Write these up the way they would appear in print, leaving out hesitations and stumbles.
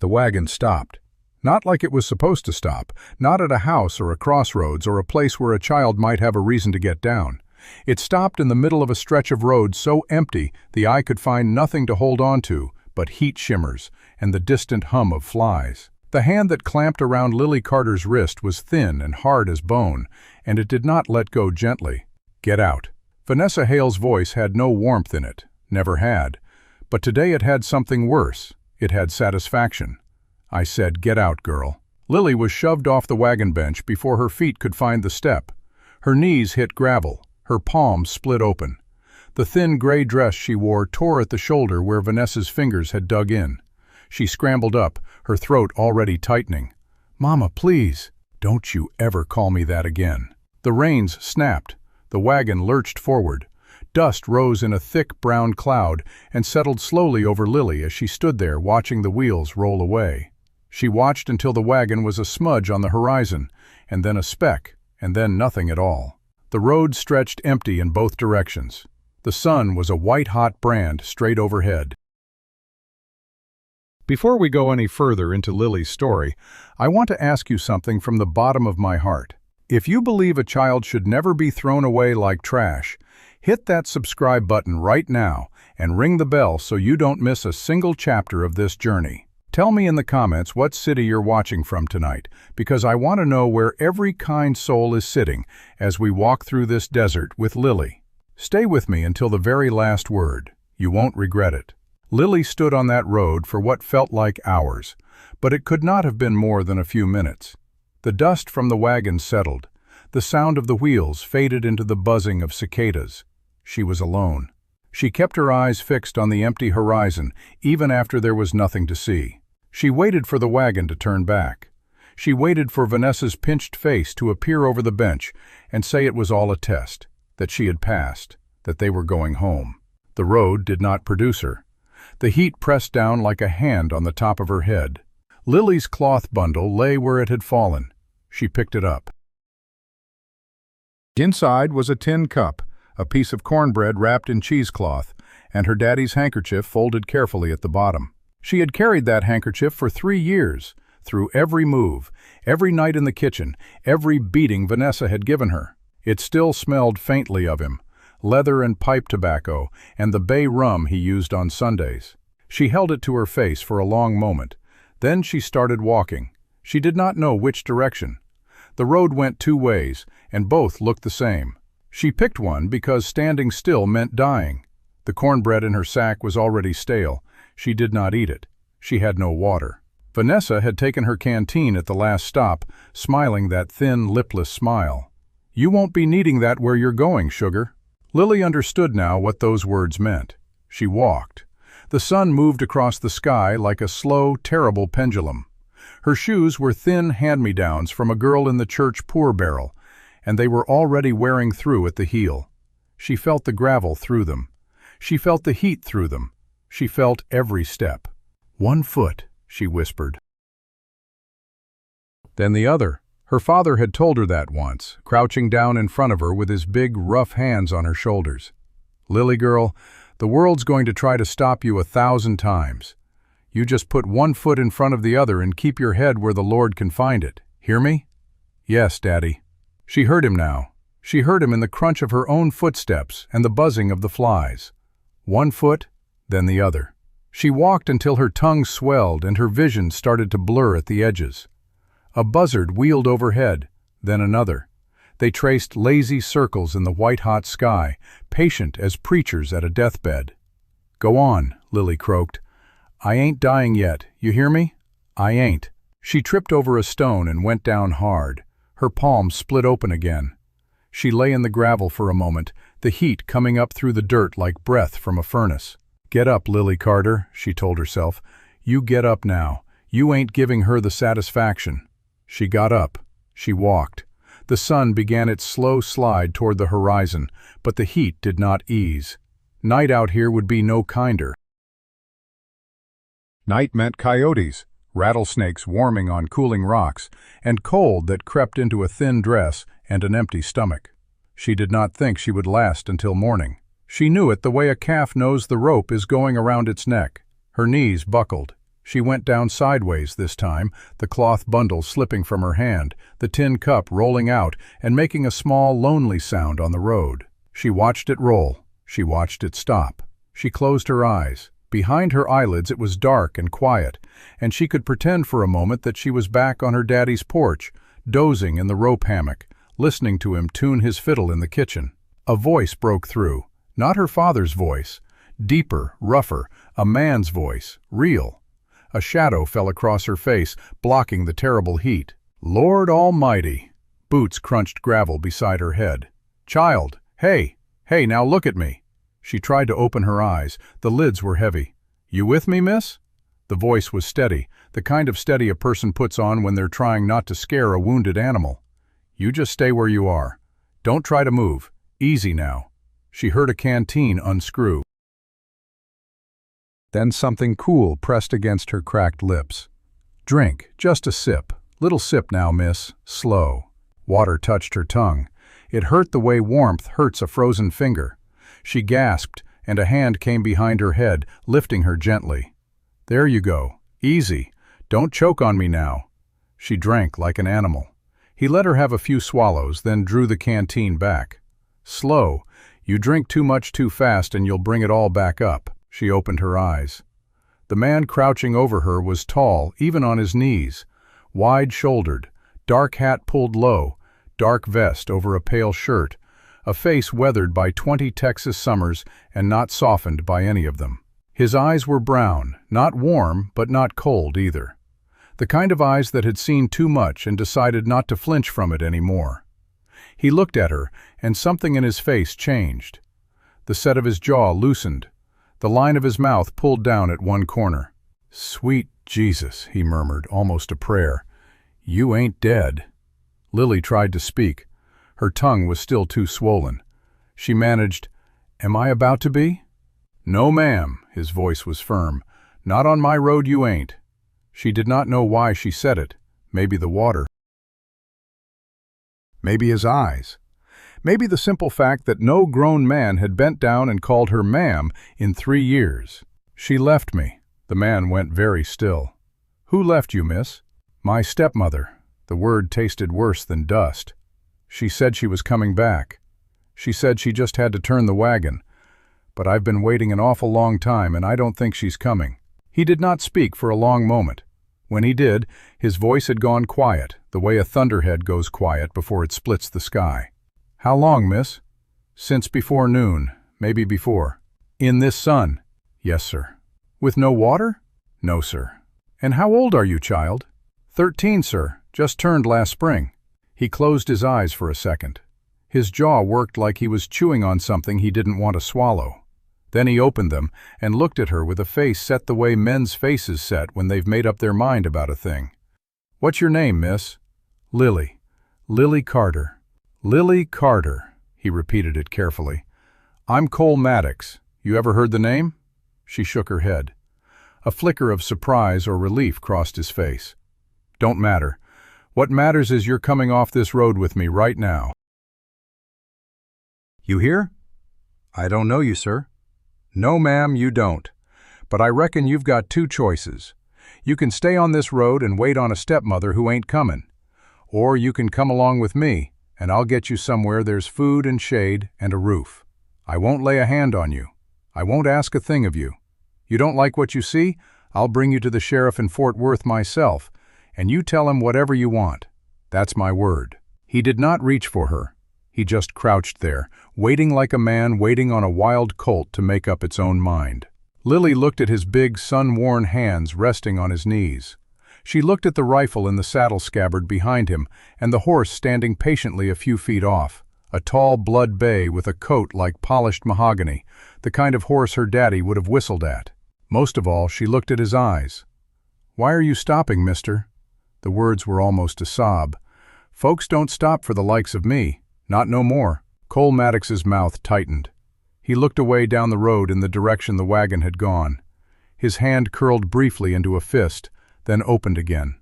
The wagon stopped. Not like it was supposed to stop, not at a house or a crossroads or a place where a child might have a reason to get down. It stopped in the middle of a stretch of road so empty the eye could find nothing to hold on to but heat shimmers and the distant hum of flies. The hand that clamped around Lily Carter's wrist was thin and hard as bone, and it did not let go gently. "Get out." Vanessa Hale's voice had no warmth in it, never had. But today it had something worse. It had satisfaction. I said, "Get out, girl." Lily was shoved off the wagon bench before her feet could find the step. Her knees hit gravel. Her palms split open. The thin gray dress she wore tore at the shoulder where Vanessa's fingers had dug in. She scrambled up, her throat already tightening. "Mama, please." "Don't you ever call me that again." The reins snapped. The wagon lurched forward. Dust rose in a thick brown cloud and settled slowly over Lily as she stood there watching the wheels roll away. She watched until the wagon was a smudge on the horizon, and then a speck, and then nothing at all. The road stretched empty in both directions. The sun was a white-hot brand straight overhead. Before we go any further into Lily's story, I want to ask you something from the bottom of my heart. If you believe a child should never be thrown away like trash, hit that subscribe button right now and ring the bell so you don't miss a single chapter of this journey. Tell me in the comments what city you're watching from tonight, because I want to know where every kind soul is sitting as we walk through this desert with Lily. Stay with me until the very last word. You won't regret it. Lily stood on that road for what felt like hours, but it could not have been more than a few minutes. The dust from the wagon settled. The sound of the wheels faded into the buzzing of cicadas. She was alone. She kept her eyes fixed on the empty horizon, even after there was nothing to see. She waited for the wagon to turn back. She waited for Vanessa's pinched face to appear over the bench and say it was all a test, that she had passed, that they were going home. The road did not produce her. The heat pressed down like a hand on the top of her head. Lily's cloth bundle lay where it had fallen. She picked it up. Inside was a tin cup, a piece of cornbread wrapped in cheesecloth, and her daddy's handkerchief folded carefully at the bottom. She had carried that handkerchief for 3 years, through every move, every night in the kitchen, every beating Vanessa had given her. It still smelled faintly of him, leather and pipe tobacco, and the bay rum he used on Sundays. She held it to her face for a long moment. Then she started walking. She did not know which direction. The road went 2 ways, and both looked the same. She picked one because standing still meant dying. The cornbread in her sack was already stale. She did not eat it. She had no water. Vanessa had taken her canteen at the last stop, smiling that thin, lipless smile. "You won't be needing that where you're going, sugar." Lily understood now what those words meant. She walked. The sun moved across the sky like a slow, terrible pendulum. Her shoes were thin hand-me-downs from a girl in the church poor barrel, and they were already wearing through at the heel. She felt the gravel through them. She felt the heat through them. She felt every step. "1 foot," she whispered. Then the other. Her father had told her that once, crouching down in front of her with his big, rough hands on her shoulders. "Lily girl, the world's going to try to stop you 1,000 times. You just put 1 foot in front of the other and keep your head where the Lord can find it. Hear me?" "Yes, Daddy." She heard him now. She heard him in the crunch of her own footsteps and the buzzing of the flies. 1 foot, then the other. She walked until her tongue swelled and her vision started to blur at the edges. A buzzard wheeled overhead, then another. They traced lazy circles in the white-hot sky, patient as preachers at a deathbed. "Go on," Lily croaked. "I ain't dying yet, you hear me? I ain't." She tripped over a stone and went down hard. Her palms split open again. She lay in the gravel for a moment, the heat coming up through the dirt like breath from a furnace. "Get up, Lily Carter," she told herself. "You get up now. You ain't giving her the satisfaction." She got up. She walked. The sun began its slow slide toward the horizon, but the heat did not ease. Night out here would be no kinder. Night meant coyotes, rattlesnakes warming on cooling rocks, and cold that crept into a thin dress and an empty stomach. She did not think she would last until morning. She knew it the way a calf knows the rope is going around its neck. Her knees buckled. She went down sideways this time, the cloth bundle slipping from her hand, the tin cup rolling out and making a small, lonely sound on the road. She watched it roll. She watched it stop. She closed her eyes. Behind her eyelids it was dark and quiet, and she could pretend for a moment that she was back on her daddy's porch, dozing in the rope hammock, listening to him tune his fiddle in the kitchen. A voice broke through, not her father's voice, deeper, rougher, a man's voice, real. A shadow fell across her face, blocking the terrible heat. Lord Almighty! Boots crunched gravel beside her head. Child, hey, now look at me. She tried to open her eyes. The lids were heavy. You with me, miss? The voice was steady, the kind of steady a person puts on when they're trying not to scare a wounded animal. You just stay where you are. Don't try to move. Easy now. She heard a canteen unscrew. Then something cool pressed against her cracked lips. Drink, just a sip. Little sip now, miss. Slow. Water touched her tongue. It hurt the way warmth hurts a frozen finger. She gasped, and a hand came behind her head, lifting her gently. There you go. Easy. Don't choke on me now. She drank like an animal. He let her have a few swallows, then drew the canteen back. Slow. You drink too much too fast and you'll bring it all back up. She opened her eyes. The man crouching over her was tall, even on his knees, wide-shouldered, dark hat pulled low, dark vest over a pale shirt, a face weathered by 20 Texas summers and not softened by any of them. His eyes were brown, not warm but not cold either. The kind of eyes that had seen too much and decided not to flinch from it anymore. He looked at her, and something in his face changed. The set of his jaw loosened. The line of his mouth pulled down at one corner. Sweet Jesus, he murmured, almost a prayer. You ain't dead. Lily tried to speak. Her tongue was still too swollen. She managed, Am I about to be? No, ma'am, his voice was firm. Not on my road you ain't. She did not know why she said it. Maybe the water. Maybe his eyes. Maybe the simple fact that no grown man had bent down and called her ma'am in 3 years. She left me. The man went very still. Who left you, miss? My stepmother. The word tasted worse than dust. She said she was coming back. She said she just had to turn the wagon. But I've been waiting an awful long time and I don't think she's coming. He did not speak for a long moment. When he did, his voice had gone quiet, the way a thunderhead goes quiet before it splits the sky. How long, miss? Since before noon, maybe before. In this sun? Yes, sir. With no water? No, sir. And how old are you, child? 13, sir. Just turned last spring. He closed his eyes for a second. His jaw worked like he was chewing on something he didn't want to swallow. Then he opened them and looked at her with a face set the way men's faces set when they've made up their mind about a thing. What's your name, miss? Lily. Lily Carter. Lily Carter, he repeated it carefully. I'm Cole Maddox. You ever heard the name? She shook her head. A flicker of surprise or relief crossed his face. Don't matter. What matters is you're coming off this road with me right now. You hear? I don't know you, sir. No, ma'am, you don't. But I reckon you've got 2 choices. You can stay on this road and wait on a stepmother who ain't coming. Or you can come along with me, and I'll get you somewhere there's food and shade and a roof. I won't lay a hand on you. I won't ask a thing of you. You don't like what you see? I'll bring you to the sheriff in Fort Worth myself, and you tell him whatever you want. That's my word. He did not reach for her. He just crouched there, waiting like a man waiting on a wild colt to make up its own mind. Lily looked at his big, sun-worn hands resting on his knees. She looked at the rifle in the saddle scabbard behind him and the horse standing patiently a few feet off, a tall blood bay with a coat like polished mahogany, the kind of horse her daddy would have whistled at. Most of all, she looked at his eyes. Why are you stopping, mister? The words were almost a sob. Folks don't stop for the likes of me. Not no more. Cole Maddox's mouth tightened. He looked away down the road in the direction the wagon had gone. His hand curled briefly into a fist, then opened again.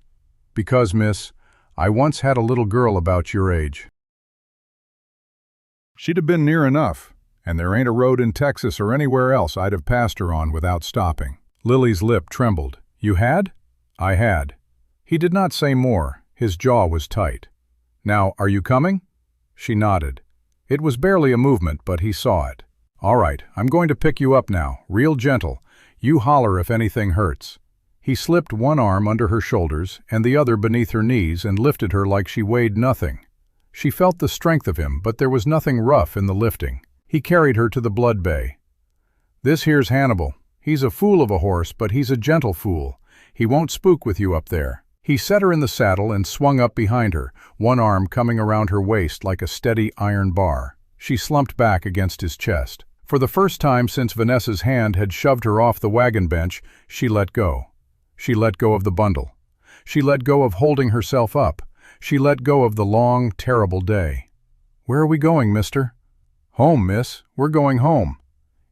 Because, miss, I once had a little girl about your age. She'd have been near enough, and there ain't a road in Texas or anywhere else I'd have passed her on without stopping. Lily's lip trembled. You had? I had. He did not say more. His jaw was tight. Now, are you coming? She nodded. It was barely a movement, but he saw it. All right, I'm going to pick you up now, real gentle. You holler if anything hurts. He slipped one arm under her shoulders and the other beneath her knees and lifted her like she weighed nothing. She felt the strength of him, but there was nothing rough in the lifting. He carried her to the blood bay. This here's Hannibal. He's a fool of a horse, but he's a gentle fool. He won't spook with you up there. He set her in the saddle and swung up behind her, one arm coming around her waist like a steady iron bar. She slumped back against his chest. For the first time since Vanessa's hand had shoved her off the wagon bench, she let go. She let go of the bundle. She let go of holding herself up. She let go of the long, terrible day. Where are we going, mister? Home, miss. We're going home.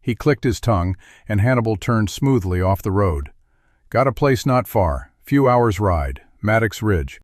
He clicked his tongue, and Hannibal turned smoothly off the road. Got a place not far. Few hours' ride. Maddox Ridge.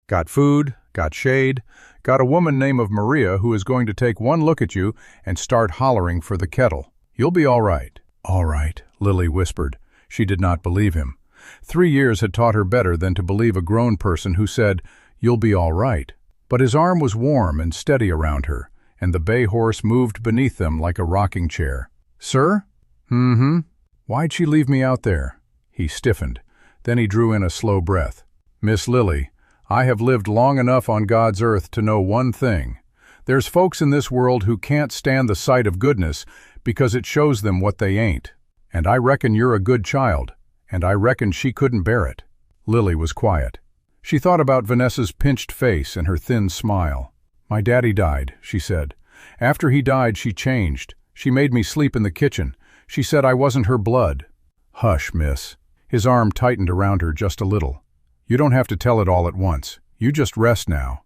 Got food, got shade, got a woman named Maria who is going to take one look at you and start hollering for the kettle. You'll be all right. All right, Lily whispered. She did not believe him. 3 years had taught her better than to believe a grown person who said, "You'll be all right." But his arm was warm and steady around her, and the bay horse moved beneath them like a rocking chair. Sir? Mm-hmm. Why'd she leave me out there? He stiffened. Then he drew in a slow breath. Miss Lily, I have lived long enough on God's earth to know one thing. There's folks in this world who can't stand the sight of goodness because it shows them what they ain't. And I reckon you're a good child, and I reckon she couldn't bear it. Lily was quiet. She thought about Vanessa's pinched face and her thin smile. My daddy died, she said. After he died, she changed. She made me sleep in the kitchen. She said I wasn't her blood. Hush, miss. His arm tightened around her just a little. You don't have to tell it all at once. You just rest now.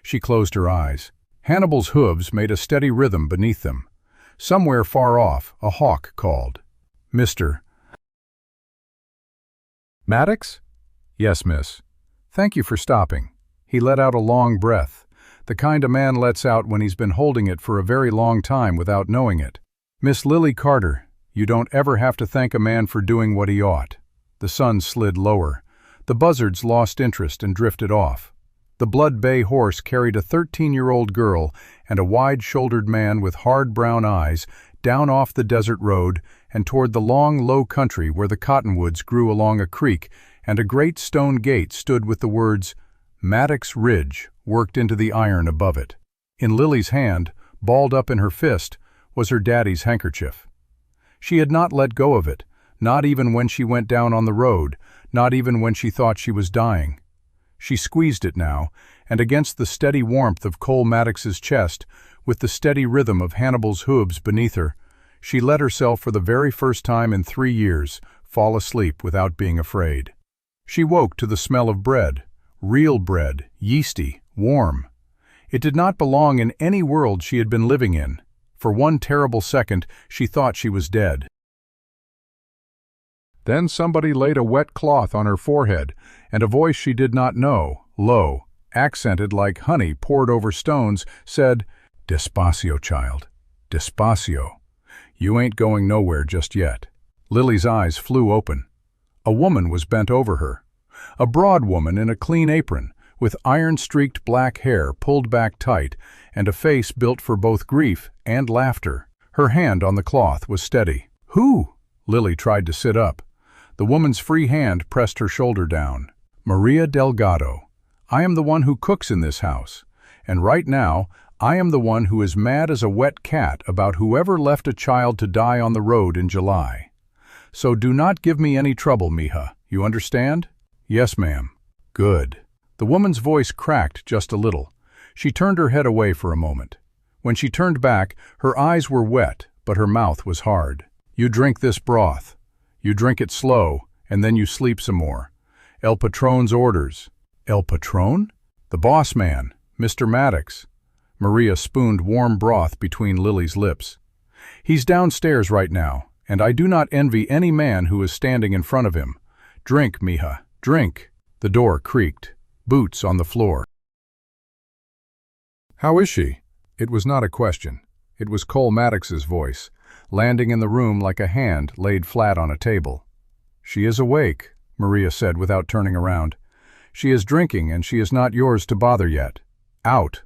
She closed her eyes. Hannibal's hooves made a steady rhythm beneath them. Somewhere far off, a hawk called. Mr. Maddox? Yes, miss. Thank you for stopping. He let out a long breath, the kind a man lets out when he's been holding it for a very long time without knowing it. Miss Lily Carter, you don't ever have to thank a man for doing what he ought. The sun slid lower. The buzzards lost interest and drifted off. The blood bay horse carried a 13-year-old girl and a wide-shouldered man with hard brown eyes down off the desert road and toward the long, low country where the cottonwoods grew along a creek and a great stone gate stood with the words Maddox Ridge worked into the iron above it. In Lily's hand, balled up in her fist, was her daddy's handkerchief. She had not let go of it, not even when she went down on the road, not even when she thought she was dying. She squeezed it now, and against the steady warmth of Cole Maddox's chest, with the steady rhythm of Hannibal's hooves beneath her, she let herself for the very first time in 3 years fall asleep without being afraid. She woke to the smell of bread, real bread, yeasty, warm. It did not belong in any world she had been living in. For one terrible second, she thought she was dead. Then somebody laid a wet cloth on her forehead, and a voice she did not know, low, accented like honey poured over stones, said, Despacio, child, despacio. You ain't going nowhere just yet. Lily's eyes flew open. A woman was bent over her. A broad woman in a clean apron, with iron-streaked black hair pulled back tight, and a face built for both grief and laughter. Her hand on the cloth was steady. Who? Lily tried to sit up. The woman's free hand pressed her shoulder down. Maria Delgado. I am the one who cooks in this house. And right now, I am the one who is mad as a wet cat about whoever left a child to die on the road in July. So do not give me any trouble, mija. You understand? Yes, ma'am. Good. The woman's voice cracked just a little. She turned her head away for a moment. When she turned back, her eyes were wet, but her mouth was hard. You drink this broth. You drink it slow, and then you sleep some more. El Patron's orders. El Patron? The boss man, Mr. Maddox. Maria spooned warm broth between Lily's lips. He's downstairs right now, and I do not envy any man who is standing in front of him. Drink, mija, drink. The door creaked. Boots on the floor. How is she? It was not a question. It was Cole Maddox's voice, landing in the room like a hand laid flat on a table. "She is awake," Maria said without turning around. "She is drinking and she is not yours to bother yet. Out."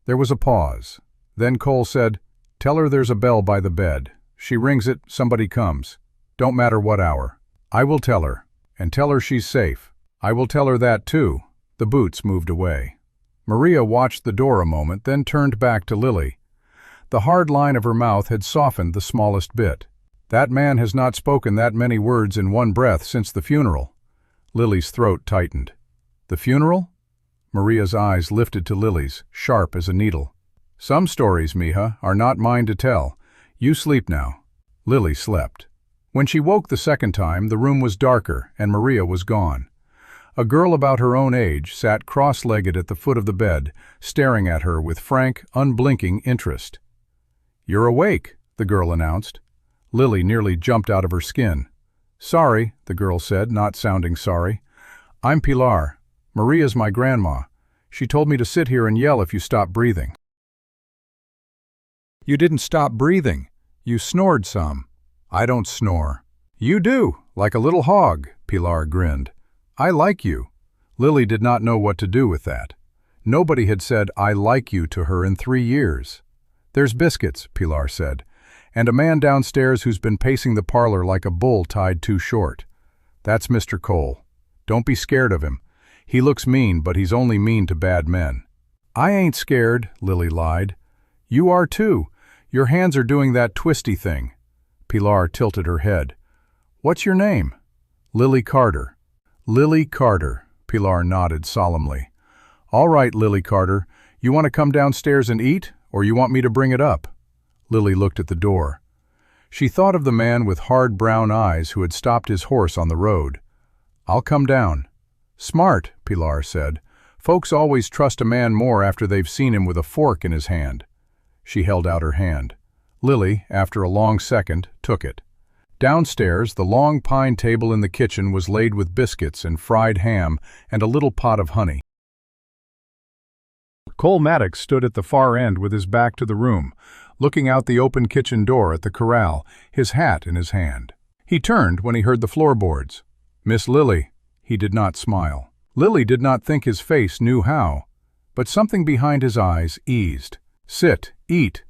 There was a pause. Then Cole said, "Tell her there's a bell by the bed. She rings it, somebody comes. Don't matter what hour. I will tell her. And tell her she's safe. I will tell her that too." The boots moved away. Maria watched the door a moment, then turned back to Lily. The hard line of her mouth had softened the smallest bit. "That man has not spoken that many words in one breath since the funeral." Lily's throat tightened. "The funeral?" Maria's eyes lifted to Lily's, sharp as a needle. "Some stories, mija, are not mine to tell. You sleep now." Lily slept. When she woke the second time, the room was darker and Maria was gone. A girl about her own age sat cross-legged at the foot of the bed, staring at her with frank, unblinking interest. "You're awake," the girl announced. Lily nearly jumped out of her skin. "Sorry," the girl said, not sounding sorry. "I'm Pilar. Maria's my grandma. She told me to sit here and yell if you stop breathing." "You didn't stop breathing. You snored some." "I don't snore." "You do, like a little hog," Pilar grinned. "I like you." Lily did not know what to do with that. Nobody had said "I like you" to her in 3 years. "There's biscuits," Pilar said, "and a man downstairs who's been pacing the parlor like a bull tied too short. That's Mr. Cole. Don't be scared of him. He looks mean, but he's only mean to bad men." "I ain't scared," Lily lied. "You are too. Your hands are doing that twisty thing." Pilar tilted her head. "What's your name?" "Lily Carter." "Lily Carter," Pilar nodded solemnly. "All right, Lily Carter. You want to come downstairs and eat, or you want me to bring it up?" Lily looked at the door. She thought of the man with hard brown eyes who had stopped his horse on the road. "I'll come down." "Smart," Pilar said. "Folks always trust a man more after they've seen him with a fork in his hand." She held out her hand. Lily, after a long second, took it. Downstairs, the long pine table in the kitchen was laid with biscuits and fried ham and a little pot of honey. Cole Maddox stood at the far end with his back to the room, looking out the open kitchen door at the corral, his hat in his hand. He turned when he heard the floorboards. "Miss Lily." He did not smile. Lily did not think his face knew how, but something behind his eyes eased. "Sit, eat.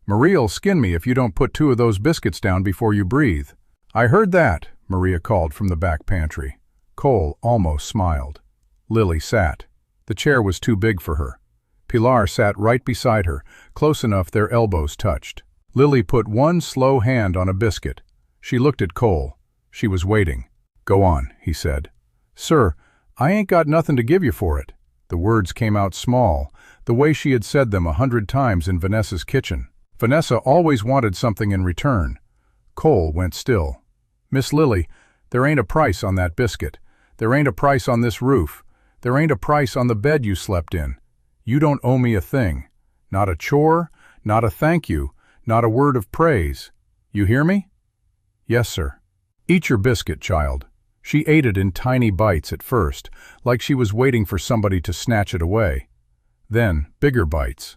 Maria'll skin me if you don't put 2 of those biscuits down before you breathe." "I heard that," Maria called from the back pantry. Cole almost smiled. Lily sat. The chair was too big for her. Pilar sat right beside her, close enough their elbows touched. Lily put one slow hand on a biscuit. She looked at Cole. She was waiting. "Go on," he said. "Sir, I ain't got nothing to give you for it." The words came out small, the way she had said them 100 times in Vanessa's kitchen. Vanessa always wanted something in return. Cole went still. "Miss Lily, there ain't a price on that biscuit. There ain't a price on this roof. There ain't a price on the bed you slept in. You don't owe me a thing. Not a chore, not a thank you, not a word of praise. You hear me?" "Yes, sir." "Eat your biscuit, child." She ate it in tiny bites at first, like she was waiting for somebody to snatch it away. Then, bigger bites.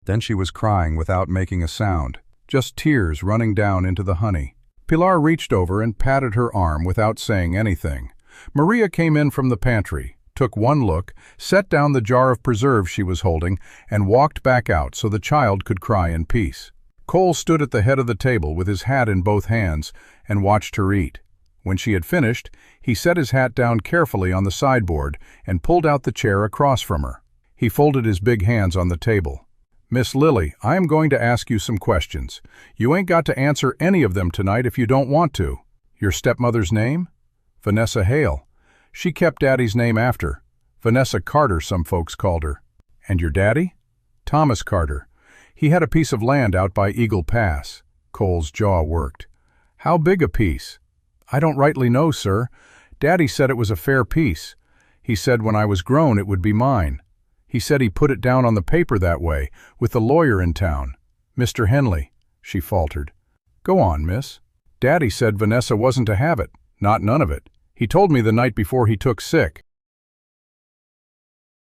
Then she was crying without making a sound, just tears running down into the honey. Pilar reached over and patted her arm without saying anything. Maria came in from the pantry, took one look, set down the jar of preserves she was holding, and walked back out so the child could cry in peace. Cole stood at the head of the table with his hat in both hands and watched her eat. When she had finished, he set his hat down carefully on the sideboard and pulled out the chair across from her. He folded his big hands on the table. "Miss Lily, I am going to ask you some questions. You ain't got to answer any of them tonight if you don't want to. Your stepmother's name?" "Vanessa Hale. She kept Daddy's name after. Vanessa Carter, some folks called her." "And your daddy?" "Thomas Carter. He had a piece of land out by Eagle Pass." Cole's jaw worked. "How big a piece?" "I don't rightly know, sir. Daddy said it was a fair piece. He said when I was grown it would be mine. He said he put it down on the paper that way, with the lawyer in town. Mr. Henley," she faltered. "Go on, miss." "Daddy said Vanessa wasn't to have it, not none of it. He told me the night before he took sick.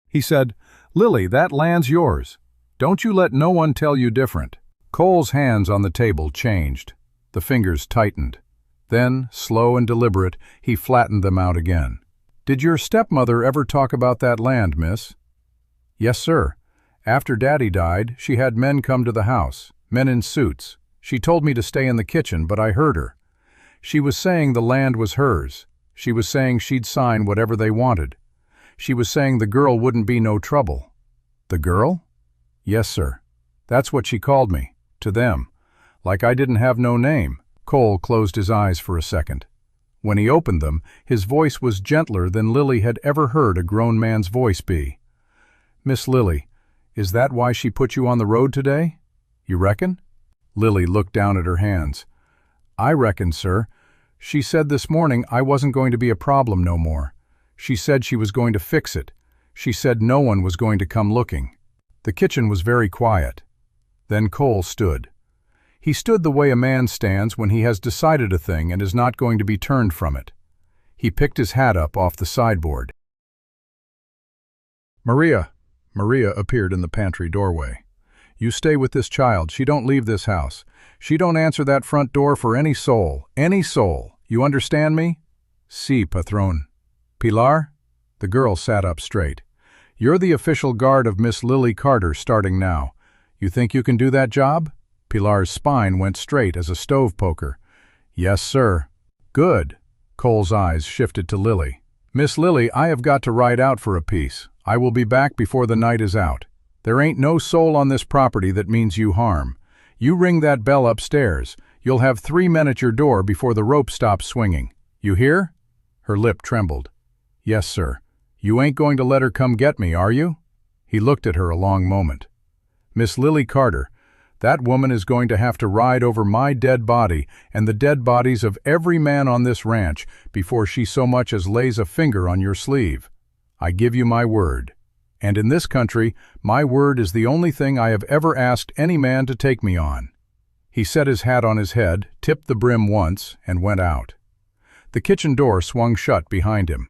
He said, 'Lily, that land's yours. Don't you let no one tell you different.'" Cole's hands on the table changed. The fingers tightened. Then, slow and deliberate, he flattened them out again. "Did your stepmother ever talk about that land, miss?" "Yes, sir. After Daddy died, she had men come to the house, men in suits. She told me to stay in the kitchen, but I heard her. She was saying the land was hers. She was saying she'd sign whatever they wanted. She was saying the girl wouldn't be no trouble." "The girl?" "Yes, sir. That's what she called me, to them. Like I didn't have no name." Cole closed his eyes for a second. When he opened them, his voice was gentler than Lily had ever heard a grown man's voice be. "Miss Lily, is that why she put you on the road today? You reckon?" Lily looked down at her hands. "I reckon, sir. She said this morning I wasn't going to be a problem no more. She said she was going to fix it. She said no one was going to come looking." The kitchen was very quiet. Then Cole stood. He stood the way a man stands when he has decided a thing and is not going to be turned from it. He picked his hat up off the sideboard. "Maria." Maria appeared in the pantry doorway. "You stay with this child. She don't leave this house. She don't answer that front door for any soul. Any soul. You understand me?" "Si, patron." "Pilar?" The girl sat up straight. "You're the official guard of Miss Lily Carter starting now. You think you can do that job?" Pilar's spine went straight as a stove poker. "Yes, sir." "Good." Cole's eyes shifted to Lily. "Miss Lily, I have got to ride out for a piece. I will be back before the night is out. There ain't no soul on this property that means you harm. You ring that bell upstairs. You'll have 3 men at your door before the rope stops swinging. You hear?" Her lip trembled. "Yes, sir." "You ain't going to let her come get me, are you?" He looked at her a long moment. "Miss Lily Carter, that woman is going to have to ride over my dead body and the dead bodies of every man on this ranch before she so much as lays a finger on your sleeve. I give you my word. And in this country, my word is the only thing I have ever asked any man to take me on." He set his hat on his head, tipped the brim once, and went out. The kitchen door swung shut behind him.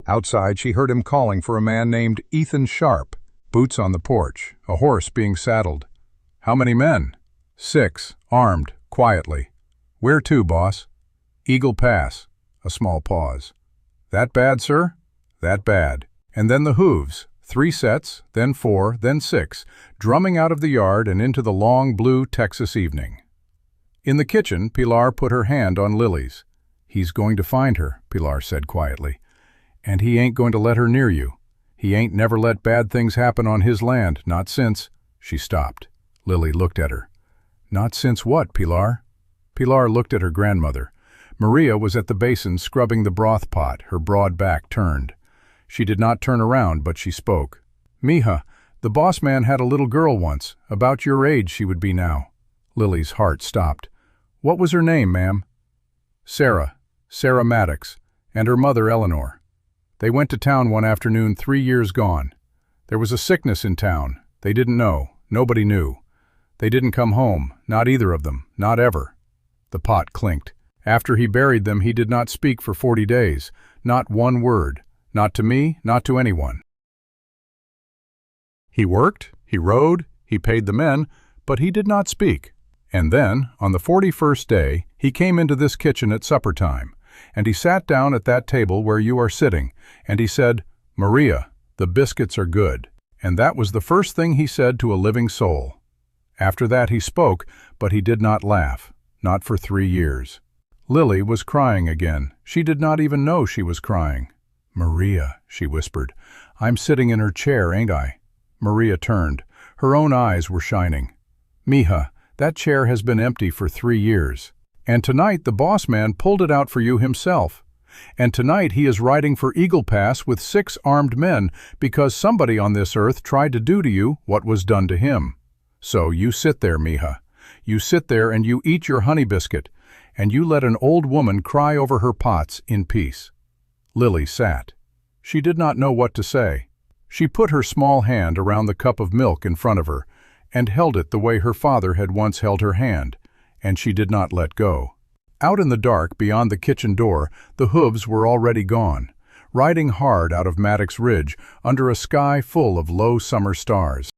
Outside, she heard him calling for a man named Ethan Sharp. Boots on the porch, a horse being saddled. "How many men?" "6, armed, quietly." "Where to, boss?" "Eagle Pass." A small pause. "That bad, sir?" "That bad." And then the hooves, 3 sets, then 4, then 6, drumming out of the yard and into the long blue Texas evening. In the kitchen, Pilar put her hand on Lily's. "He's going to find her," Pilar said quietly. "And he ain't going to let her near you. He ain't never let bad things happen on his land, not since—" She stopped. Lily looked at her. "Not since what, Pilar?" Pilar looked at her grandmother. Maria was at the basin scrubbing the broth pot, her broad back turned. She did not turn around, but she spoke. "Mija, the boss man had a little girl once, about your age she would be now." Lily's heart stopped. "What was her name, ma'am?" "Sarah Maddox, and her mother Eleanor. They went to town one afternoon 3 years gone. There was a sickness in town. They didn't know. Nobody knew. They didn't come home, not either of them, not ever." The pot clinked. "After he buried them, he did not speak for 40 days, not one word, not to me, not to anyone. He worked, he rode, he paid the men, but he did not speak. And then, on the 41st day, he came into this kitchen at supper time, and he sat down at that table where you are sitting, and he said, 'Maria, the biscuits are good.' And that was the first thing he said to a living soul. After that he spoke, but he did not laugh, not for 3 years. Lily was crying again. She did not even know she was crying. "Maria," she whispered, "I'm sitting in her chair, ain't I?" Maria turned. Her own eyes were shining. "Mija, that chair has been empty for 3 years. And tonight the boss man pulled it out for you himself. And tonight he is riding for Eagle Pass with 6 armed men because somebody on this earth tried to do to you what was done to him. So you sit there, Mija. You sit there and you eat your honey biscuit, and you let an old woman cry over her pots in peace." Lily sat. She did not know what to say. She put her small hand around the cup of milk in front of her and held it the way her father had once held her hand, and she did not let go. Out in the dark beyond the kitchen door, the hooves were already gone, riding hard out of Maddox Ridge under a sky full of low summer stars.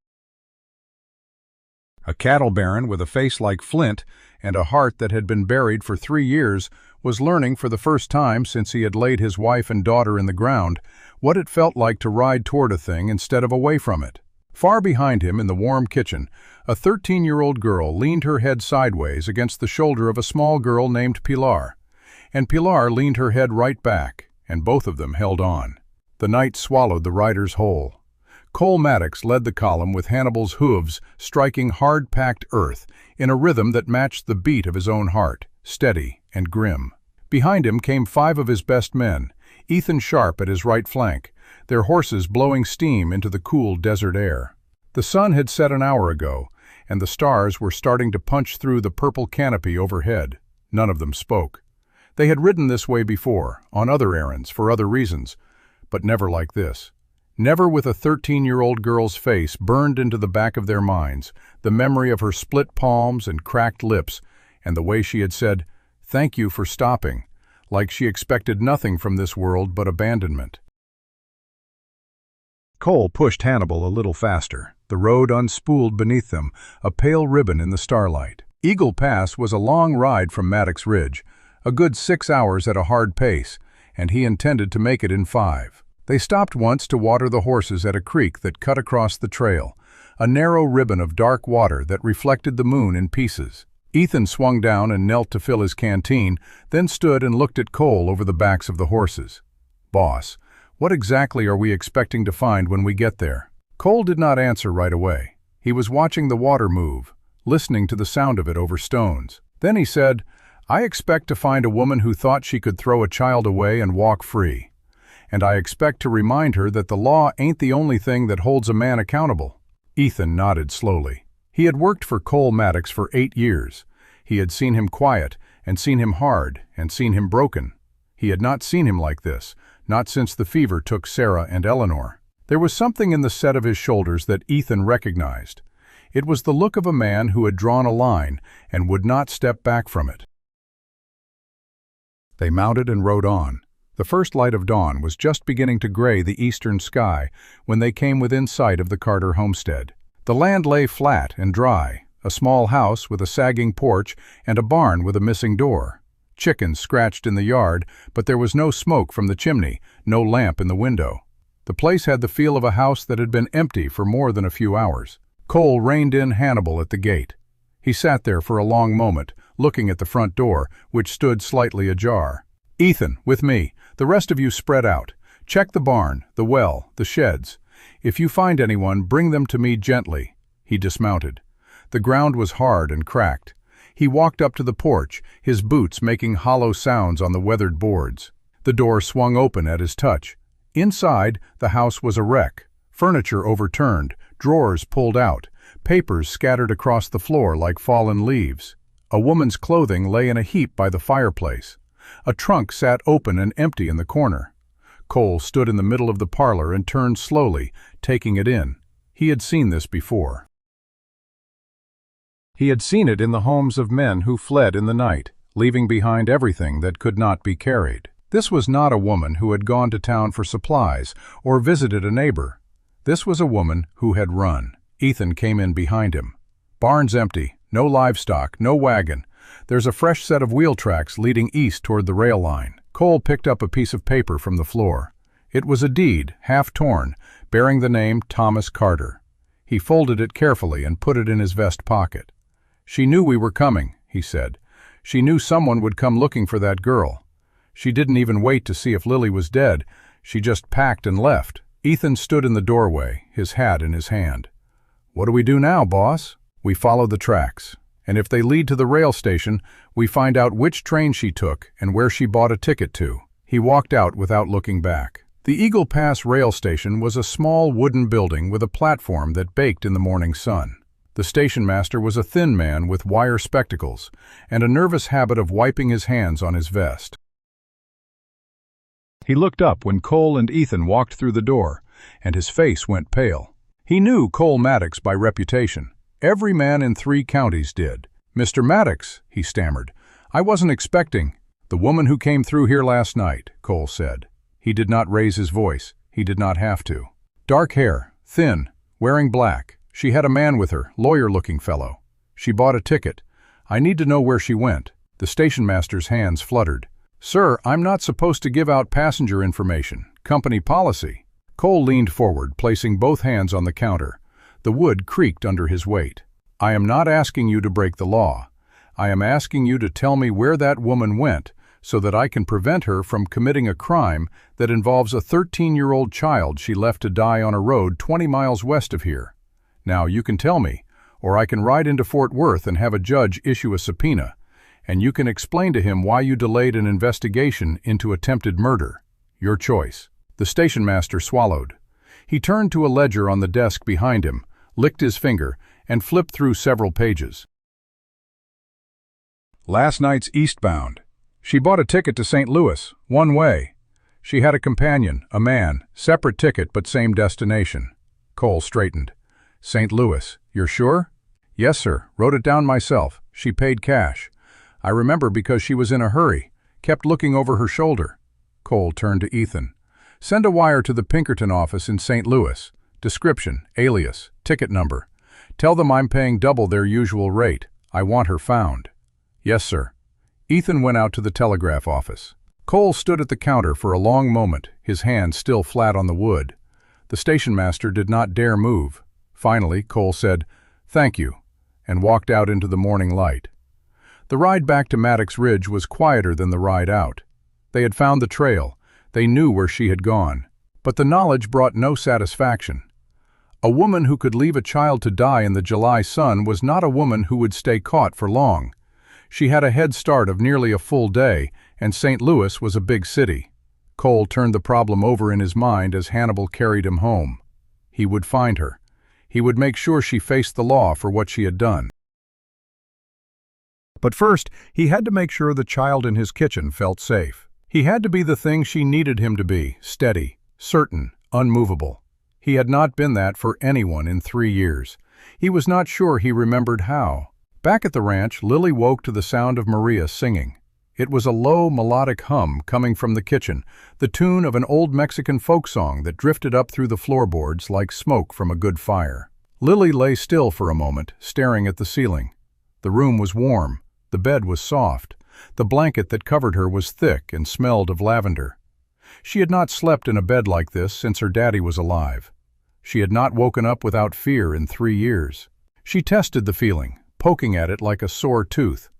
A cattle baron with a face like flint and a heart that had been buried for 3 years was learning for the first time since he had laid his wife and daughter in the ground what it felt like to ride toward a thing instead of away from it. Far behind him in the warm kitchen, a 13-year-old girl leaned her head sideways against the shoulder of a small girl named Pilar. And Pilar leaned her head right back, and both of them held on. The night swallowed the riders whole. Cole Maddox led the column with Hannibal's hooves striking hard-packed earth in a rhythm that matched the beat of his own heart, steady and grim. Behind him came 5 of his best men, Ethan Sharp at his right flank, their horses blowing steam into the cool desert air. The sun had set an hour ago, and the stars were starting to punch through the purple canopy overhead. None of them spoke. They had ridden this way before, on other errands, for other reasons, but never like this. Never with a 13-year-old girl's face burned into the back of their minds, the memory of her split palms and cracked lips, and the way she had said, "Thank you for stopping," like she expected nothing from this world but abandonment. Cole pushed Hannibal a little faster, the road unspooled beneath them, a pale ribbon in the starlight. Eagle Pass was a long ride from Maddox Ridge, a good 6 hours at a hard pace, and he intended to make it in 5. They stopped once to water the horses at a creek that cut across the trail, a narrow ribbon of dark water that reflected the moon in pieces. Ethan swung down and knelt to fill his canteen, then stood and looked at Cole over the backs of the horses. "Boss, what exactly are we expecting to find when we get there?" Cole did not answer right away. He was watching the water move, listening to the sound of it over stones. Then he said, "I expect to find a woman who thought she could throw a child away and walk free. And I expect to remind her that the law ain't the only thing that holds a man accountable." Ethan nodded slowly. He had worked for Cole Maddox for 8 years. He had seen him quiet, and seen him hard, and seen him broken. He had not seen him like this, not since the fever took Sarah and Eleanor. There was something in the set of his shoulders that Ethan recognized. It was the look of a man who had drawn a line and would not step back from it. They mounted and rode on. The first light of dawn was just beginning to gray the eastern sky when they came within sight of the Carter homestead. The land lay flat and dry, a small house with a sagging porch and a barn with a missing door. Chickens scratched in the yard, but there was no smoke from the chimney, no lamp in the window. The place had the feel of a house that had been empty for more than a few hours. Cole reined in Hannibal at the gate. He sat there for a long moment, looking at the front door, which stood slightly ajar. "Ethan, with me. The rest of you spread out. Check the barn, the well, the sheds. If you find anyone, bring them to me gently." He dismounted. The ground was hard and cracked. He walked up to the porch, his boots making hollow sounds on the weathered boards. The door swung open at his touch. Inside, the house was a wreck. Furniture overturned, drawers pulled out, papers scattered across the floor like fallen leaves. A woman's clothing lay in a heap by the fireplace. A trunk sat open and empty in the corner. Cole stood in the middle of the parlor and turned slowly, taking it in. He had seen this before. He had seen it in the homes of men who fled in the night, leaving behind everything that could not be carried. This was not a woman who had gone to town for supplies or visited a neighbor. This was a woman who had run. Ethan came in behind him. "Barn's empty, no livestock, no wagon. There's a fresh set of wheel tracks leading east toward the rail line." Cole picked up a piece of paper from the floor. It was a deed, half torn, bearing the name Thomas Carter. He folded it carefully and put it in his vest pocket. "She knew we were coming," he said. "She knew someone would come looking for that girl. She didn't even wait to see if Lily was dead. She just packed and left." Ethan stood in the doorway, his hat in his hand. "What do we do now, boss?" "We follow the tracks. And if they lead to the rail station, we find out which train she took and where she bought a ticket to." He walked out without looking back. The Eagle Pass rail station was a small wooden building with a platform that baked in the morning sun. The station master was a thin man with wire spectacles and a nervous habit of wiping his hands on his vest. He looked up when Cole and Ethan walked through the door, and his face went pale. He knew Cole Maddox by reputation. Every man in 3 counties did. "Mr. Maddox," he stammered, "I wasn't expecting—" "The woman who came through here last night," Cole said. He did not raise his voice. He did not have to. "Dark hair, thin, wearing black. She had a man with her, lawyer-looking fellow. She bought a ticket. I need to know where she went. The station master's hands fluttered. Sir, I'm not supposed to give out passenger information. Company policy. Cole leaned forward, placing both hands on the counter. The wood creaked under his weight. I am not asking you to break the law. I am asking you to tell me where that woman went so that I can prevent her from committing a crime that involves a 13-year-old child she left to die on a road 20 miles west of here. Now, you can tell me, or I can ride into Fort Worth and have a judge issue a subpoena, and you can explain to him why you delayed an investigation into attempted murder. Your choice. The station master swallowed. He turned to a ledger on the desk behind him, licked his finger, and flipped through several pages. Last night's eastbound. She bought a ticket to St. Louis, one way. She had a companion, a man, separate ticket but same destination. Cole straightened. St. Louis, you're sure? Yes, sir. Wrote it down myself. She paid cash. I remember because she was in a hurry, kept looking over her shoulder. Cole turned to Ethan. Send a wire to the Pinkerton office in St. Louis. Description, alias, ticket number. Tell them I'm paying double their usual rate. I want her found. Yes, sir. Ethan went out to the telegraph office. Cole stood at the counter for a long moment, his hand still flat on the wood. The station master did not dare move. Finally, Cole said, "Thank you," and walked out into the morning light. The ride back to Maddox Ridge was quieter than the ride out. They had found the trail. They knew where she had gone. But the knowledge brought no satisfaction. A woman who could leave a child to die in the July sun was not a woman who would stay caught for long. She had a head start of nearly a full day, and St. Louis was a big city. Cole turned the problem over in his mind as Hannibal carried him home. He would find her. He would make sure she faced the law for what she had done. But first, he had to make sure the child in his kitchen felt safe. He had to be the thing she needed him to be, steady, certain, unmovable. He had not been that for anyone in 3 years. He was not sure he remembered how. Back at the ranch, Lily woke to the sound of Maria singing. It was a low, melodic hum coming from the kitchen, the tune of an old Mexican folk song that drifted up through the floorboards like smoke from a good fire. Lily lay still for a moment, staring at the ceiling. The room was warm. The bed was soft. The blanket that covered her was thick and smelled of lavender. She had not slept in a bed like this since her daddy was alive. She had not woken up without fear in 3 years. She tested the feeling, poking at it like a sore tooth.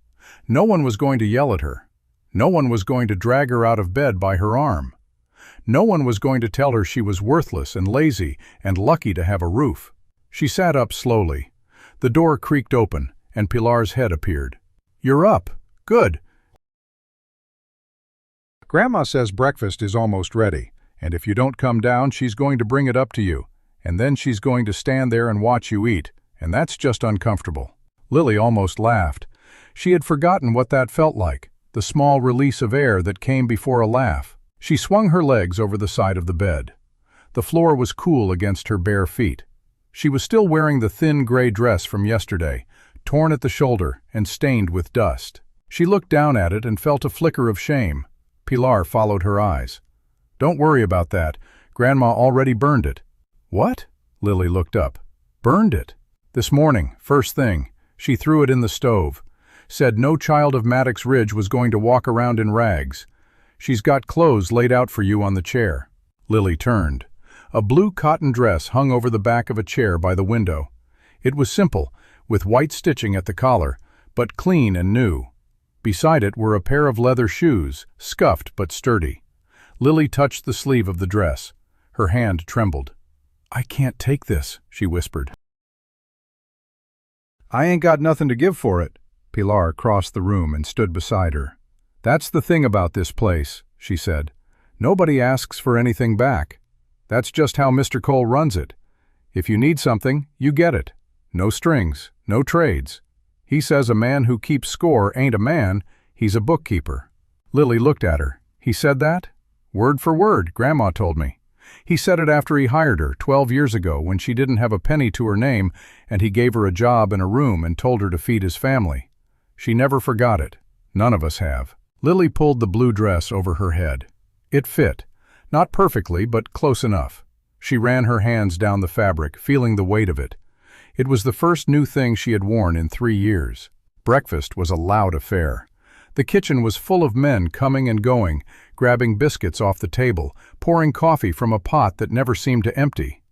No one was going to yell at her. No one was going to drag her out of bed by her arm. No one was going to tell her she was worthless and lazy and lucky to have a roof. She sat up slowly. The door creaked open, and Pilar's head appeared. "You're up. Good. Grandma says breakfast is almost ready, and if you don't come down, she's going to bring it up to you, and then she's going to stand there and watch you eat, and that's just uncomfortable." Lily almost laughed. She had forgotten what that felt like, the small release of air that came before a laugh. She swung her legs over the side of the bed. The floor was cool against her bare feet. She was still wearing the thin gray dress from yesterday, torn at the shoulder and stained with dust. She looked down at it and felt a flicker of shame. Pilar followed her eyes. "Don't worry about that. Grandma already burned it." "What?" Lily looked up. "Burned it? This morning, first thing. She threw it in the stove. Said no child of Maddox Ridge was going to walk around in rags. She's got clothes laid out for you on the chair." Lily turned. A blue cotton dress hung over the back of a chair by the window. It was simple, with white stitching at the collar, but clean and new. Beside it were a pair of leather shoes, scuffed but sturdy. Lily touched the sleeve of the dress. Her hand trembled. "I can't take this," she whispered. "I ain't got nothing to give for it." Pilar crossed the room and stood beside her. "That's the thing about this place," she said. "Nobody asks for anything back. That's just how Mr. Cole runs it. If you need something, you get it. No strings, no trades. He says a man who keeps score ain't a man, he's a bookkeeper." Lily looked at her. "He said that?" "Word for word, Grandma told me. He said it after he hired her 12 years ago when she didn't have a penny to her name and he gave her a job and a room and told her to feed his family. She never forgot it. None of us have." Lily pulled the blue dress over her head. It fit. Not perfectly, but close enough. She ran her hands down the fabric, feeling the weight of it. It was the first new thing she had worn in 3 years. Breakfast was a loud affair. The kitchen was full of men coming and going, grabbing biscuits off the table, pouring coffee from a pot that never seemed to empty.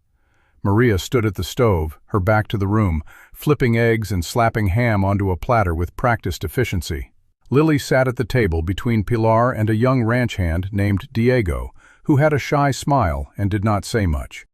Maria stood at the stove, her back to the room, flipping eggs and slapping ham onto a platter with practiced efficiency. Lily sat at the table between Pilar and a young ranch hand named Diego, who had a shy smile and did not say much.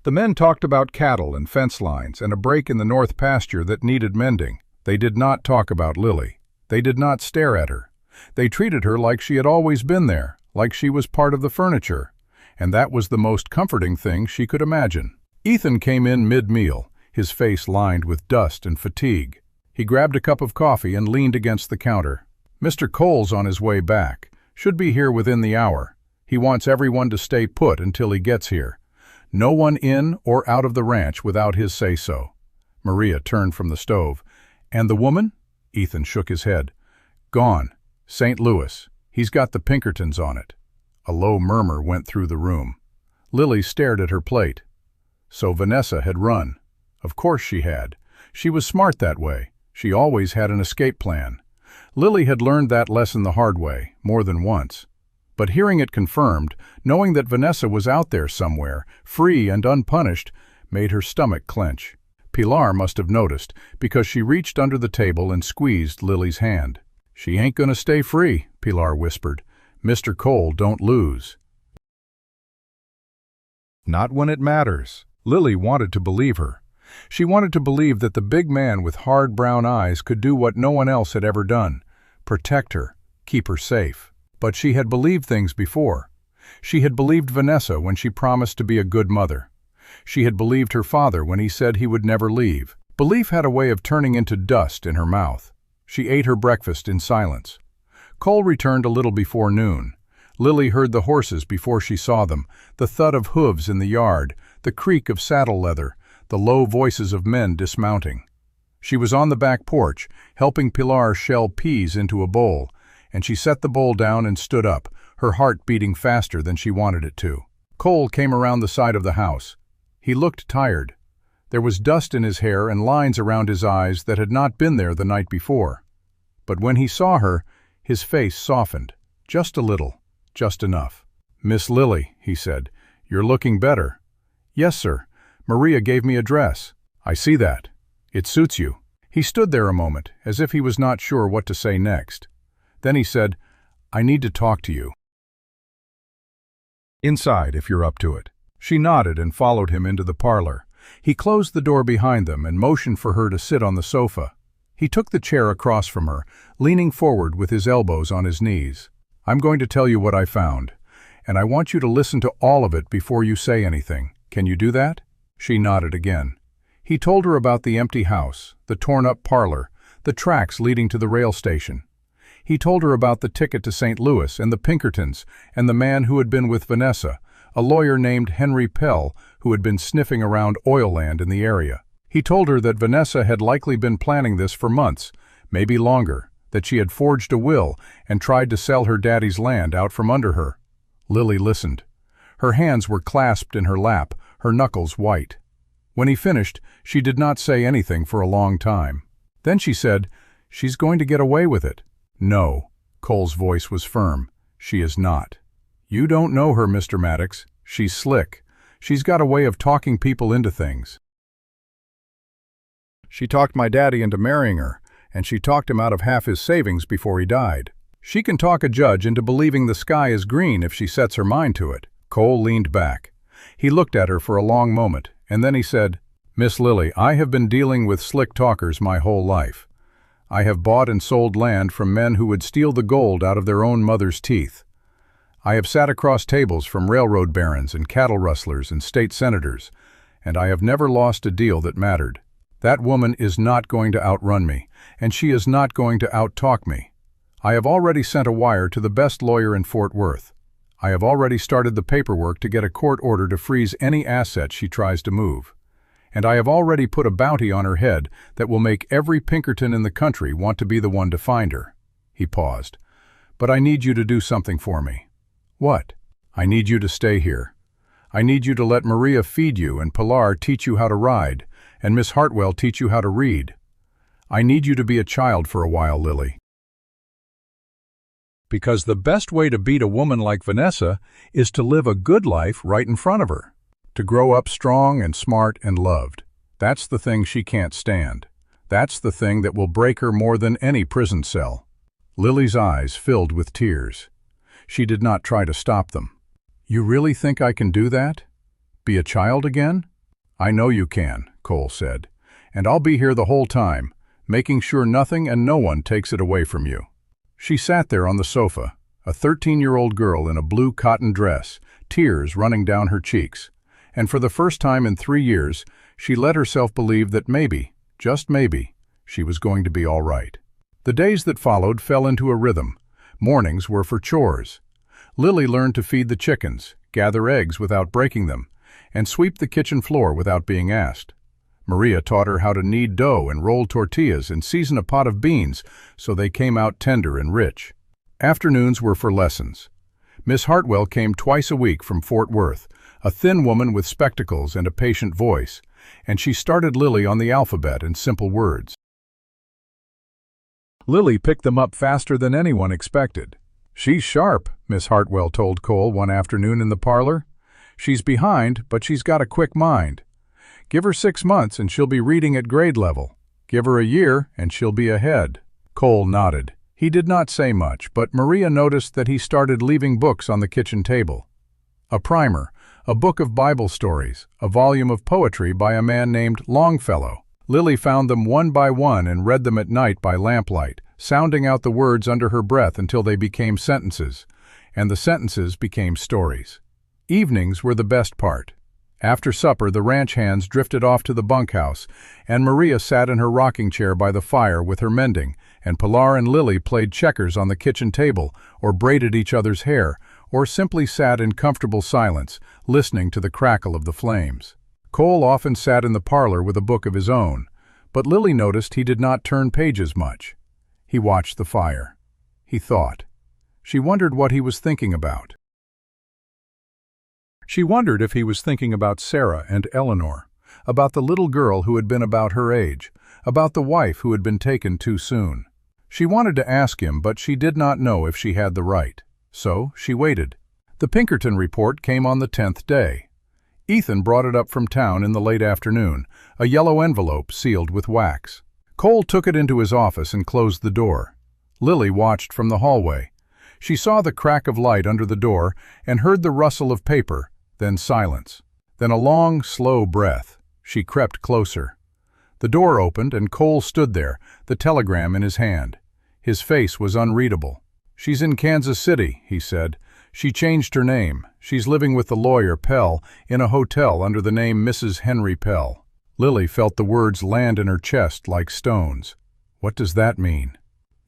The men talked about cattle and fence lines and a break in the north pasture that needed mending. They did not talk about Lily. They did not stare at her. They treated her like she had always been there, like she was part of the furniture. And that was the most comforting thing she could imagine. Ethan came in mid-meal, his face lined with dust and fatigue. He grabbed a cup of coffee and leaned against the counter. "Mr. Cole's on his way back. Should be here within the hour. He wants everyone to stay put until he gets here. No one in or out of the ranch without his say-so." Maria turned from the stove. "And the woman?" Ethan shook his head. "Gone. St. Louis. He's got the Pinkertons on it." A low murmur went through the room. Lily stared at her plate. So Vanessa had run. Of course she had. She was smart that way. She always had an escape plan. Lily had learned that lesson the hard way, more than once. But hearing it confirmed, knowing that Vanessa was out there somewhere, free and unpunished, made her stomach clench. Pilar must have noticed, because she reached under the table and squeezed Lily's hand. "She ain't gonna stay free," Pilar whispered. "Mr. Cole don't lose." Not when it matters. Lily wanted to believe her. She wanted to believe that the big man with hard brown eyes could do what no one else had ever done: protect her, keep her safe. But she had believed things before. She had believed Vanessa when she promised to be a good mother. She had believed her father when he said he would never leave. Belief had a way of turning into dust in her mouth. She ate her breakfast in silence. Cole returned a little before noon. Lily heard the horses before she saw them, the thud of hooves in the yard, the creak of saddle leather, the low voices of men dismounting. She was on the back porch, helping Pilar shell peas into a bowl, and she set the bowl down and stood up, her heart beating faster than she wanted it to. Cole came around the side of the house. He looked tired. There was dust in his hair and lines around his eyes that had not been there the night before. But when he saw her, his face softened, just a little, just enough. "Miss Lily," he said, "you're looking better." "Yes, sir. Maria gave me a dress." "I see that. It suits you." He stood there a moment, as if he was not sure what to say next. Then he said, "I need to talk to you." "Inside, if you're up to it." She nodded and followed him into the parlor. He closed the door behind them and motioned for her to sit on the sofa. He took the chair across from her, leaning forward with his elbows on his knees. "I'm going to tell you what I found, and I want you to listen to all of it before you say anything. Can you do that?" She nodded again. He told her about the empty house, the torn-up parlor, the tracks leading to the rail station. He told her about the ticket to St. Louis and the Pinkertons and the man who had been with Vanessa, a lawyer named Henry Pell who had been sniffing around oil land in the area. He told her that Vanessa had likely been planning this for months, maybe longer, that she had forged a will and tried to sell her daddy's land out from under her. Lily listened. Her hands were clasped in her lap, her knuckles white. When he finished, she did not say anything for a long time. Then she said, "She's going to get away with it." "No," Cole's voice was firm. "She is not. You don't know her, Mr. Maddox. She's slick. She's got a way of talking people into things. She talked my daddy into marrying her, and she talked him out of half his savings before he died. She can talk a judge into believing the sky is green if she sets her mind to it." Cole leaned back. He looked at her for a long moment, and then he said, "Miss Lily, I have been dealing with slick talkers my whole life. I have bought and sold land from men who would steal the gold out of their own mother's teeth. I have sat across tables from railroad barons and cattle rustlers and state senators, and I have never lost a deal that mattered. That woman is not going to outrun me, and she is not going to out-talk me. I have already sent a wire to the best lawyer in Fort Worth. I have already started the paperwork to get a court order to freeze any asset she tries to move. And I have already put a bounty on her head that will make every Pinkerton in the country want to be the one to find her." He paused. "But I need you to do something for me." "What?" "I need you to stay here. I need you to let Maria feed you and Pilar teach you how to ride, and Miss Hartwell teach you how to read. I need you to be a child for a while, Lily. Because the best way to beat a woman like Vanessa is to live a good life right in front of her. To grow up strong and smart and loved. That's the thing she can't stand. That's the thing that will break her more than any prison cell. Lily's eyes filled with tears. She did not try to stop them. You really think I can do that? Be a child again? I know you can, Cole said, and I'll be here the whole time, making sure nothing and no one takes it away from you. She sat there on the sofa, a 13-year-old girl in a blue cotton dress, tears running down her cheeks, and for the first time in 3 years, she let herself believe that maybe, just maybe, she was going to be all right. The days that followed fell into a rhythm. Mornings were for chores. Lily learned to feed the chickens, gather eggs without breaking them, and sweep the kitchen floor without being asked. Maria taught her how to knead dough and roll tortillas and season a pot of beans so they came out tender and rich. Afternoons were for lessons. Miss Hartwell came twice a week from Fort Worth, a thin woman with spectacles and a patient voice, and she started Lily on the alphabet and simple words. Lily picked them up faster than anyone expected. She's sharp, Miss Hartwell told Cole one afternoon in the parlor. She's behind, but she's got a quick mind. Give her 6 months and she'll be reading at grade level. Give her a year and she'll be ahead. Cole nodded. He did not say much, but Maria noticed that he started leaving books on the kitchen table. A primer, a book of Bible stories, a volume of poetry by a man named Longfellow. Lily found them one by one and read them at night by lamplight, sounding out the words under her breath until they became sentences, and the sentences became stories. Evenings were the best part. After supper, the ranch hands drifted off to the bunkhouse, and Maria sat in her rocking chair by the fire with her mending, and Pilar and Lily played checkers on the kitchen table, or braided each other's hair, or simply sat in comfortable silence, listening to the crackle of the flames. Cole often sat in the parlor with a book of his own, but Lily noticed he did not turn pages much. He watched the fire. He thought. She wondered what he was thinking about. She wondered if he was thinking about Sarah and Eleanor, about the little girl who had been about her age, about the wife who had been taken too soon. She wanted to ask him, but she did not know if she had the right. So she waited. The Pinkerton report came on the 10th day. Ethan brought it up from town in the late afternoon, a yellow envelope sealed with wax. Cole took it into his office and closed the door. Lily watched from the hallway. She saw the crack of light under the door and heard the rustle of paper, then silence. Then a long, slow breath. She crept closer. The door opened and Cole stood there, the telegram in his hand. His face was unreadable. "She's in Kansas City," he said. "She changed her name. She's living with the lawyer, Pell, in a hotel under the name Mrs. Henry Pell." Lily felt the words land in her chest like stones. What does that mean?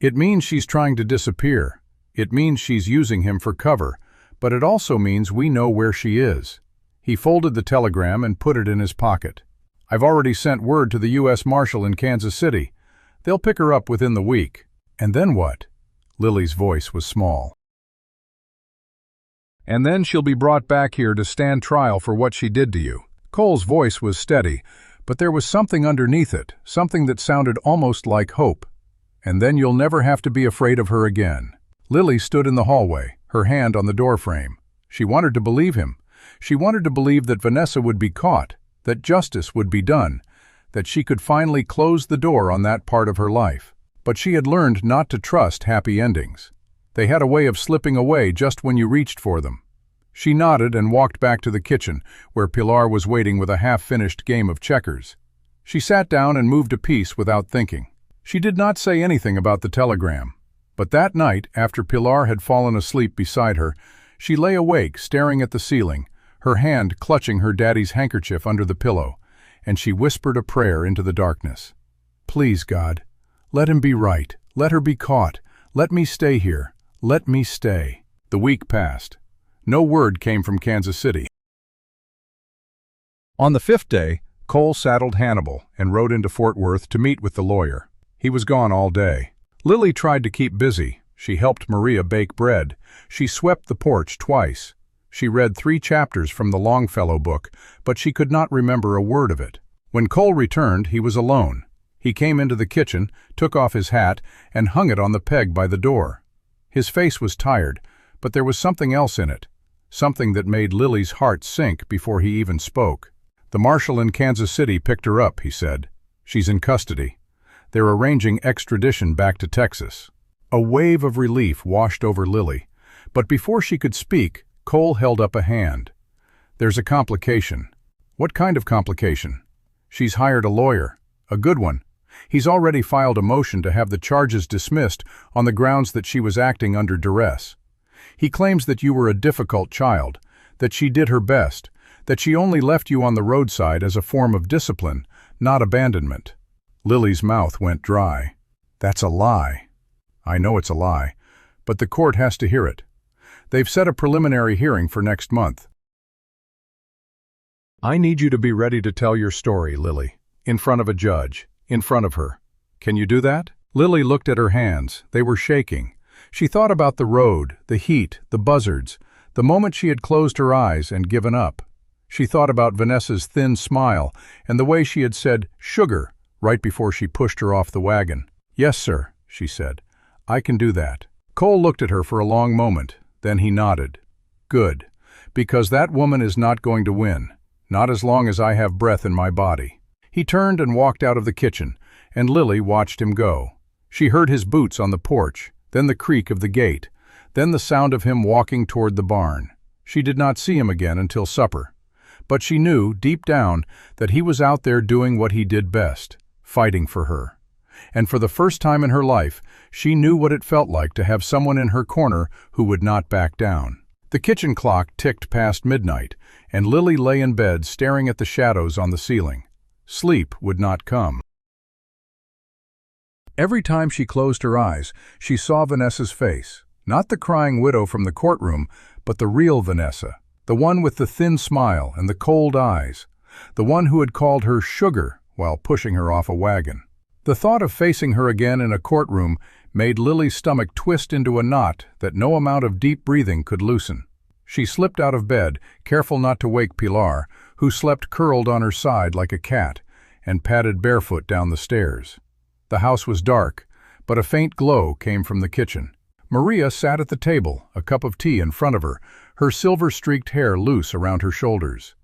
It means she's trying to disappear. It means she's using him for cover. But it also means we know where she is. He folded the telegram and put it in his pocket. "I've already sent word to the U.S. Marshal in Kansas City. They'll pick her up within the week." "And then what?" Lily's voice was small. "And then she'll be brought back here to stand trial for what she did to you." Cole's voice was steady, but there was something underneath it, something that sounded almost like hope. "And then you'll never have to be afraid of her again." Lily stood in the hallway, her hand on the doorframe. She wanted to believe him. She wanted to believe that Vanessa would be caught, that justice would be done, that she could finally close the door on that part of her life. But she had learned not to trust happy endings. They had a way of slipping away just when you reached for them. She nodded and walked back to the kitchen, where Pilar was waiting with a half-finished game of checkers. She sat down and moved a piece without thinking. She did not say anything about the telegram. But that night, after Pilar had fallen asleep beside her, she lay awake staring at the ceiling, her hand clutching her daddy's handkerchief under the pillow, and she whispered a prayer into the darkness. "Please, God, let him be right. Let her be caught. Let me stay here. Let me stay." The week passed. No word came from Kansas City. On the 5th day, Cole saddled Hannibal and rode into Fort Worth to meet with the lawyer. He was gone all day. Lily tried to keep busy. She helped Maria bake bread. She swept the porch twice. She read 3 chapters from the Longfellow book, but she could not remember a word of it. When Cole returned, he was alone. He came into the kitchen, took off his hat, and hung it on the peg by the door. His face was tired, but there was something else in it, something that made Lily's heart sink before he even spoke. "The marshal in Kansas City picked her up," he said. "She's in custody. They're arranging extradition back to Texas." A wave of relief washed over Lily, but before she could speak, Cole held up a hand. "There's a complication." "What kind of complication?" "She's hired a lawyer. A good one. He's already filed a motion to have the charges dismissed on the grounds that she was acting under duress. He claims that you were a difficult child, that she did her best, that she only left you on the roadside as a form of discipline, not abandonment." Lily's mouth went dry. "That's a lie." "I know it's a lie, but the court has to hear it. They've set a preliminary hearing for next month." "I need you to be ready to tell your story, Lily, in front of a judge, in front of her. Can you do that?" Lily looked at her hands. They were shaking. She thought about the road, the heat, the buzzards, the moment she had closed her eyes and given up. She thought about Vanessa's thin smile and the way she had said, "Sugar," right before she pushed her off the wagon. "Yes, sir," she said. "I can do that." Cole looked at her for a long moment. Then he nodded. "Good, because that woman is not going to win, not as long as I have breath in my body." He turned and walked out of the kitchen, and Lily watched him go. She heard his boots on the porch, then the creak of the gate, then the sound of him walking toward the barn. She did not see him again until supper. But she knew, deep down, that he was out there doing what he did best, fighting for her. And for the first time in her life, she knew what it felt like to have someone in her corner who would not back down. The kitchen clock ticked past midnight, and Lily lay in bed staring at the shadows on the ceiling. Sleep would not come. Every time she closed her eyes, she saw Vanessa's face. Not the crying widow from the courtroom, but the real Vanessa. The one with the thin smile and the cold eyes. The one who had called her sugar while pushing her off a wagon. The thought of facing her again in a courtroom made Lily's stomach twist into a knot that no amount of deep breathing could loosen. She slipped out of bed, careful not to wake Pilar, who slept curled on her side like a cat, and padded barefoot down the stairs. The house was dark, but a faint glow came from the kitchen. Maria sat at the table, a cup of tea in front of her, her silver-streaked hair loose around her shoulders.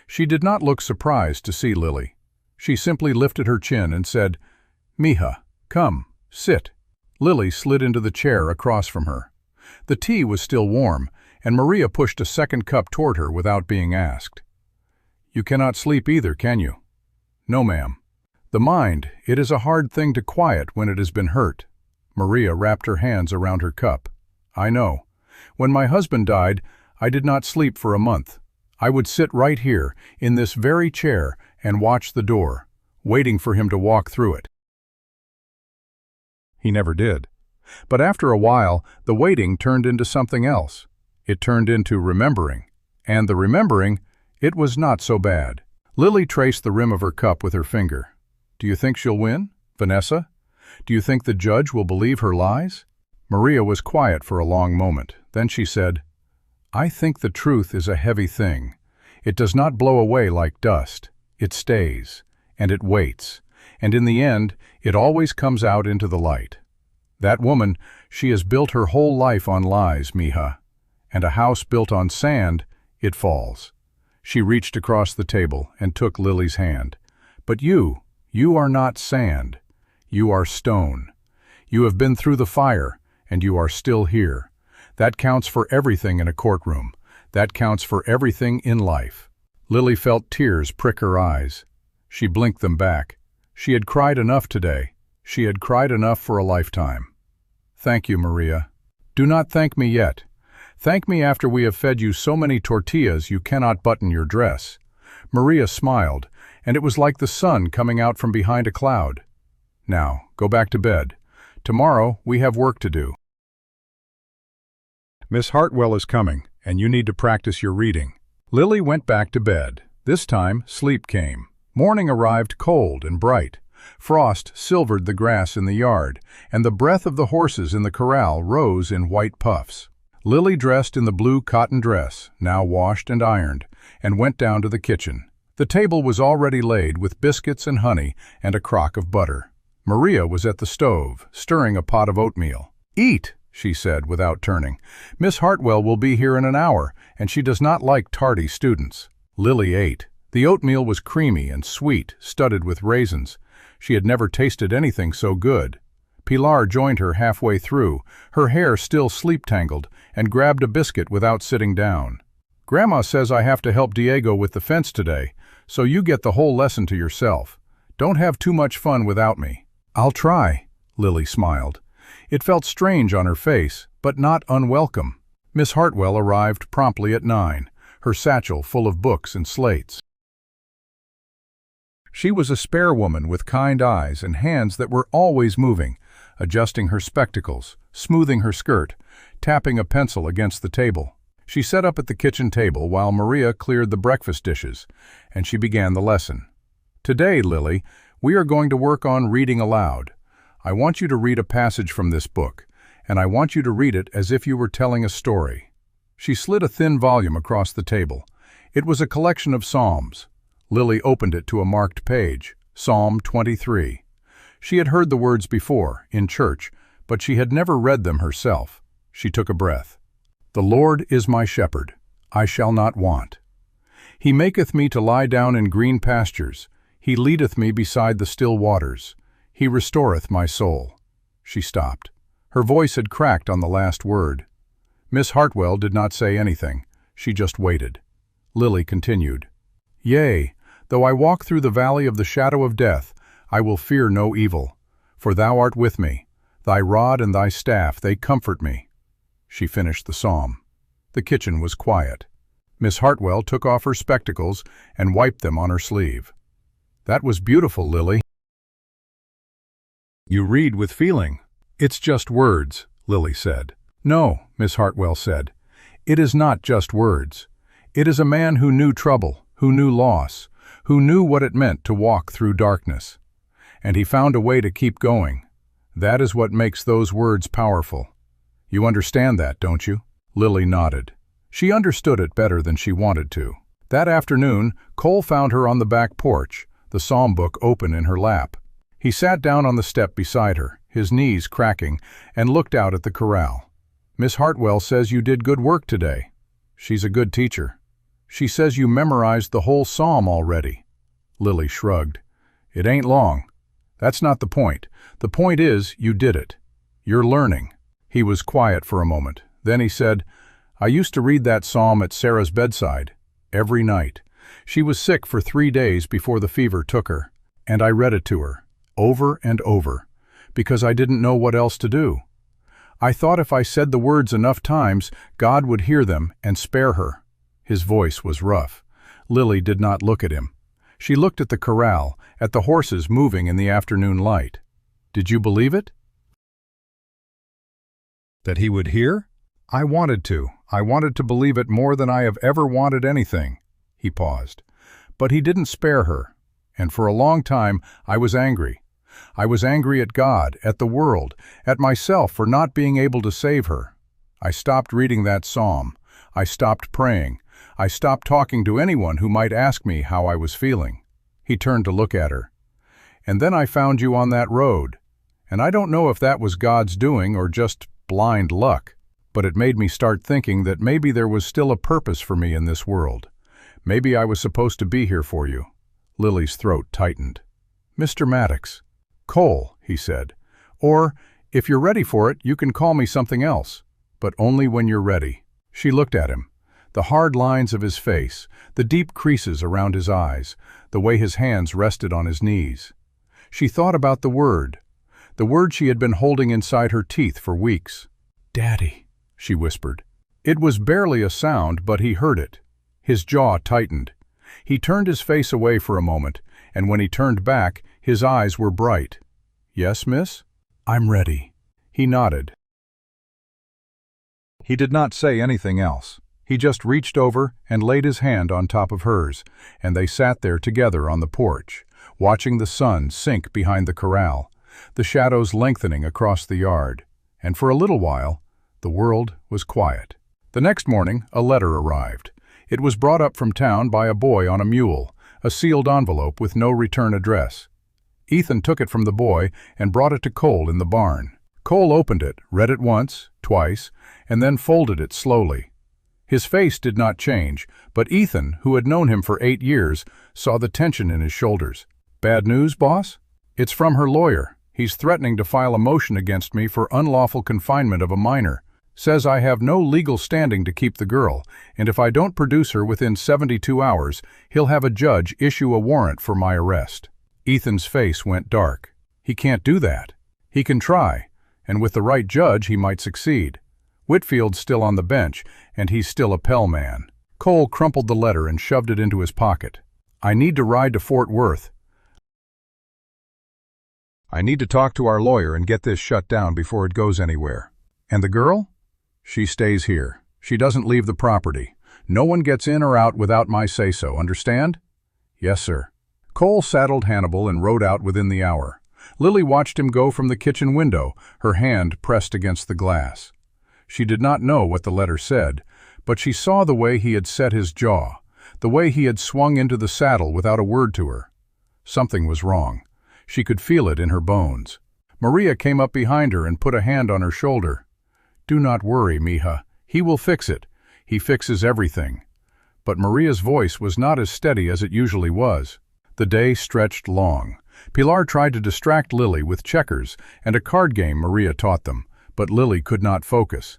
She did not look surprised to see Lily. She simply lifted her chin and said, "Mija, come, sit." Lily slid into the chair across from her. The tea was still warm, and Maria pushed a second cup toward her without being asked. "You cannot sleep either, can you?" "No, ma'am." "The mind, it is a hard thing to quiet when it has been hurt." Maria wrapped her hands around her cup. "I know. When my husband died, I did not sleep for a month. I would sit right here, in this very chair, and watch the door, waiting for him to walk through it. He never did. But after a while, the waiting turned into something else. It turned into remembering. And the remembering, it was not so bad." Lily traced the rim of her cup with her finger. "Do you think she'll win, Vanessa? Do you think the judge will believe her lies?" Maria was quiet for a long moment. Then she said, "I think the truth is a heavy thing. It does not blow away like dust. It stays, and it waits, and in the end, it always comes out into the light. That woman, she has built her whole life on lies, Mija. And a house built on sand, it falls." She reached across the table and took Lily's hand. "But you are not sand. You are stone. You have been through the fire, and you are still here. That counts for everything in a courtroom. That counts for everything in life." Lily felt tears prick her eyes. She blinked them back. She had cried enough today. She had cried enough for a lifetime. "Thank you, Maria." "Do not thank me yet. Thank me after we have fed you so many tortillas you cannot button your dress." Maria smiled, and it was like the sun coming out from behind a cloud. "Now, go back to bed. Tomorrow we have work to do. Miss Hartwell is coming, and you need to practice your reading." Lily went back to bed. This time, sleep came. Morning arrived cold and bright. Frost silvered the grass in the yard, and the breath of the horses in the corral rose in white puffs. Lily dressed in the blue cotton dress, now washed and ironed, and went down to the kitchen. The table was already laid with biscuits and honey and a crock of butter. Maria was at the stove, stirring a pot of oatmeal. "Eat," she said without turning. "Miss Hartwell will be here in an hour, and she does not like tardy students." Lily ate. The oatmeal was creamy and sweet, studded with raisins. She had never tasted anything so good. Pilar joined her halfway through, her hair still sleep-tangled, and grabbed a biscuit without sitting down. "Grandma says I have to help Diego with the fence today, so you get the whole lesson to yourself. Don't have too much fun without me." "I'll try," Lily smiled. It felt strange on her face, but not unwelcome. Miss Hartwell arrived promptly at 9, her satchel full of books and slates. She was a spare woman with kind eyes and hands that were always moving, adjusting her spectacles, smoothing her skirt, tapping a pencil against the table. She sat up at the kitchen table while Maria cleared the breakfast dishes, and she began the lesson. "Today, Lily, we are going to work on reading aloud. I want you to read a passage from this book, and I want you to read it as if you were telling a story." She slid a thin volume across the table. It was a collection of psalms. Lily opened it to a marked page, Psalm 23. She had heard the words before, in church, but she had never read them herself. She took a breath. "The Lord is my shepherd, I shall not want. He maketh me to lie down in green pastures. He leadeth me beside the still waters. He restoreth my soul." She stopped. Her voice had cracked on the last word. Miss Hartwell did not say anything. She just waited. Lily continued. "Yea, though I walk through the valley of the shadow of death, I will fear no evil, for thou art with me. Thy rod and thy staff, they comfort me." She finished the psalm. The kitchen was quiet. Miss Hartwell took off her spectacles and wiped them on her sleeve. "That was beautiful, Lily. You read with feeling." "It's just words," Lily said. "No," Miss Hartwell said. "It is not just words. It is a man who knew trouble, who knew loss, who knew what it meant to walk through darkness. And he found a way to keep going. That is what makes those words powerful. You understand that, don't you?" Lily nodded. She understood it better than she wanted to. That afternoon, Cole found her on the back porch, the psalm book open in her lap. He sat down on the step beside her, his knees cracking, and looked out at the corral. "Miss Hartwell says you did good work today. She's a good teacher. She says you memorized the whole psalm already." Lily shrugged. "It ain't long. That's not the point. The point is, you did it. You're learning." He was quiet for a moment. Then he said, "I used to read that psalm at Sarah's bedside, every night. She was sick for 3 days before the fever took her, and I read it to her, over and over, because I didn't know what else to do. I thought if I said the words enough times, God would hear them and spare her." His voice was rough. Lily did not look at him. She looked at the corral, at the horses moving in the afternoon light. "Did you believe it? That he would hear?" "I wanted to. I wanted to believe it more than I have ever wanted anything." He paused. "But he didn't spare her. And for a long time, I was angry. I was angry at God, at the world, at myself for not being able to save her. I stopped reading that psalm. I stopped praying. I stopped talking to anyone who might ask me how I was feeling." He turned to look at her. "And then I found you on that road. And I don't know if that was God's doing or just blind luck, but it made me start thinking that maybe there was still a purpose for me in this world. Maybe I was supposed to be here for you." Lily's throat tightened. "Mr. Maddox." "Cole," he said. "Or, if you're ready for it, you can call me something else, but only when you're ready." She looked at him. The hard lines of his face, the deep creases around his eyes, the way his hands rested on his knees. She thought about the word she had been holding inside her teeth for weeks. "Daddy," she whispered. It was barely a sound, but he heard it. His jaw tightened. He turned his face away for a moment, and when he turned back, his eyes were bright. "Yes, miss?" "I'm ready." He nodded. He did not say anything else. He just reached over and laid his hand on top of hers, and they sat there together on the porch, watching the sun sink behind the corral, the shadows lengthening across the yard, and for a little while, The world was quiet. The next morning, a letter arrived. It was brought up from town by a boy on a mule, a sealed envelope with no return address. Ethan took it from the boy and brought it to Cole in the barn. Cole opened it, read it once, twice, and then folded it slowly. His face did not change, but Ethan, who had known him for 8 years, saw the tension in his shoulders. "Bad news, boss? It's from her lawyer. He's threatening to file a motion against me for unlawful confinement of a minor. Says I have no legal standing to keep the girl, and if I don't produce her within 72 hours, he'll have a judge issue a warrant for my arrest." Ethan's face went dark. He can't do that. He can try, and with the right judge he might succeed. Whitfield's still on the bench, and he's still a Pell man. Cole crumpled the letter and shoved it into his pocket. "I need to ride to Fort Worth. I need to talk to our lawyer and get this shut down before it goes anywhere." "And the girl?" "She stays here. She doesn't leave the property. No one gets in or out without my say-so, understand?" "Yes, sir." Cole saddled Hannibal and rode out within the hour. Lily watched him go from the kitchen window, her hand pressed against the glass. She did not know what the letter said, but she saw the way he had set his jaw, the way he had swung into the saddle without a word to her. Something was wrong. She could feel it in her bones. Maria came up behind her and put a hand on her shoulder. "Do not worry, mija. He will fix it. He fixes everything." But Maria's voice was not as steady as it usually was. The day stretched long. Pilar tried to distract Lily with checkers and a card game Maria taught them, but Lily could not focus.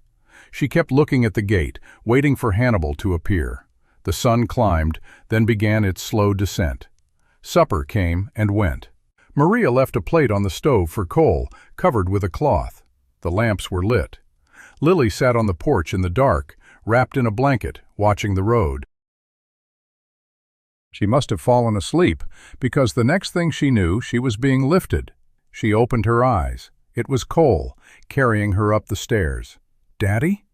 She kept looking at the gate, waiting for Hannibal to appear. The sun climbed, then began its slow descent. Supper came and went. Maria left a plate on the stove for Cole, covered with a cloth. The lamps were lit. Lily sat on the porch in the dark, wrapped in a blanket, watching the road. She must have fallen asleep, because the next thing she knew, she was being lifted. She opened her eyes. It was Cole, carrying her up the stairs. "Daddy?"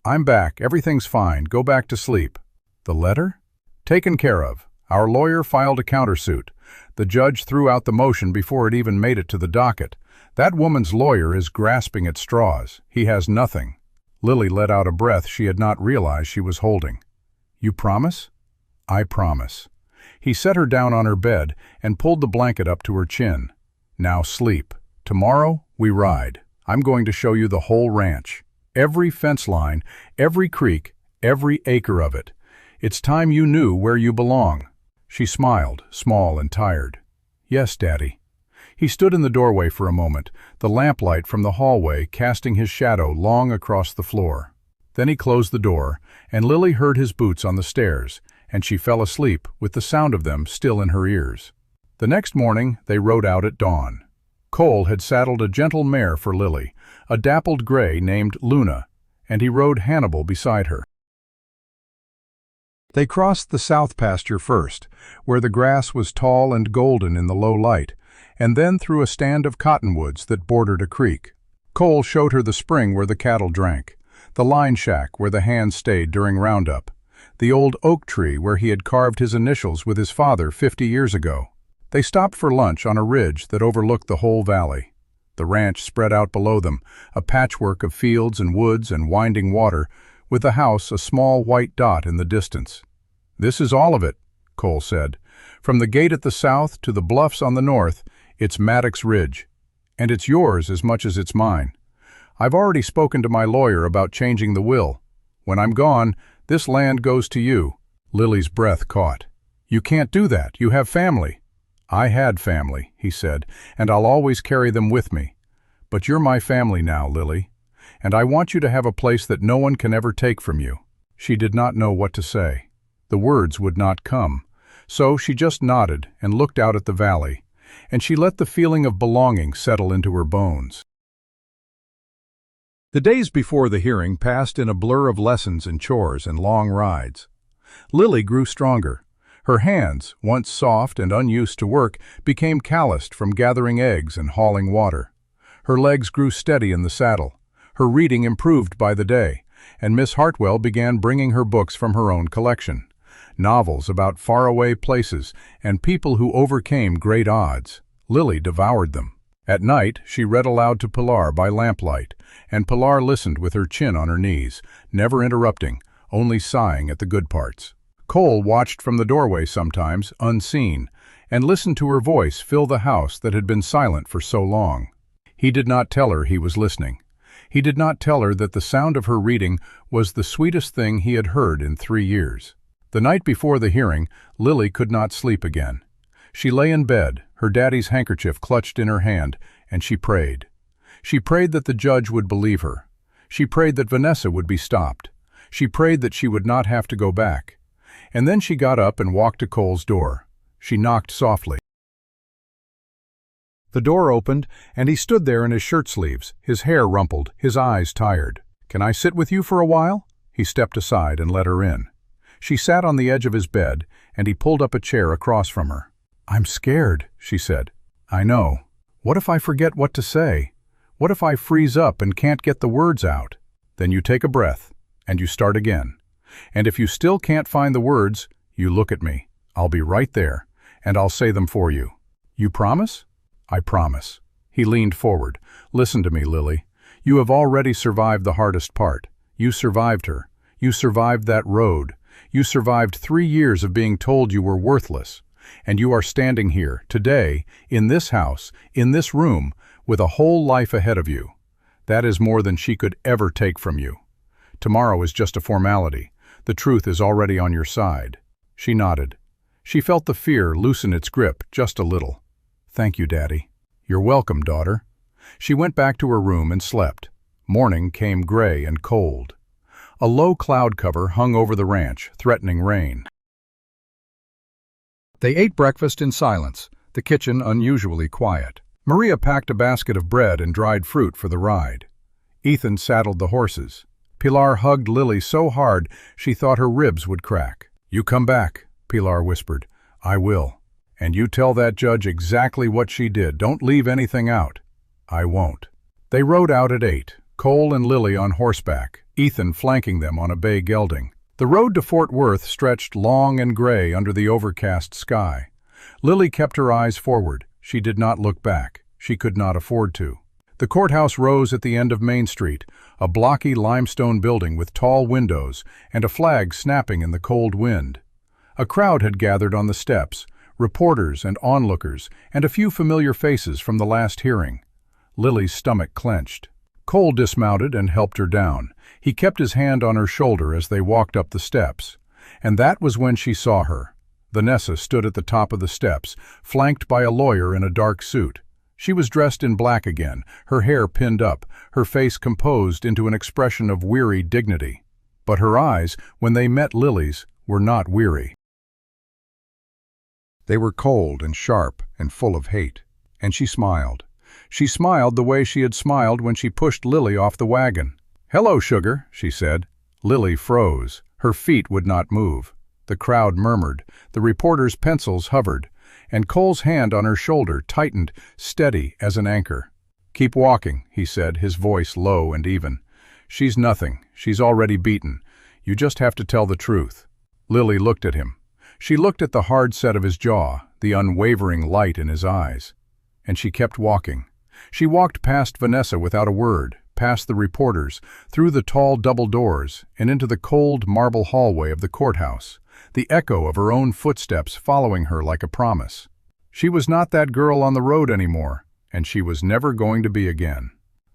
"I'm back. Everything's fine. Go back to sleep." "The letter?" "Taken care of. Our lawyer filed a countersuit. The judge threw out the motion before it even made it to the docket. That woman's lawyer is grasping at straws. He has nothing." Lily let out a breath she had not realized she was holding. "You promise?" "I promise." He set her down on her bed and pulled the blanket up to her chin. "Now sleep. Tomorrow, we ride. I'm going to show you the whole ranch. Every fence line, every creek, every acre of it. It's time you knew where you belong." She smiled, small and tired. "Yes, Daddy." He stood in the doorway for a moment, the lamplight from the hallway casting his shadow long across the floor. Then he closed the door, and Lily heard his boots on the stairs, and she fell asleep with the sound of them still in her ears. The next morning they rode out at dawn. Cole had saddled a gentle mare for Lily, a dappled gray named Luna, and he rode Hannibal beside her. They crossed the south pasture first, where the grass was tall and golden in the low light, and then through a stand of cottonwoods that bordered a creek. Cole showed her the spring where the cattle drank, the line shack where the hands stayed during roundup, the old oak tree where he had carved his initials with his father 50 years ago. They stopped for lunch on a ridge that overlooked the whole valley. The ranch spread out below them, a patchwork of fields and woods and winding water, with the house a small white dot in the distance. "This is all of it," Cole said. "From the gate at the south to the bluffs on the north, it's Maddox Ridge. And it's yours as much as it's mine. I've already spoken to my lawyer about changing the will. When I'm gone, this land goes to you." Lily's breath caught. "You can't do that. You have family." "I had family," he said, "and I'll always carry them with me. But you're my family now, Lily, and I want you to have a place that no one can ever take from you." She did not know what to say. The words would not come, so she just nodded and looked out at the valley, and she let the feeling of belonging settle into her bones. The days before the hearing passed in a blur of lessons and chores and long rides. Lily grew stronger. Her hands, once soft and unused to work, became calloused from gathering eggs and hauling water. Her legs grew steady in the saddle. Her reading improved by the day, and Miss Hartwell began bringing her books from her own collection. Novels about faraway places and people who overcame great odds. Lily devoured them. At night, she read aloud to Pilar by lamplight, and Pilar listened with her chin on her knees, never interrupting, only sighing at the good parts. Cole watched from the doorway sometimes, unseen, and listened to her voice fill the house that had been silent for so long. He did not tell her he was listening. He did not tell her that the sound of her reading was the sweetest thing he had heard in 3 years. The night before the hearing, Lily could not sleep again. She lay in bed, her daddy's handkerchief clutched in her hand, and she prayed. She prayed that the judge would believe her. She prayed that Vanessa would be stopped. She prayed that she would not have to go back. And then she got up and walked to Cole's door. She knocked softly. The door opened, and he stood there in his shirt sleeves, his hair rumpled, his eyes tired. "Can I sit with you for a while?" He stepped aside and let her in. She sat on the edge of his bed, and he pulled up a chair across from her. "I'm scared," she said. "I know. What if I forget what to say? What if I freeze up and can't get the words out?" "Then you take a breath, and you start again. And if you still can't find the words, you look at me. I'll be right there, and I'll say them for you. You promise?" "I promise." He leaned forward. "Listen to me, Lily. You have already survived the hardest part. You survived her. You survived that road. You survived 3 years of being told you were worthless. And you are standing here, today, in this house, in this room, with a whole life ahead of you. That is more than she could ever take from you. Tomorrow is just a formality. The truth is already on your side." She nodded. She felt the fear loosen its grip just a little. "Thank you, Daddy." "You're welcome, daughter." She went back to her room and slept. Morning came gray and cold. A low cloud cover hung over the ranch, threatening rain. They ate breakfast in silence, the kitchen unusually quiet. Maria packed a basket of bread and dried fruit for the ride. Ethan saddled the horses. Pilar hugged Lily so hard she thought her ribs would crack. "You come back," Pilar whispered. "I will. And you tell that judge exactly what she did. Don't leave anything out." "I won't." They rode out at 8, Cole and Lily on horseback, Ethan flanking them on a bay gelding. The road to Fort Worth stretched long and gray under the overcast sky. Lily kept her eyes forward. She did not look back. She could not afford to. The courthouse rose at the end of Main Street, a blocky limestone building with tall windows and a flag snapping in the cold wind. A crowd had gathered on the steps, reporters and onlookers, and a few familiar faces from the last hearing. Lily's stomach clenched. Cole dismounted and helped her down. He kept his hand on her shoulder as they walked up the steps. And that was when she saw her. Vanessa stood at the top of the steps, flanked by a lawyer in a dark suit. She was dressed in black again, her hair pinned up, her face composed into an expression of weary dignity. But her eyes, when they met Lily's, were not weary. They were cold and sharp and full of hate. And she smiled. She smiled the way she had smiled when she pushed Lily off the wagon. "Hello, sugar," she said. Lily froze. Her feet would not move. The crowd murmured. The reporters' pencils hovered. And Cole's hand on her shoulder tightened, steady as an anchor. "Keep walking," he said, his voice low and even. "She's nothing. She's already beaten. You just have to tell the truth." Lily looked at him. She looked at the hard set of his jaw, the unwavering light in his eyes. And she kept walking. She walked past Vanessa without a word, past the reporters, through the tall double doors, and into the cold marble hallway of the courthouse, the echo of her own footsteps following her like a promise. She was not that girl on the road anymore, and she was never going to be again.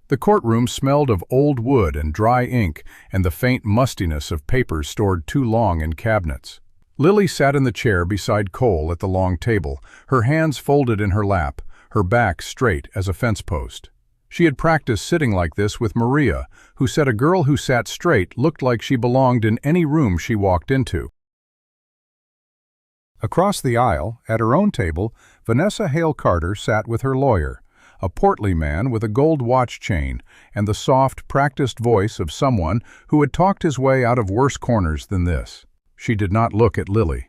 The courtroom smelled of old wood and dry ink and the faint mustiness of papers stored too long in cabinets. Lily sat in the chair beside Cole at the long table, her hands folded in her lap, her back straight as a fence post. She had practiced sitting like this with Maria, who said a girl who sat straight looked like she belonged in any room she walked into. Across the aisle, at her own table, Vanessa Hale Carter sat with her lawyer, a portly man with a gold watch chain and the soft, practiced voice of someone who had talked his way out of worse corners than this. She did not look at Lily.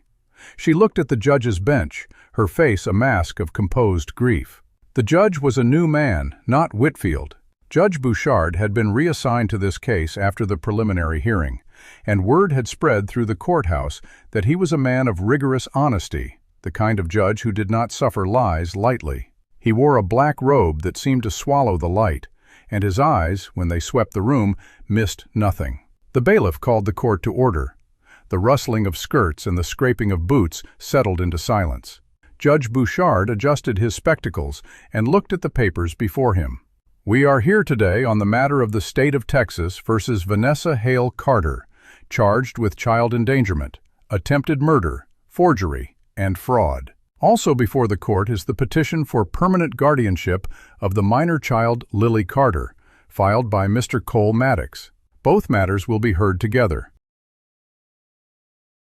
She looked at the judge's bench, her face a mask of composed grief. The judge was a new man, not Whitfield. Judge Bouchard had been reassigned to this case after the preliminary hearing, and word had spread through the courthouse that he was a man of rigorous honesty, the kind of judge who did not suffer lies lightly. He wore a black robe that seemed to swallow the light, and his eyes, when they swept the room, missed nothing. The bailiff called the court to order. The rustling of skirts and the scraping of boots settled into silence. Judge Bouchard adjusted his spectacles and looked at the papers before him. "We are here today on the matter of the state of Texas versus Vanessa Hale Carter, charged with child endangerment, attempted murder, forgery, and fraud. Also before the court is the petition for permanent guardianship of the minor child Lily Carter, filed by Mr. Cole Maddox. Both matters will be heard together."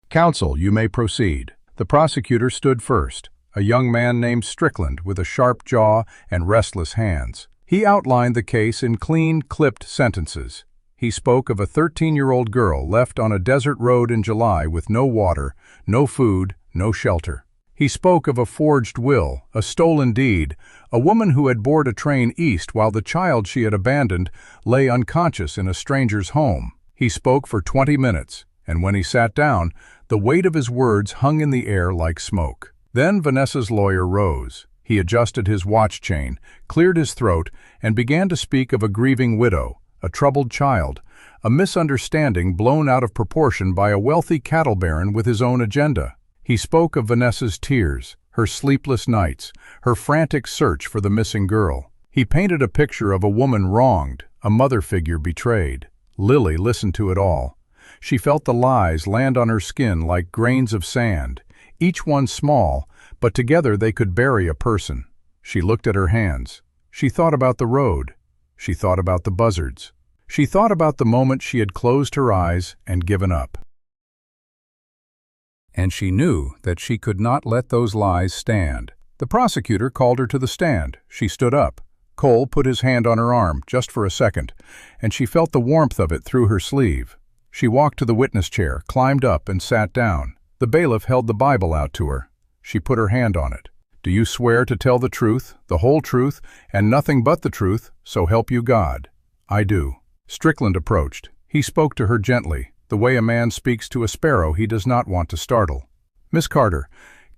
"Counsel, you may proceed." The prosecutor stood first, a young man named Strickland with a sharp jaw and restless hands. He outlined the case in clean, clipped sentences. He spoke of a 13-year-old girl left on a desert road in July with no water, no food, no shelter. He spoke of a forged will, a stolen deed, a woman who had boarded a train east while the child she had abandoned lay unconscious in a stranger's home. He spoke for 20 minutes, and when he sat down, the weight of his words hung in the air like smoke. Then Vanessa's lawyer rose. He adjusted his watch chain, cleared his throat, and began to speak of a grieving widow, a troubled child, a misunderstanding blown out of proportion by a wealthy cattle baron with his own agenda. He spoke of Vanessa's tears, her sleepless nights, her frantic search for the missing girl. He painted a picture of a woman wronged, a mother figure betrayed. Lily listened to it all. She felt the lies land on her skin like grains of sand, each one small, but together they could bury a person. She looked at her hands. She thought about the road. She thought about the buzzards. She thought about the moment she had closed her eyes and given up. And she knew that she could not let those lies stand. The prosecutor called her to the stand. She stood up. Cole put his hand on her arm, just for a second, and she felt the warmth of it through her sleeve. She walked to the witness chair, climbed up, and sat down. The bailiff held the Bible out to her. She put her hand on it. "Do you swear to tell the truth, the whole truth, and nothing but the truth, so help you God?" "I do." Strickland approached. He spoke to her gently, the way a man speaks to a sparrow he does not want to startle. "Miss Carter,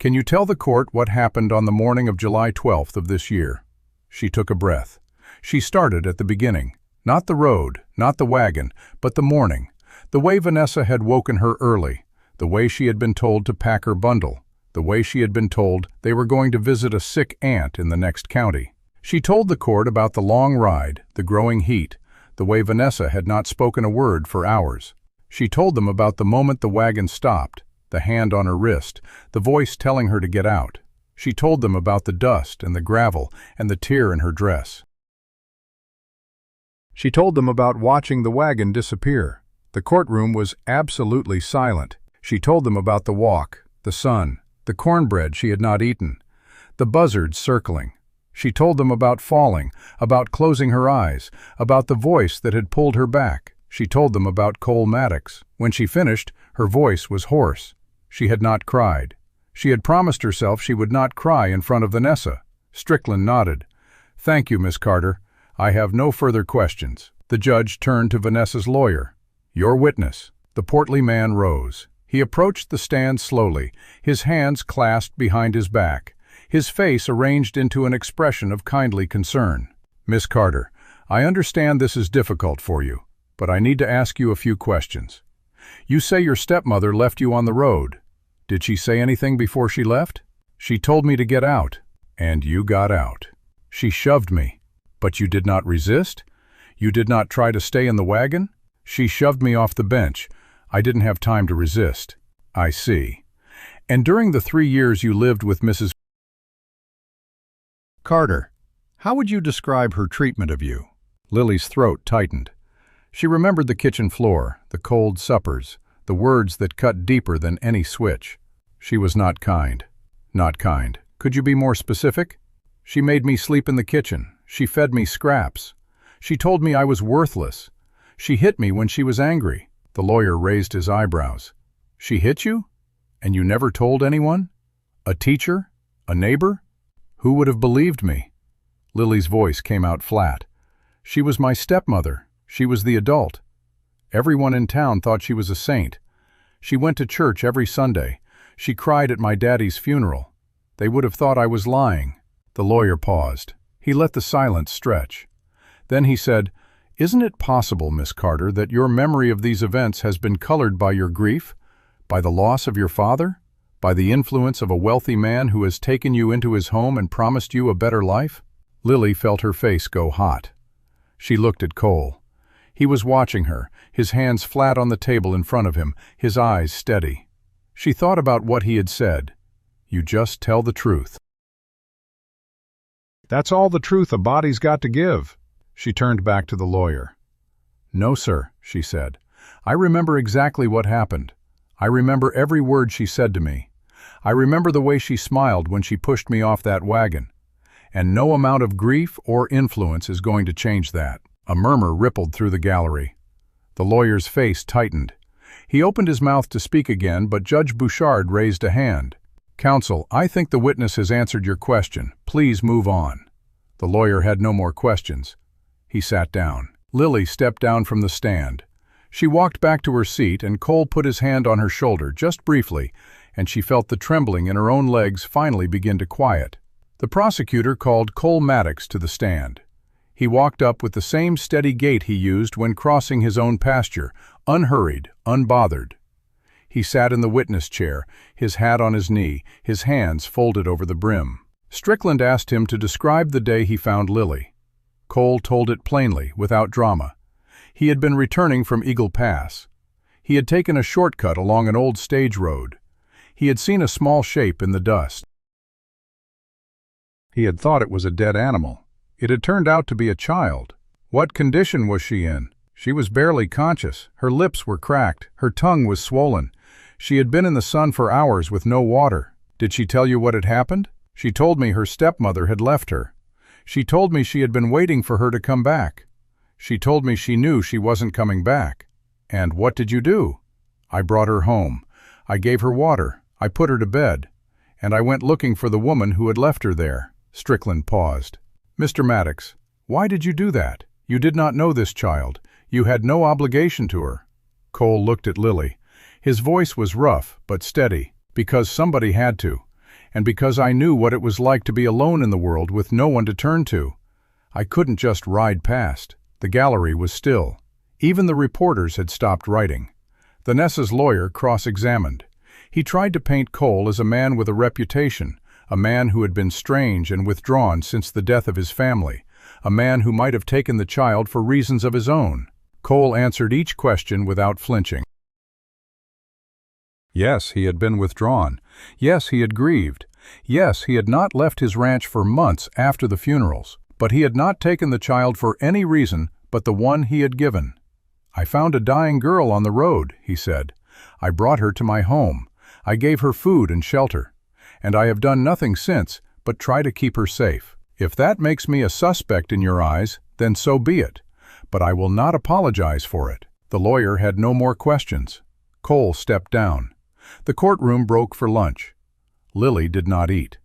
can you tell the court what happened on the morning of July 12th of this year?" She took a breath. She started at the beginning. Not the road, not the wagon, but the morning. The way Vanessa had woken her early. The way she had been told to pack her bundle. The way she had been told they were going to visit a sick aunt in the next county. She told the court about the long ride, the growing heat, the way Vanessa had not spoken a word for hours. She told them about the moment the wagon stopped, the hand on her wrist, the voice telling her to get out. She told them about the dust and the gravel and the tear in her dress. She told them about watching the wagon disappear. The courtroom was absolutely silent. She told them about the walk, the sun, the cornbread she had not eaten, the buzzards circling. She told them about falling, about closing her eyes, about the voice that had pulled her back. She told them about Cole Maddox. When she finished, her voice was hoarse. She had not cried. She had promised herself she would not cry in front of Vanessa. Strickland nodded. "Thank you, Miss Carter. I have no further questions." The judge turned to Vanessa's lawyer. "Your witness." The portly man rose. He approached the stand slowly, his hands clasped behind his back, his face arranged into an expression of kindly concern. "Miss Carter, I understand this is difficult for you, but I need to ask you a few questions. You say your stepmother left you on the road. Did she say anything before she left?" "She told me to get out." "And you got out." "She shoved me." "But you did not resist? You did not try to stay in the wagon?" "She shoved me off the bench. I didn't have time to resist." "I see. And during the 3 years you lived with Mrs. Carter, how would you describe her treatment of you?" Lily's throat tightened. She remembered the kitchen floor, the cold suppers, the words that cut deeper than any switch. "She was not kind." "Not kind. Could you be more specific?" "She made me sleep in the kitchen. She fed me scraps. She told me I was worthless. She hit me when she was angry." The lawyer raised his eyebrows. "She hit you? And you never told anyone? A teacher? A neighbor? Who would have believed me?" Lily's voice came out flat. "She was my stepmother. She was the adult. Everyone in town thought she was a saint. She went to church every Sunday. She cried at my daddy's funeral. They would have thought I was lying." The lawyer paused. He let the silence stretch. Then he said, "Isn't it possible, Miss Carter, that your memory of these events has been colored by your grief, by the loss of your father, by the influence of a wealthy man who has taken you into his home and promised you a better life?" Lily felt her face go hot. She looked at Cole. He was watching her, his hands flat on the table in front of him, his eyes steady. She thought about what he had said. "You just tell the truth." "That's all the truth a body's got to give." She turned back to the lawyer. "No, sir," she said. "I remember exactly what happened. I remember every word she said to me. I remember the way she smiled when she pushed me off that wagon. And no amount of grief or influence is going to change that." A murmur rippled through the gallery. The lawyer's face tightened. He opened his mouth to speak again, but Judge Bouchard raised a hand. "Counsel, I think the witness has answered your question. Please move on." The lawyer had no more questions. He sat down. Lily stepped down from the stand. She walked back to her seat, and Cole put his hand on her shoulder, just briefly, and she felt the trembling in her own legs finally begin to quiet. The prosecutor called Cole Maddox to the stand. He walked up with the same steady gait he used when crossing his own pasture, unhurried, unbothered. He sat in the witness chair, his hat on his knee, his hands folded over the brim. Strickland asked him to describe the day he found Lily. Cole told it plainly, without drama. He had been returning from Eagle Pass. He had taken a shortcut along an old stage road. He had seen a small shape in the dust. He had thought it was a dead animal. It had turned out to be a child. What condition was she in? She was barely conscious. Her lips were cracked. Her tongue was swollen. She had been in the sun for hours with no water. Did she tell you what had happened? She told me her stepmother had left her. She told me she had been waiting for her to come back. She told me she knew she wasn't coming back. And what did you do? I brought her home. I gave her water. I put her to bed. And I went looking for the woman who had left her there. Strickland paused. "Mr. Maddox, why did you do that? You did not know this child. You had no obligation to her." Cole looked at Lily. His voice was rough, but steady. "Because somebody had to. And because I knew what it was like to be alone in the world with no one to turn to. I couldn't just ride past." The gallery was still. Even the reporters had stopped writing. Vanessa's lawyer cross-examined. He tried to paint Cole as a man with a reputation, a man who had been strange and withdrawn since the death of his family, a man who might have taken the child for reasons of his own. Cole answered each question without flinching. Yes, he had been withdrawn. Yes, he had grieved. Yes, he had not left his ranch for months after the funerals. But he had not taken the child for any reason but the one he had given. "I found a dying girl on the road," he said. "I brought her to my home. I gave her food and shelter. And I have done nothing since but try to keep her safe. If that makes me a suspect in your eyes, then so be it. But I will not apologize for it." The lawyer had no more questions. Cole stepped down. The courtroom broke for lunch. Lily did not eat.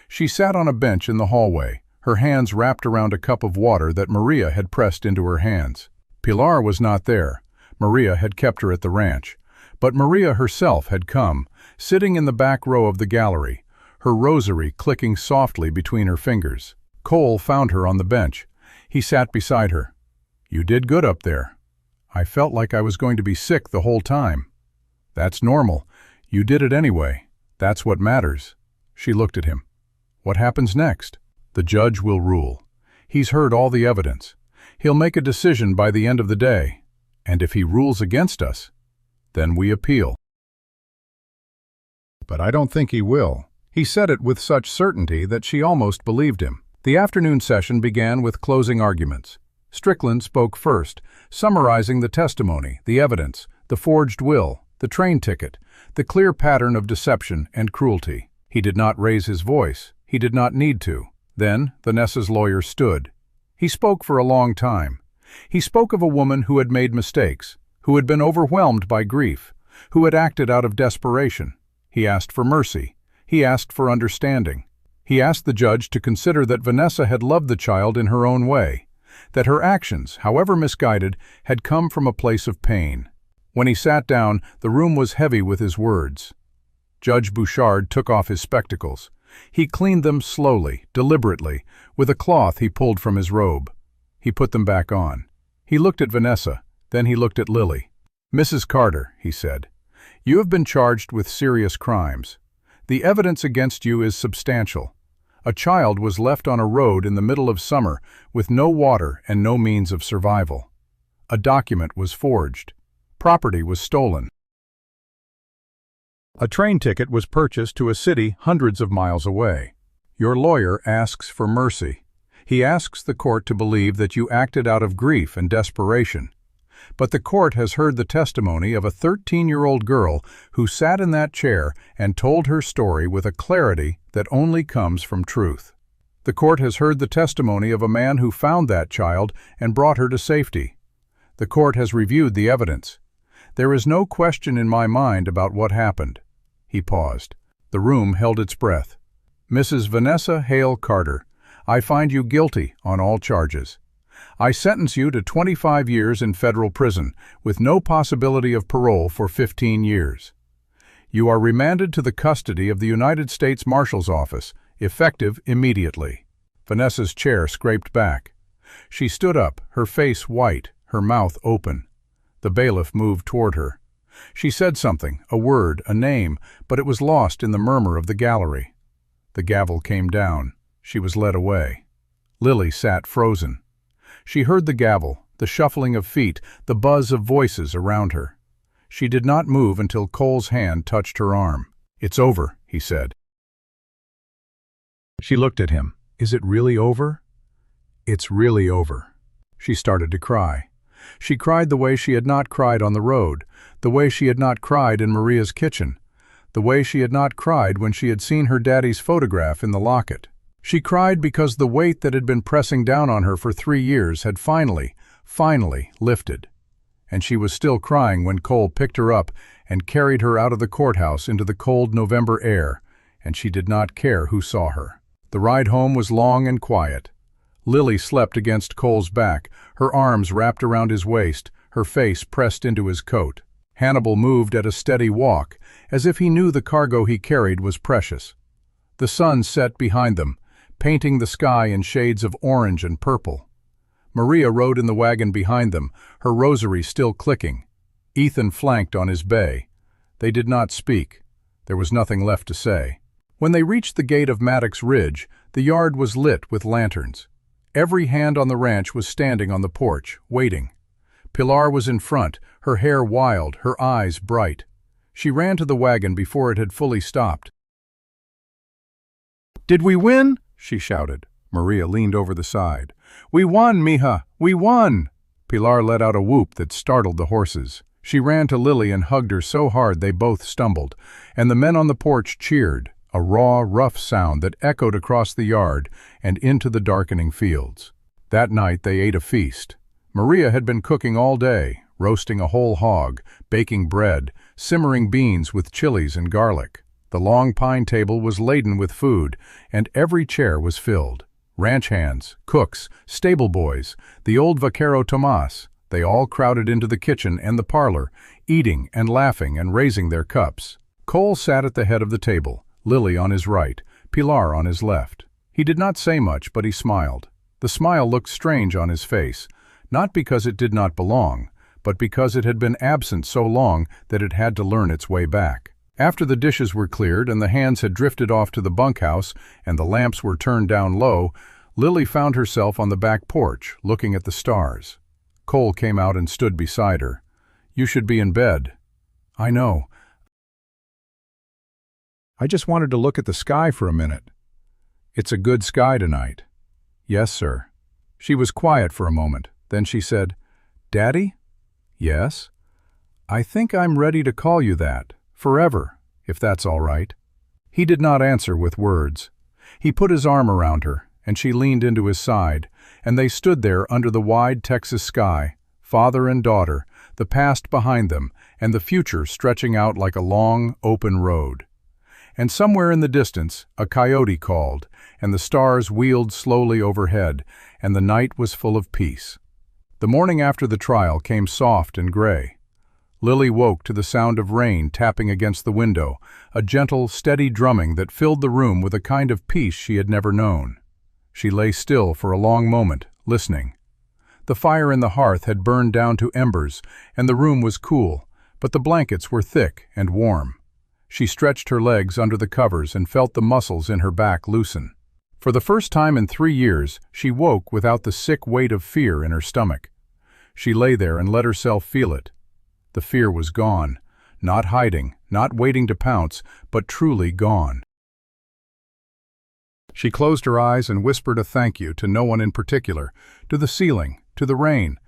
She sat on a bench in the hallway, her hands wrapped around a cup of water that Maria had pressed into her hands. Pilar was not there. Maria had kept her at the ranch. But Maria herself had come, sitting in the back row of the gallery, her rosary clicking softly between her fingers. Cole found her on the bench. He sat beside her. "You did good up there. I felt like I was going to be sick the whole time." "That's normal. You did it anyway. That's what matters." She looked at him. "What happens next?" "The judge will rule. He's heard all the evidence. He'll make a decision by the end of the day. And if he rules against us, then we appeal." But I don't think he will. He said it with such certainty that she almost believed him. The afternoon session began with closing arguments. Strickland spoke first, summarizing the testimony, the evidence, the forged will, the train ticket, the clear pattern of deception and cruelty. He did not raise his voice. He did not need to. Then Vanessa's lawyer stood. He spoke for a long time. He spoke of a woman who had made mistakes, who had been overwhelmed by grief, who had acted out of desperation. He asked for mercy. He asked for understanding. He asked the judge to consider that Vanessa had loved the child in her own way, that her actions, however misguided, had come from a place of pain. When he sat down, the room was heavy with his words. Judge Bouchard took off his spectacles. He cleaned them slowly, deliberately, with a cloth he pulled from his robe. He put them back on. He looked at Vanessa, then he looked at Lily. "Mrs. Carter," he said, "you have been charged with serious crimes. The evidence against you is substantial. A child was left on a road in the middle of summer with no water and no means of survival. A document was forged. Property was stolen. A train ticket was purchased to a city hundreds of miles away. Your lawyer asks for mercy. He asks the court to believe that you acted out of grief and desperation. But the court has heard the testimony of a 13-year-old girl who sat in that chair and told her story with a clarity that only comes from truth. The court has heard the testimony of a man who found that child and brought her to safety. The court has reviewed the evidence. There is no question in my mind about what happened." He paused. The room held its breath. "Mrs. Vanessa Hale Carter, I find you guilty on all charges. I sentence you to 25 years in federal prison, with no possibility of parole for 15 years. You are remanded to the custody of the United States Marshal's Office, effective immediately." Vanessa's chair scraped back. She stood up, her face white, her mouth open. The bailiff moved toward her. She said something, a word, a name, but it was lost in the murmur of the gallery. The gavel came down. She was led away. Lily sat frozen. She heard the gavel, the shuffling of feet, the buzz of voices around her. She did not move until Cole's hand touched her arm. "It's over," he said. She looked at him. "Is it really over?" "It's really over." She started to cry. She cried the way she had not cried on the road, the way she had not cried in Maria's kitchen, the way she had not cried when she had seen her daddy's photograph in the locket. She cried because the weight that had been pressing down on her for 3 years had finally lifted. And she was still crying when Cole picked her up and carried her out of the courthouse into the cold November air, and she did not care who saw her. The ride home was long and quiet. Lily slept against Cole's back, her arms wrapped around his waist, her face pressed into his coat. Hannibal moved at a steady walk, as if he knew the cargo he carried was precious. The sun set behind them, painting the sky in shades of orange and purple. Maria rode in the wagon behind them, her rosary still clicking. Ethan flanked on his bay. They did not speak. There was nothing left to say. When they reached the gate of Maddox Ridge, the yard was lit with lanterns. Every hand on the ranch was standing on the porch, waiting. Pilar was in front, her hair wild, her eyes bright. She ran to the wagon before it had fully stopped. "Did we win?" she shouted. Maria leaned over the side. "We won, mija! We won!" Pilar let out a whoop that startled the horses. She ran to Lily and hugged her so hard they both stumbled, and the men on the porch cheered, a raw, rough sound that echoed across the yard and into the darkening fields. That night they ate a feast. Maria had been cooking all day, roasting a whole hog, baking bread, simmering beans with chilies and garlic. The long pine table was laden with food, and every chair was filled. Ranch hands, cooks, stable boys, the old vaquero Tomas, they all crowded into the kitchen and the parlor, eating and laughing and raising their cups. Cole sat at the head of the table, Lily on his right, Pilar on his left. He did not say much, but he smiled. The smile looked strange on his face, not because it did not belong, but because it had been absent so long that it had to learn its way back. After the dishes were cleared and the hands had drifted off to the bunkhouse and the lamps were turned down low, Lily found herself on the back porch, looking at the stars. Cole came out and stood beside her. "You should be in bed." "I know. I just wanted to look at the sky for a minute." "It's a good sky tonight." "Yes, sir." She was quiet for a moment. Then she said, "Daddy?" "Yes?" "I think I'm ready to call you that, forever, if that's all right." He did not answer with words. He put his arm around her, and she leaned into his side, and they stood there under the wide Texas sky, father and daughter, the past behind them, and the future stretching out like a long, open road. And somewhere in the distance, a coyote called, and the stars wheeled slowly overhead, and the night was full of peace. The morning after the trial came soft and gray. Lily woke to the sound of rain tapping against the window, a gentle, steady drumming that filled the room with a kind of peace she had never known. She lay still for a long moment, listening. The fire in the hearth had burned down to embers, and the room was cool, but the blankets were thick and warm. She stretched her legs under the covers and felt the muscles in her back loosen. For the first time in 3 years, she woke without the sick weight of fear in her stomach. She lay there and let herself feel it. The fear was gone, not hiding, not waiting to pounce, but truly gone. She closed her eyes and whispered a thank you to no one in particular, to the ceiling, to the rain,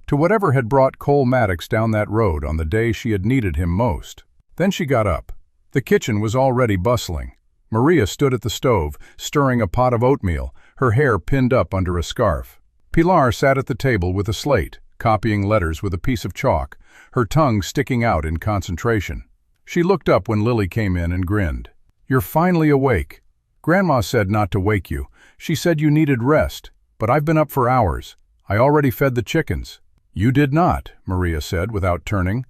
to whatever had brought Cole Maddox down that road on the day she had needed him most. Then she got up. The kitchen was already bustling. Maria stood at the stove, stirring a pot of oatmeal, her hair pinned up under a scarf. Pilar sat at the table with a slate, copying letters with a piece of chalk, her tongue sticking out in concentration. She looked up when Lily came in and grinned. "You're finally awake. Grandma said not to wake you. She said you needed rest, but I've been up for hours. I already fed the chickens." "You did not," Maria said without turning.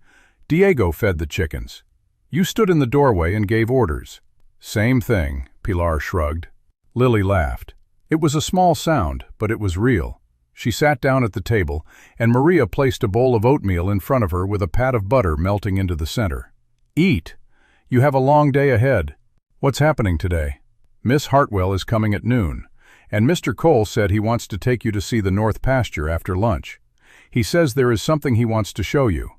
"Diego fed the chickens. You stood in the doorway and gave orders." "Same thing," Pilar shrugged. Lily laughed. It was a small sound, but it was real. She sat down at the table, and Maria placed a bowl of oatmeal in front of her with a pat of butter melting into the center. "Eat. You have a long day ahead. What's happening today?" "Miss Hartwell is coming at noon, and Mr. Cole said he wants to take you to see the north pasture after lunch. He says there is something he wants to show you."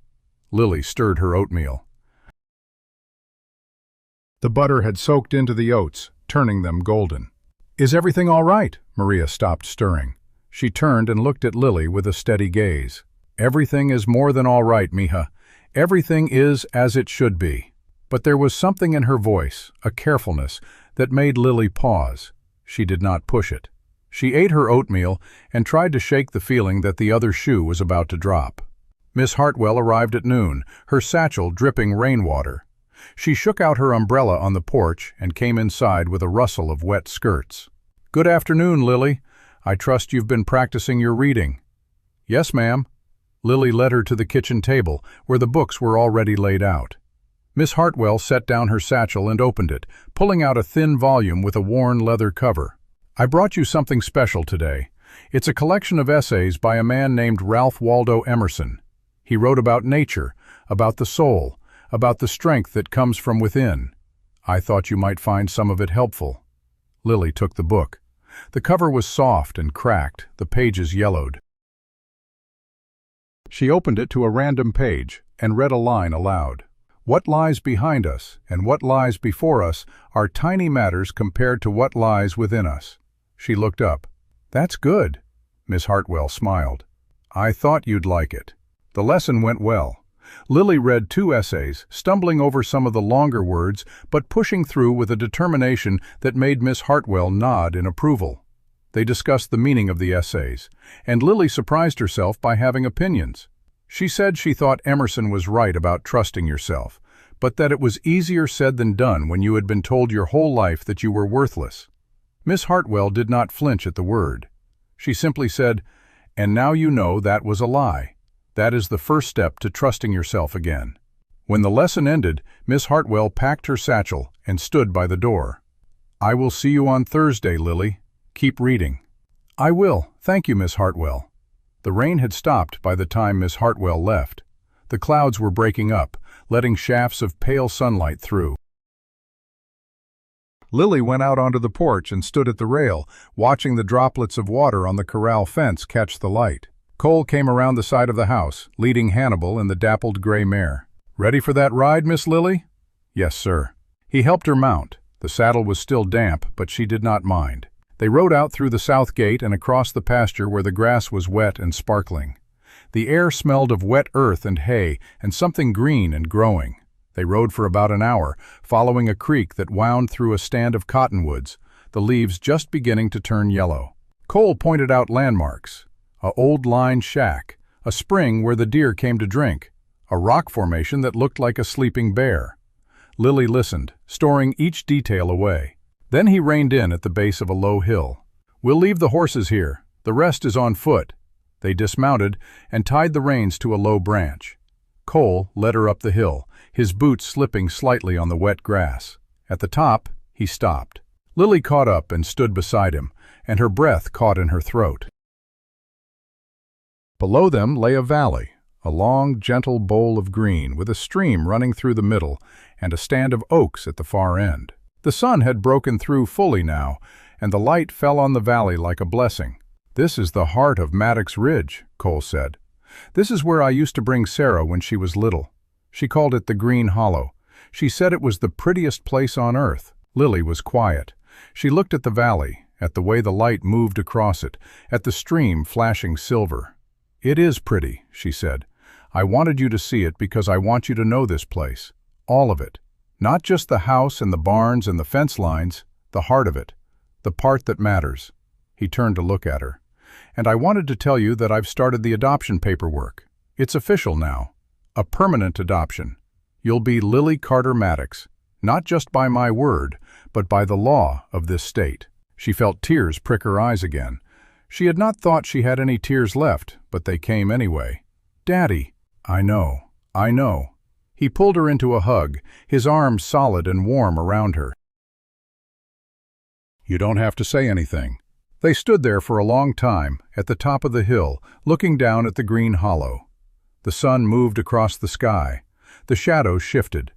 Lily stirred her oatmeal. The butter had soaked into the oats, turning them golden. "Is everything all right?" Maria stopped stirring. She turned and looked at Lily with a steady gaze. "Everything is more than all right, mija. Everything is as it should be." But there was something in her voice, a carefulness, that made Lily pause. She did not push it. She ate her oatmeal and tried to shake the feeling that the other shoe was about to drop. Miss Hartwell arrived at noon, her satchel dripping rainwater. She shook out her umbrella on the porch and came inside with a rustle of wet skirts. "Good afternoon, Lily. I trust you've been practicing your reading." "Yes, ma'am." Lily led her to the kitchen table, where the books were already laid out. Miss Hartwell set down her satchel and opened it, pulling out a thin volume with a worn leather cover. "I brought you something special today. It's a collection of essays by a man named Ralph Waldo Emerson. He wrote about nature, about the soul, about the strength that comes from within. I thought you might find some of it helpful." Lily took the book. The cover was soft and cracked, the pages yellowed. She opened it to a random page and read a line aloud. "What lies behind us and what lies before us are tiny matters compared to what lies within us." She looked up. "That's good." Miss Hartwell smiled. "I thought you'd like it." The lesson went well. Lily read 2 essays, stumbling over some of the longer words, but pushing through with a determination that made Miss Hartwell nod in approval. They discussed the meaning of the essays, and Lily surprised herself by having opinions. She said she thought Emerson was right about trusting yourself, but that it was easier said than done when you had been told your whole life that you were worthless. Miss Hartwell did not flinch at the word. She simply said, "And now you know that was a lie. That is the first step to trusting yourself again." When the lesson ended, Miss Hartwell packed her satchel and stood by the door. "I will see you on Thursday, Lily. Keep reading." "I will, thank you, Miss Hartwell." The rain had stopped by the time Miss Hartwell left. The clouds were breaking up, letting shafts of pale sunlight through. Lily went out onto the porch and stood at the rail, watching the droplets of water on the corral fence catch the light. Cole came around the side of the house, leading Hannibal and the dappled gray mare. "Ready for that ride, Miss Lily?" "Yes, sir." He helped her mount. The saddle was still damp, but she did not mind. They rode out through the south gate and across the pasture where the grass was wet and sparkling. The air smelled of wet earth and hay and something green and growing. They rode for about an hour, following a creek that wound through a stand of cottonwoods, the leaves just beginning to turn yellow. Cole pointed out landmarks. A old line shack, a spring where the deer came to drink, a rock formation that looked like a sleeping bear. Lily listened, storing each detail away. Then he reined in at the base of a low hill. "We'll leave the horses here. The rest is on foot." They dismounted and tied the reins to a low branch. Cole led her up the hill, his boots slipping slightly on the wet grass. At the top, he stopped. Lily caught up and stood beside him, and her breath caught in her throat. Below them lay a valley, a long, gentle bowl of green with a stream running through the middle and a stand of oaks at the far end. The sun had broken through fully now, and the light fell on the valley like a blessing. "This is the heart of Maddox Ridge," Cole said. "This is where I used to bring Sarah when she was little. She called it the Green Hollow. She said it was the prettiest place on earth." Lily was quiet. She looked at the valley, at the way the light moved across it, at the stream flashing silver. "It is pretty," she said. "I wanted you to see it because I want you to know this place. All of it. Not just the house and the barns and the fence lines, the heart of it. The part that matters." He turned to look at her. "And I wanted to tell you that I've started the adoption paperwork. It's official now. A permanent adoption. You'll be Lily Carter Maddox, not just by my word, but by the law of this state." She felt tears prick her eyes again. She had not thought she had any tears left, but they came anyway. "Daddy." "I know, I know." He pulled her into a hug, his arms solid and warm around her. "You don't have to say anything." They stood there for a long time, at the top of the hill, looking down at the green hollow. The sun moved across the sky. The shadows shifted.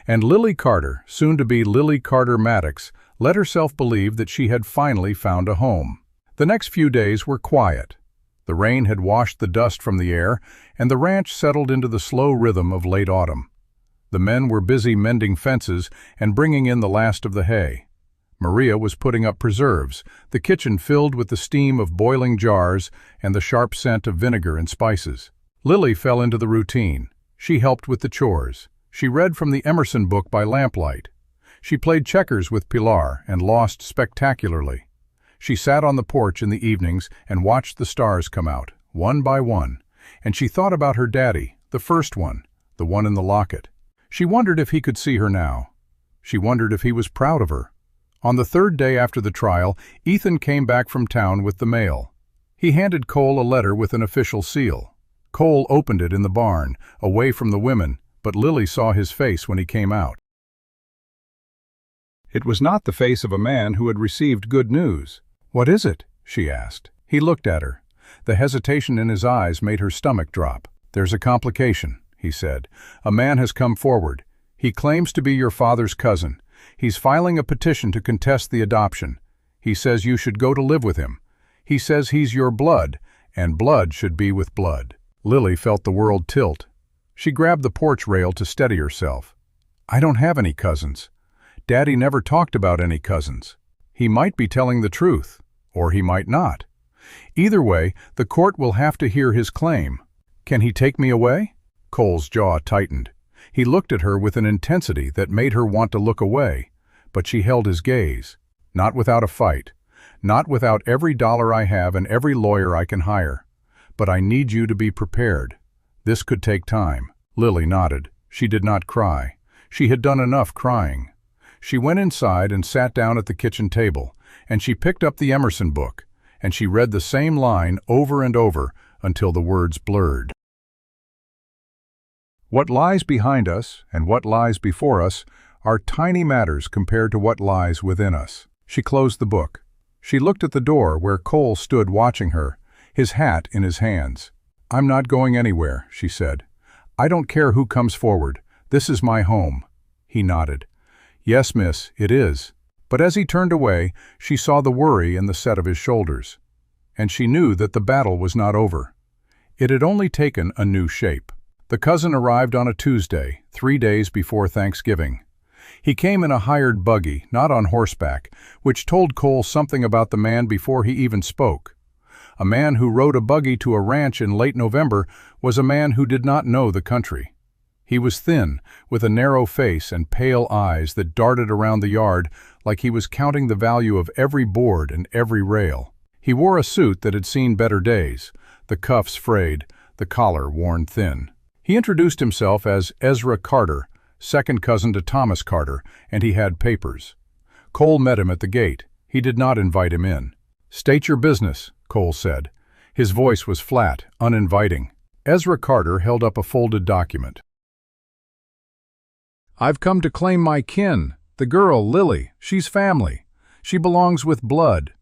And Lily Carter, soon to be Lily Carter Maddox, let herself believe that she had finally found a home. The next few days were quiet. The rain had washed the dust from the air, and the ranch settled into the slow rhythm of late autumn. The men were busy mending fences and bringing in the last of the hay. Maria was putting up preserves, the kitchen filled with the steam of boiling jars and the sharp scent of vinegar and spices. Lily fell into the routine. She helped with the chores. She read from the Emerson book by lamplight. She played checkers with Pilar and lost spectacularly. She sat on the porch in the evenings and watched the stars come out, one by one, and she thought about her daddy, the first one, the one in the locket. She wondered if he could see her now. She wondered if he was proud of her. On the third day after the trial, Ethan came back from town with the mail. He handed Cole a letter with an official seal. Cole opened it in the barn, away from the women, but Lily saw his face when he came out. It was not the face of a man who had received good news. "What is it?" she asked. He looked at her. The hesitation in his eyes made her stomach drop. "There's a complication," he said. "A man has come forward. He claims to be your father's cousin. He's filing a petition to contest the adoption. He says you should go to live with him. He says he's your blood, and blood should be with blood." Lily felt the world tilt. She grabbed the porch rail to steady herself. "I don't have any cousins. Daddy never talked about any cousins. He might be telling the truth, or he might not. Either way, the court will have to hear his claim. Can he take me away?" Cole's jaw tightened. He looked at her with an intensity that made her want to look away, but she held his gaze. "Not without a fight. Not without every dollar I have and every lawyer I can hire. But I need you to be prepared. This could take time." Lily nodded. She did not cry. She had done enough crying. She went inside and sat down at the kitchen table, and she picked up the Emerson book, and she read the same line over and over until the words blurred. "What lies behind us and what lies before us are tiny matters compared to what lies within us." She closed the book. She looked at the door where Cole stood watching her, his hat in his hands. "I'm not going anywhere," she said. "I don't care who comes forward. This is my home." He nodded. "Yes, miss, it is." But as he turned away, she saw the worry in the set of his shoulders. And she knew that the battle was not over. It had only taken a new shape. The cousin arrived on a Tuesday, 3 days before Thanksgiving. He came in a hired buggy, not on horseback, which told Cole something about the man before he even spoke. A man who rode a buggy to a ranch in late November was a man who did not know the country. He was thin, with a narrow face and pale eyes that darted around the yard like he was counting the value of every board and every rail. He wore a suit that had seen better days, the cuffs frayed, the collar worn thin. He introduced himself as Ezra Carter, second cousin to Thomas Carter, and he had papers. Cole met him at the gate. He did not invite him in. "State your business," Cole said. His voice was flat, uninviting. Ezra Carter held up a folded document. "I've come to claim my kin. The girl, Lily, she's family. She belongs with blood.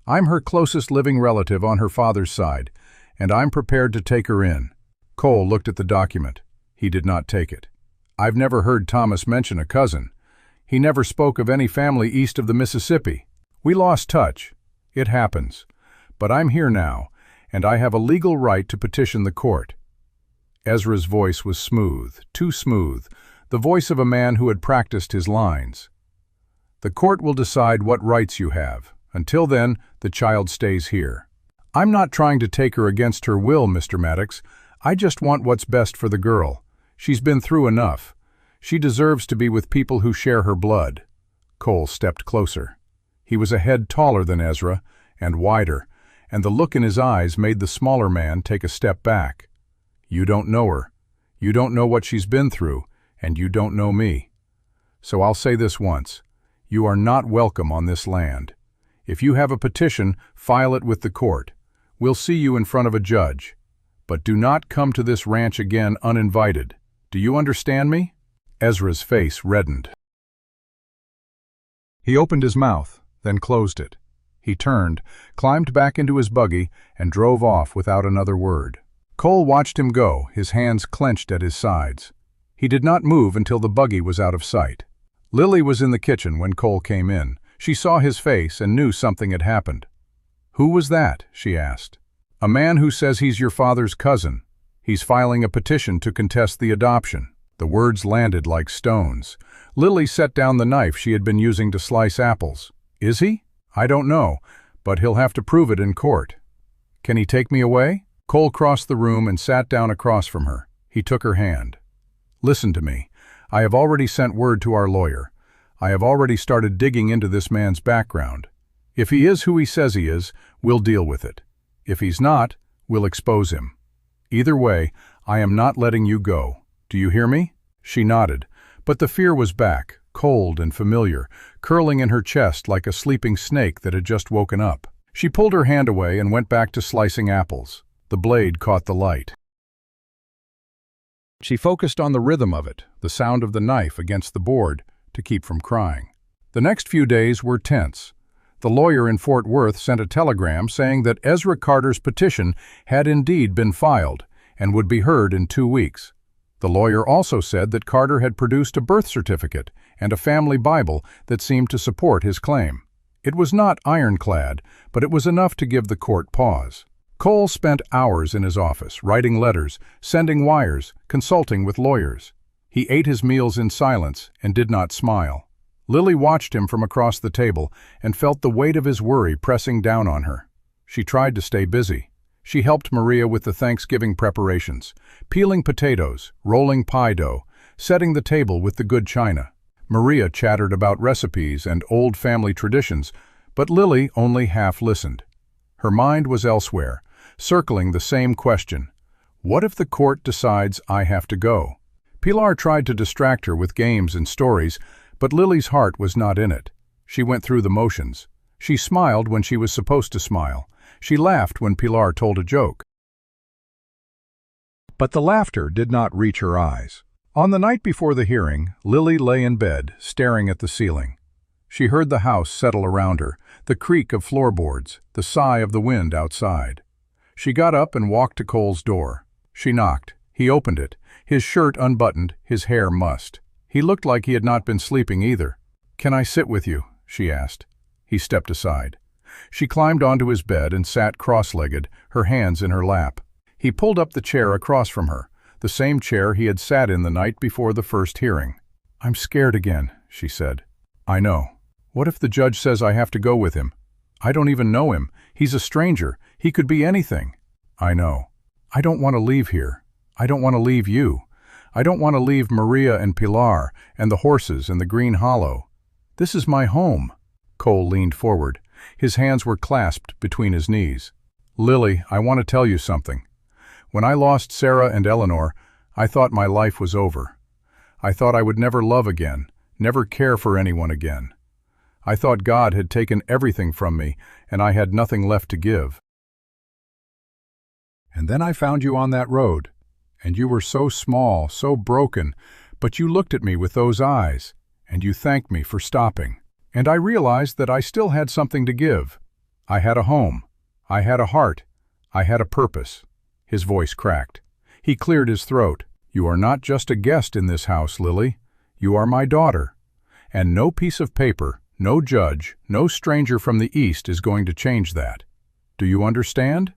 I'm her closest living relative on her father's side, and I'm prepared to take her in." Cole looked at the document. He did not take it. "I've never heard Thomas mention a cousin. He never spoke of any family east of the Mississippi. We lost touch. It happens. But I'm here now, and I have a legal right to petition the court." Ezra's voice was smooth, too smooth, the voice of a man who had practiced his lines. "The court will decide what rights you have. Until then, the child stays here. I'm not trying to take her against her will, Mr. Maddox. I just want what's best for the girl. She's been through enough. She deserves to be with people who share her blood." Cole stepped closer. He was a head taller than Ezra, and wider, and the look in his eyes made the smaller man take a step back. "You don't know her. You don't know what she's been through, and you don't know me. So I'll say this once. You are not welcome on this land. If you have a petition, file it with the court. We'll see you in front of a judge. But do not come to this ranch again uninvited. Do you understand me?" Ezra's face reddened. He opened his mouth, then closed it. He turned, climbed back into his buggy, and drove off without another word. Cole watched him go, his hands clenched at his sides. He did not move until the buggy was out of sight. Lily was in the kitchen when Cole came in. She saw his face and knew something had happened. "Who was that?" she asked. "A man who says he's your father's cousin. He's filing a petition to contest the adoption." The words landed like stones. Lily set down the knife she had been using to slice apples. "Is he? I don't know, but he'll have to prove it in court." "Can he take me away?" Cole crossed the room and sat down across from her. He took her hand. "Listen to me. I have already sent word to our lawyer. I have already started digging into this man's background. If he is who he says he is, we'll deal with it. If he's not, we'll expose him. Either way, I am not letting you go. Do you hear me?" She nodded, but the fear was back, cold and familiar, curling in her chest like a sleeping snake that had just woken up. She pulled her hand away and went back to slicing apples. The blade caught the light. She focused on the rhythm of it, the sound of the knife against the board, to keep from crying. The next few days were tense. The lawyer in Fort Worth sent a telegram saying that Ezra Carter's petition had indeed been filed and would be heard in 2 weeks. The lawyer also said that Carter had produced a birth certificate and a family Bible that seemed to support his claim. It was not ironclad, but it was enough to give the court pause. Cole spent hours in his office, writing letters, sending wires, consulting with lawyers. He ate his meals in silence and did not smile. Lily watched him from across the table and felt the weight of his worry pressing down on her. She tried to stay busy. She helped Maria with the Thanksgiving preparations, peeling potatoes, rolling pie dough, setting the table with the good china. Maria chattered about recipes and old family traditions, but Lily only half listened. Her mind was elsewhere, circling the same question. What if the court decides I have to go? Pilar tried to distract her with games and stories, but Lily's heart was not in it. She went through the motions. She smiled when she was supposed to smile. She laughed when Pilar told a joke. But the laughter did not reach her eyes. On the night before the hearing, Lily lay in bed, staring at the ceiling. She heard the house settle around her, the creak of floorboards, the sigh of the wind outside. She got up and walked to Cole's door. She knocked. He opened it, his shirt unbuttoned, his hair mussed. He looked like he had not been sleeping either. "Can I sit with you?" she asked. He stepped aside. She climbed onto his bed and sat cross-legged, her hands in her lap. He pulled up the chair across from her, the same chair he had sat in the night before the first hearing. "I'm scared again," she said. "I know. What if the judge says I have to go with him? I don't even know him. He's a stranger. He could be anything." "I know. I don't want to leave here. I don't want to leave you. I don't want to leave Maria and Pilar and the horses and the green hollow. This is my home." Cole leaned forward. His hands were clasped between his knees. "Lily, I want to tell you something. When I lost Sarah and Eleanor, I thought my life was over. I thought I would never love again, never care for anyone again. I thought God had taken everything from me, and I had nothing left to give. And then I found you on that road, And you were so small, so broken, but you looked at me with those eyes, and you thanked me for stopping. And I realized that I still had something to give. I had a home. I had a heart. I had a purpose." His voice cracked. He cleared his throat. "You are not just a guest in this house, Lily. You are my daughter. And no piece of paper, no judge, no stranger from the East is going to change that. Do you understand?"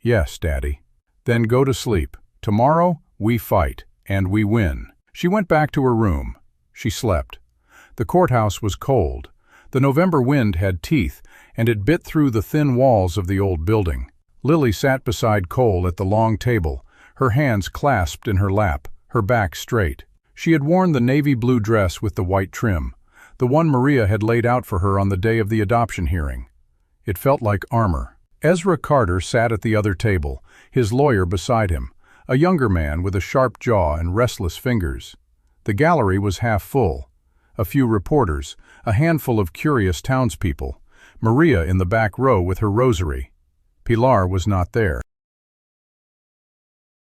"Yes, Daddy." "Then go to sleep. Tomorrow, we fight, and we win." She went back to her room. She slept. The courthouse was cold. The November wind had teeth, and it bit through the thin walls of the old building. Lily sat beside Cole at the long table, her hands clasped in her lap, her back straight. She had worn the navy blue dress with the white trim, the one Maria had laid out for her on the day of the adoption hearing. It felt like armor. Ezra Carter sat at the other table, his lawyer beside him, a younger man with a sharp jaw and restless fingers. The gallery was half full. A few reporters, a handful of curious townspeople, Maria in the back row with her rosary. Pilar was not there.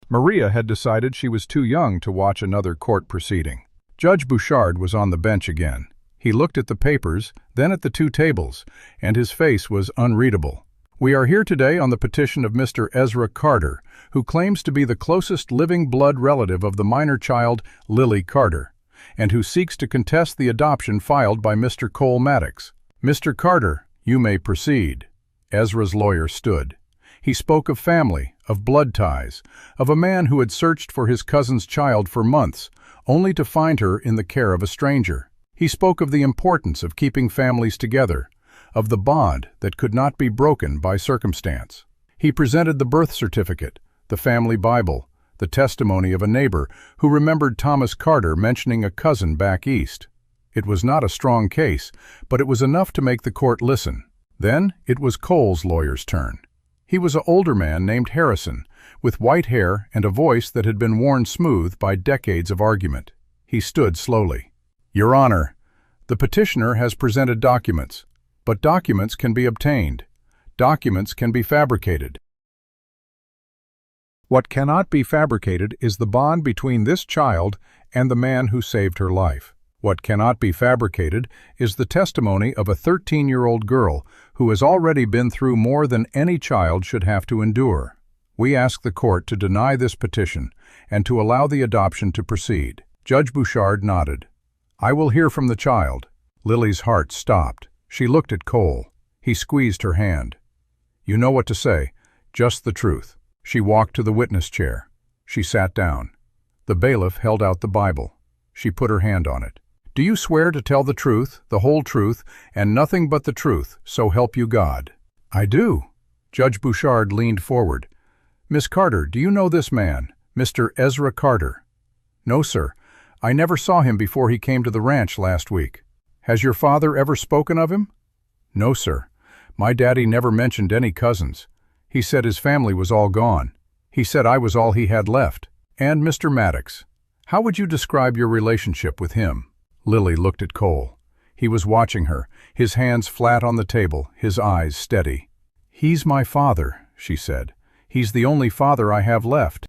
Maria had decided she was too young to watch another court proceeding. Judge Bouchard was on the bench again. He looked at the papers, then at the two tables, and his face was unreadable. "We are here today on the petition of Mr. Ezra Carter, who claims to be the closest living blood relative of the minor child, Lily Carter, and who seeks to contest the adoption filed by Mr. Cole Maddox. Mr. Carter, you may proceed." Ezra's lawyer stood. He spoke of family, of blood ties, of a man who had searched for his cousin's child for months, only to find her in the care of a stranger. He spoke of the importance of keeping families together, of the bond that could not be broken by circumstance. He presented the birth certificate, the family Bible, the testimony of a neighbor who remembered Thomas Carter mentioning a cousin back east. It was not a strong case, but it was enough to make the court listen. Then it was Cole's lawyer's turn. He was an older man named Harrison, with white hair and a voice that had been worn smooth by decades of argument. He stood slowly. "Your Honor, the petitioner has presented documents, but documents can be obtained. Documents can be fabricated. What cannot be fabricated is the bond between this child and the man who saved her life. What cannot be fabricated is the testimony of a 13-year-old girl who has already been through more than any child should have to endure. We ask the court to deny this petition and to allow the adoption to proceed." Judge Bouchard nodded. "I will hear from the child." Lily's heart stopped. She looked at Cole. He squeezed her hand. "You know what to say, just the truth." She walked to the witness chair. She sat down. The bailiff held out the Bible. She put her hand on it. "Do you swear to tell the truth, the whole truth, and nothing but the truth, so help you God?" "I do." Judge Bouchard leaned forward. "Miss Carter, do you know this man, Mr. Ezra Carter?" "No, sir. I never saw him before he came to the ranch last week." "Has your father ever spoken of him?" "No, sir. My daddy never mentioned any cousins. He said his family was all gone. He said I was all he had left." "And Mr. Maddox, how would you describe your relationship with him?" Lily looked at Cole. He was watching her, his hands flat on the table, his eyes steady. "He's my father," she said. "He's the only father I have left.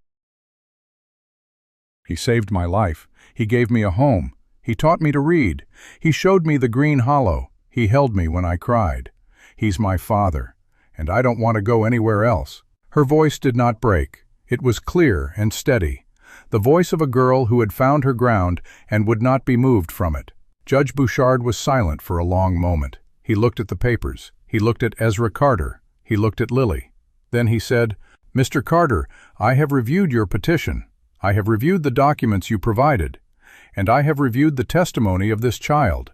He saved my life. He gave me a home. He taught me to read. He showed me the green hollow. He held me when I cried. He's my father, and I don't want to go anywhere else." Her voice did not break. It was clear and steady, the voice of a girl who had found her ground and would not be moved from it. Judge Bouchard was silent for a long moment. He looked at the papers. He looked at Ezra Carter. He looked at Lily. Then he said, "Mr. Carter, I have reviewed your petition. I have reviewed the documents you provided, and I have reviewed the testimony of this child.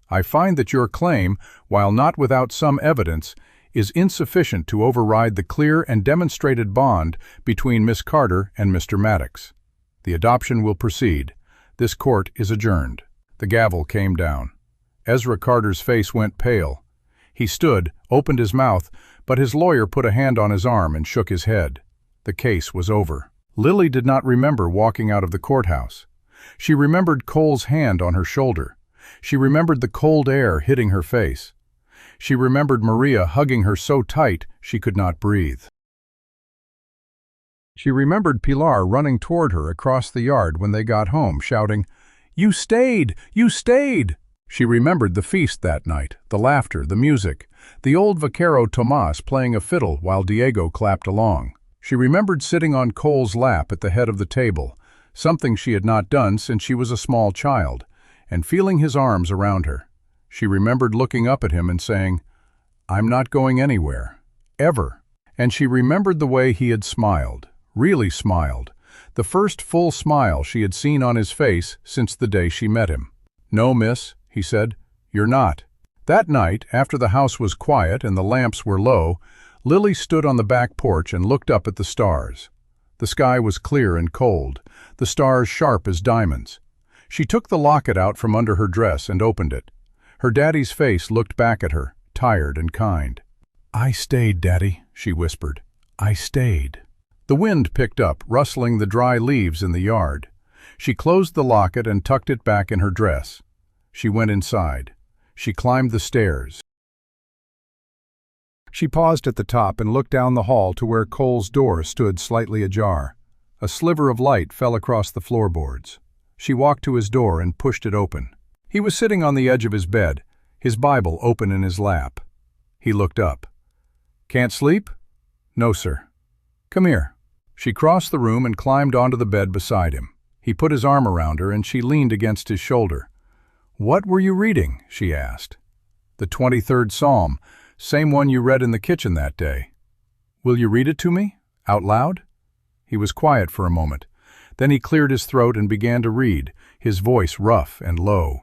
I find that your claim, while not without some evidence, is insufficient to override the clear and demonstrated bond between Miss Carter and Mr. Maddox. The adoption will proceed. This court is adjourned." The gavel came down. Ezra Carter's face went pale. He stood, opened his mouth, but his lawyer put a hand on his arm and shook his head. The case was over. Lily did not remember walking out of the courthouse. She remembered Cole's hand on her shoulder. She remembered the cold air hitting her face. She remembered Maria hugging her so tight she could not breathe. She remembered Pilar running toward her across the yard when they got home, shouting, "You stayed! You stayed!" She remembered the feast that night, the laughter, the music, the old vaquero Tomas playing a fiddle while Diego clapped along. She remembered sitting on Cole's lap at the head of the table, something she had not done since she was a small child, and feeling his arms around her. She remembered looking up at him and saying, "I'm not going anywhere. Ever." And she remembered the way he had smiled, really smiled, the first full smile she had seen on his face since the day she met him. "No, miss," he said, "you're not." That night, after the house was quiet and the lamps were low, Lily stood on the back porch and looked up at the stars. The sky was clear and cold, the stars sharp as diamonds. She took the locket out from under her dress and opened it. Her daddy's face looked back at her, tired and kind. "I stayed, Daddy," she whispered. "I stayed." The wind picked up, rustling the dry leaves in the yard. She closed the locket and tucked it back in her dress. She went inside. She climbed the stairs. She paused at the top and looked down the hall to where Cole's door stood slightly ajar. A sliver of light fell across the floorboards. She walked to his door and pushed it open. He was sitting on the edge of his bed, his Bible open in his lap. He looked up. "Can't sleep?" "No, sir." "Come here." She crossed the room and climbed onto the bed beside him. He put his arm around her and she leaned against his shoulder. "What were you reading?" she asked. "The 23rd Psalm, same one you read in the kitchen that day." "Will you read it to me? Out loud?" He was quiet for a moment. Then he cleared his throat and began to read, his voice rough and low.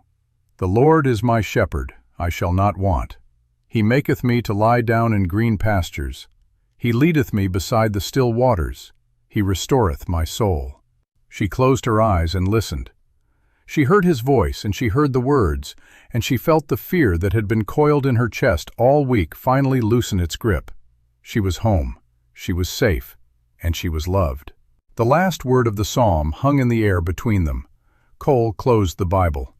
"The Lord is my shepherd, I shall not want. He maketh me to lie down in green pastures. He leadeth me beside the still waters. He restoreth my soul." She closed her eyes and listened. She heard his voice and she heard the words, and she felt the fear that had been coiled in her chest all week finally loosen its grip. She was home, she was safe, and she was loved. The last word of the psalm hung in the air between them. Cole closed the Bible.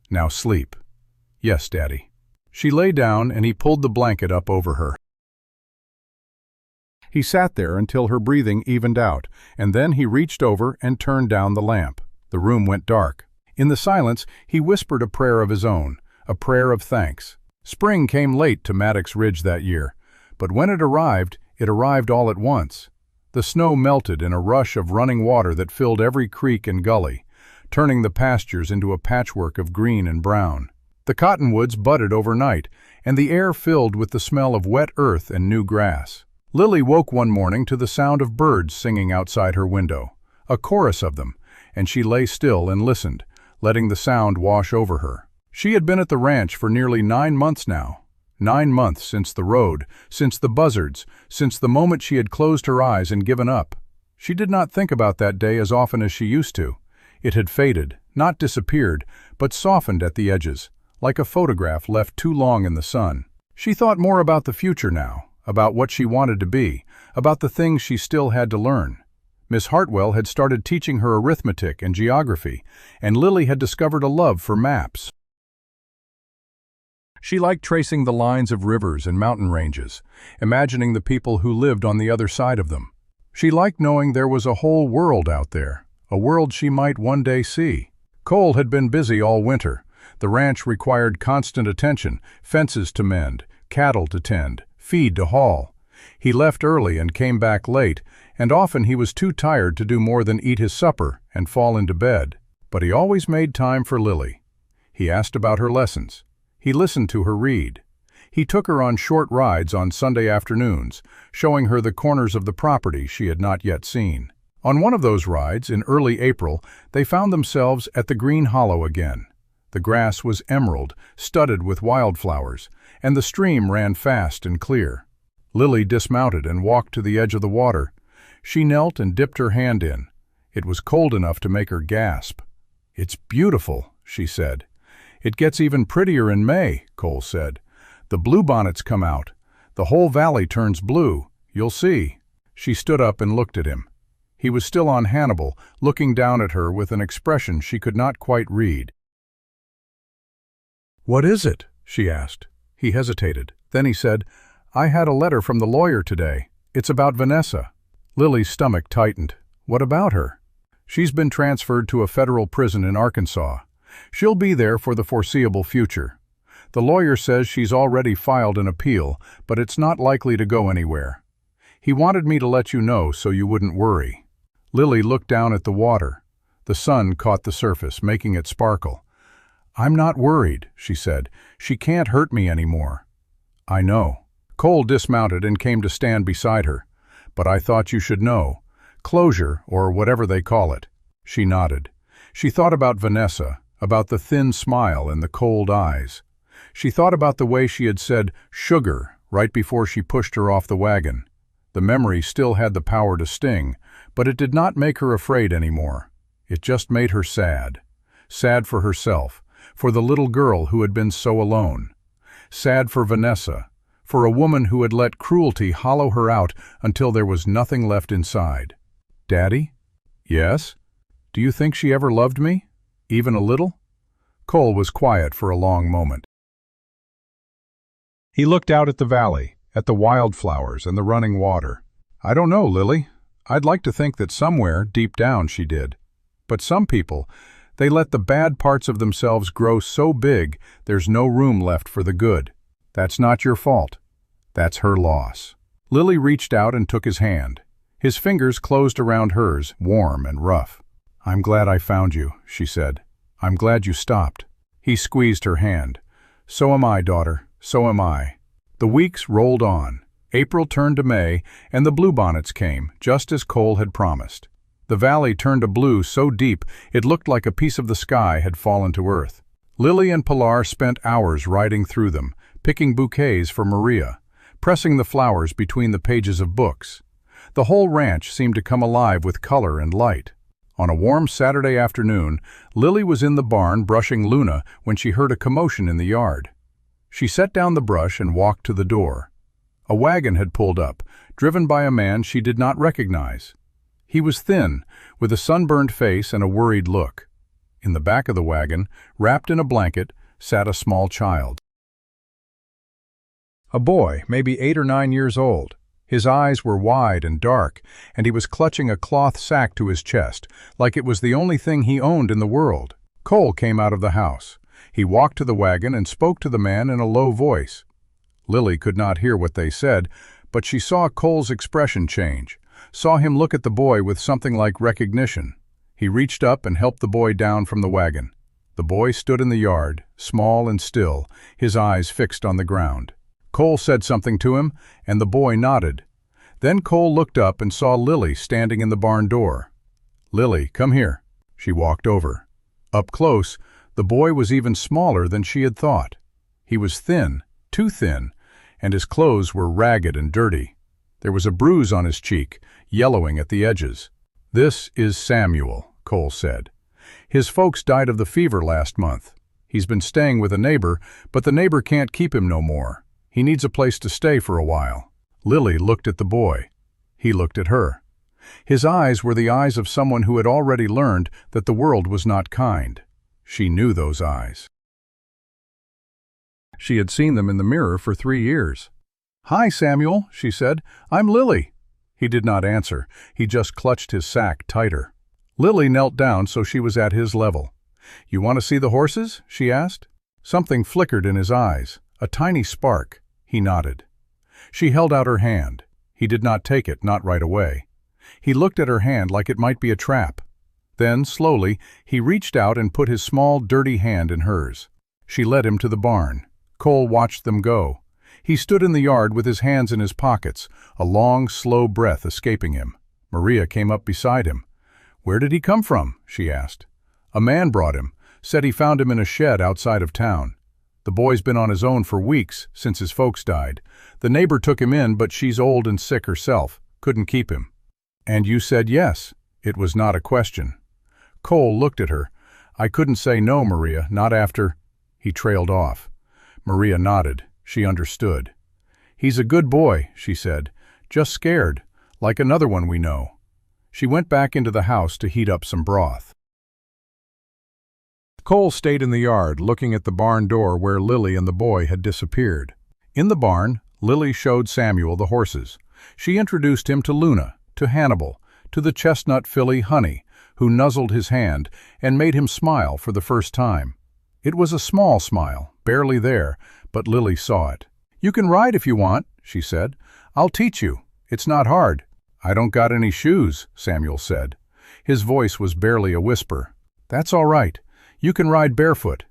"Now sleep." "Yes, Daddy." She lay down and he pulled the blanket up over her. He sat there until her breathing evened out, and then he reached over and turned down the lamp. The room went dark. In the silence, he whispered a prayer of his own, a prayer of thanks. Spring came late to Maddox Ridge that year, but when it arrived all at once. The snow melted in a rush of running water that filled every creek and gully, turning the pastures into a patchwork of green and brown. The cottonwoods budded overnight, and the air filled with the smell of wet earth and new grass. Lily woke one morning to the sound of birds singing outside her window, a chorus of them, and she lay still and listened, letting the sound wash over her. She had been at the ranch for nearly 9 months now. 9 months since the road, since the buzzards, since the moment she had closed her eyes and given up. She did not think about that day as often as she used to. It had faded, not disappeared, but softened at the edges, like a photograph left too long in the sun. She thought more about the future now, about what she wanted to be, about the things she still had to learn. Miss Hartwell had started teaching her arithmetic and geography, and Lily had discovered a love for maps. She liked tracing the lines of rivers and mountain ranges, imagining the people who lived on the other side of them. She liked knowing there was a whole world out there, a world she might one day see. Cole had been busy all winter. The ranch required constant attention, fences to mend, cattle to tend, feed to haul. He left early and came back late, and often he was too tired to do more than eat his supper and fall into bed. But he always made time for Lily. He asked about her lessons. He listened to her read. He took her on short rides on Sunday afternoons, showing her the corners of the property she had not yet seen. On one of those rides, in early April, they found themselves at the Green Hollow again. The grass was emerald, studded with wildflowers, and the stream ran fast and clear. Lily dismounted and walked to the edge of the water. She knelt and dipped her hand in. It was cold enough to make her gasp. "It's beautiful," she said. "It gets even prettier in May," Cole said. "The bluebonnets come out. The whole valley turns blue. You'll see." She stood up and looked at him. He was still on Hannibal, looking down at her with an expression she could not quite read. "What is it?" she asked. He hesitated. Then he said, "I had a letter from the lawyer today. It's about Vanessa." Lily's stomach tightened. What about her? She's been transferred to a federal prison in Arkansas. She'll be there for the foreseeable future. The lawyer says she's already filed an appeal, but it's not likely to go anywhere. He wanted me to let you know so you wouldn't worry. Lily looked down at the water. The sun caught the surface, making it sparkle. I'm not worried, she said. She can't hurt me anymore. I know. Cole dismounted and came to stand beside her. But I thought you should know. Closure, or whatever they call it. She nodded. She thought about Vanessa, about the thin smile and the cold eyes. She thought about the way she had said, "sugar," right before she pushed her off the wagon. The memory still had the power to sting, but it did not make her afraid anymore. It just made her sad. Sad for herself, for the little girl who had been so alone. Sad for Vanessa, for a woman who had let cruelty hollow her out until there was nothing left inside. Daddy? Yes? Do you think she ever loved me? Even a little? Cole was quiet for a long moment. He looked out at the valley, at the wildflowers and the running water. I don't know, Lily. I'd like to think that somewhere, deep down, she did. But some people, they let the bad parts of themselves grow so big there's no room left for the good. That's not your fault. That's her loss. Lily reached out and took his hand. His fingers closed around hers, warm and rough. I'm glad I found you, she said. I'm glad you stopped. He squeezed her hand. So am I, daughter. So am I. The weeks rolled on. April turned to May, and the bluebonnets came, just as Cole had promised. The valley turned a blue so deep it looked like a piece of the sky had fallen to earth. Lily and Pilar spent hours riding through them, picking bouquets for Maria, pressing the flowers between the pages of books. The whole ranch seemed to come alive with color and light. On a warm Saturday afternoon, Lily was in the barn brushing Luna when she heard a commotion in the yard. She set down the brush and walked to the door. A wagon had pulled up, driven by a man she did not recognize. He was thin, with a sunburned face and a worried look. In the back of the wagon, wrapped in a blanket, sat a small child. A boy, maybe 8 or 9 years old. His eyes were wide and dark, and he was clutching a cloth sack to his chest, like it was the only thing he owned in the world. Cole came out of the house. He walked to the wagon and spoke to the man in a low voice. Lily could not hear what they said, but she saw Cole's expression change, saw him look at the boy with something like recognition. He reached up and helped the boy down from the wagon. The boy stood in the yard, small and still, his eyes fixed on the ground. Cole said something to him, and the boy nodded. Then Cole looked up and saw Lily standing in the barn door. "Lily, come here." She walked over. Up close, the boy was even smaller than she had thought. He was thin, too thin, and his clothes were ragged and dirty. There was a bruise on his cheek, yellowing at the edges. "This is Samuel," Cole said. "His folks died of the fever last month. He's been staying with a neighbor, but the neighbor can't keep him no more. He needs a place to stay for a while." Lily looked at the boy. He looked at her. His eyes were the eyes of someone who had already learned that the world was not kind. She knew those eyes. She had seen them in the mirror for 3 years. "Hi, Samuel," she said. "I'm Lily." He did not answer. He just clutched his sack tighter. Lily knelt down so she was at his level. "You want to see the horses?" she asked. Something flickered in his eyes, a tiny spark. He nodded. She held out her hand. He did not take it, not right away. He looked at her hand like it might be a trap. Then, slowly, he reached out and put his small, dirty hand in hers. She led him to the barn. Cole watched them go. He stood in the yard with his hands in his pockets, a long, slow breath escaping him. Maria came up beside him. "Where did he come from?" she asked. "A man brought him, said he found him in a shed outside of town. The boy's been on his own for weeks, since his folks died. The neighbor took him in, but she's old and sick herself, couldn't keep him." "And you said yes." It was not a question. Cole looked at her. "I couldn't say no, Maria, not after—" He trailed off. Maria nodded. She understood. "He's a good boy," she said. "Just scared, like another one we know." She went back into the house to heat up some broth. Cole stayed in the yard, looking at the barn door where Lily and the boy had disappeared. In the barn, Lily showed Samuel the horses. She introduced him to Luna, to Hannibal, to the chestnut filly Honey, who nuzzled his hand and made him smile for the first time. It was a small smile, barely there, but Lily saw it. "You can ride if you want," she said. "I'll teach you. It's not hard." "I don't got any shoes," Samuel said. His voice was barely a whisper. "That's all right. You can ride barefoot.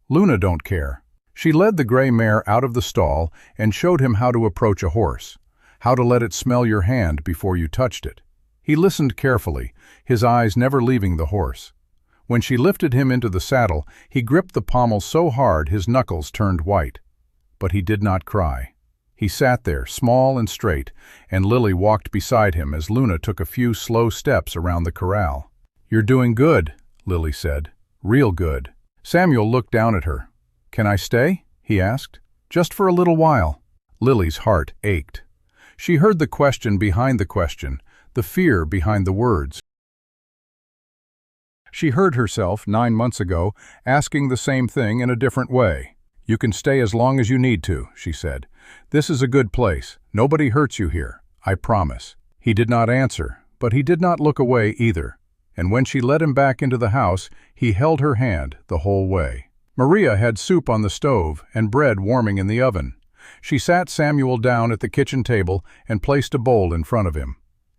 Luna don't care." She led the gray mare out of the stall and showed him how to approach a horse, how to let it smell your hand before you touched it. He listened carefully, his eyes never leaving the horse. When she lifted him into the saddle, he gripped the pommel so hard his knuckles turned white. But he did not cry. He sat there, small and straight, and Lily walked beside him as Luna took a few slow steps around the corral. "You're doing good," Lily said. "Real good." Samuel looked down at her. "Can I stay?" he asked. "Just for a little while." Lily's heart ached. She heard the question behind the question, the fear behind the words. She heard herself, 9 months ago, asking the same thing in a different way. "You can stay as long as you need to," she said. "This is a good place. Nobody hurts you here, I promise." He did not answer, but he did not look away either. And when she led him back into the house, he held her hand the whole way. Maria had soup on the stove and bread warming in the oven. She sat Samuel down at the kitchen table and placed a bowl in front of him.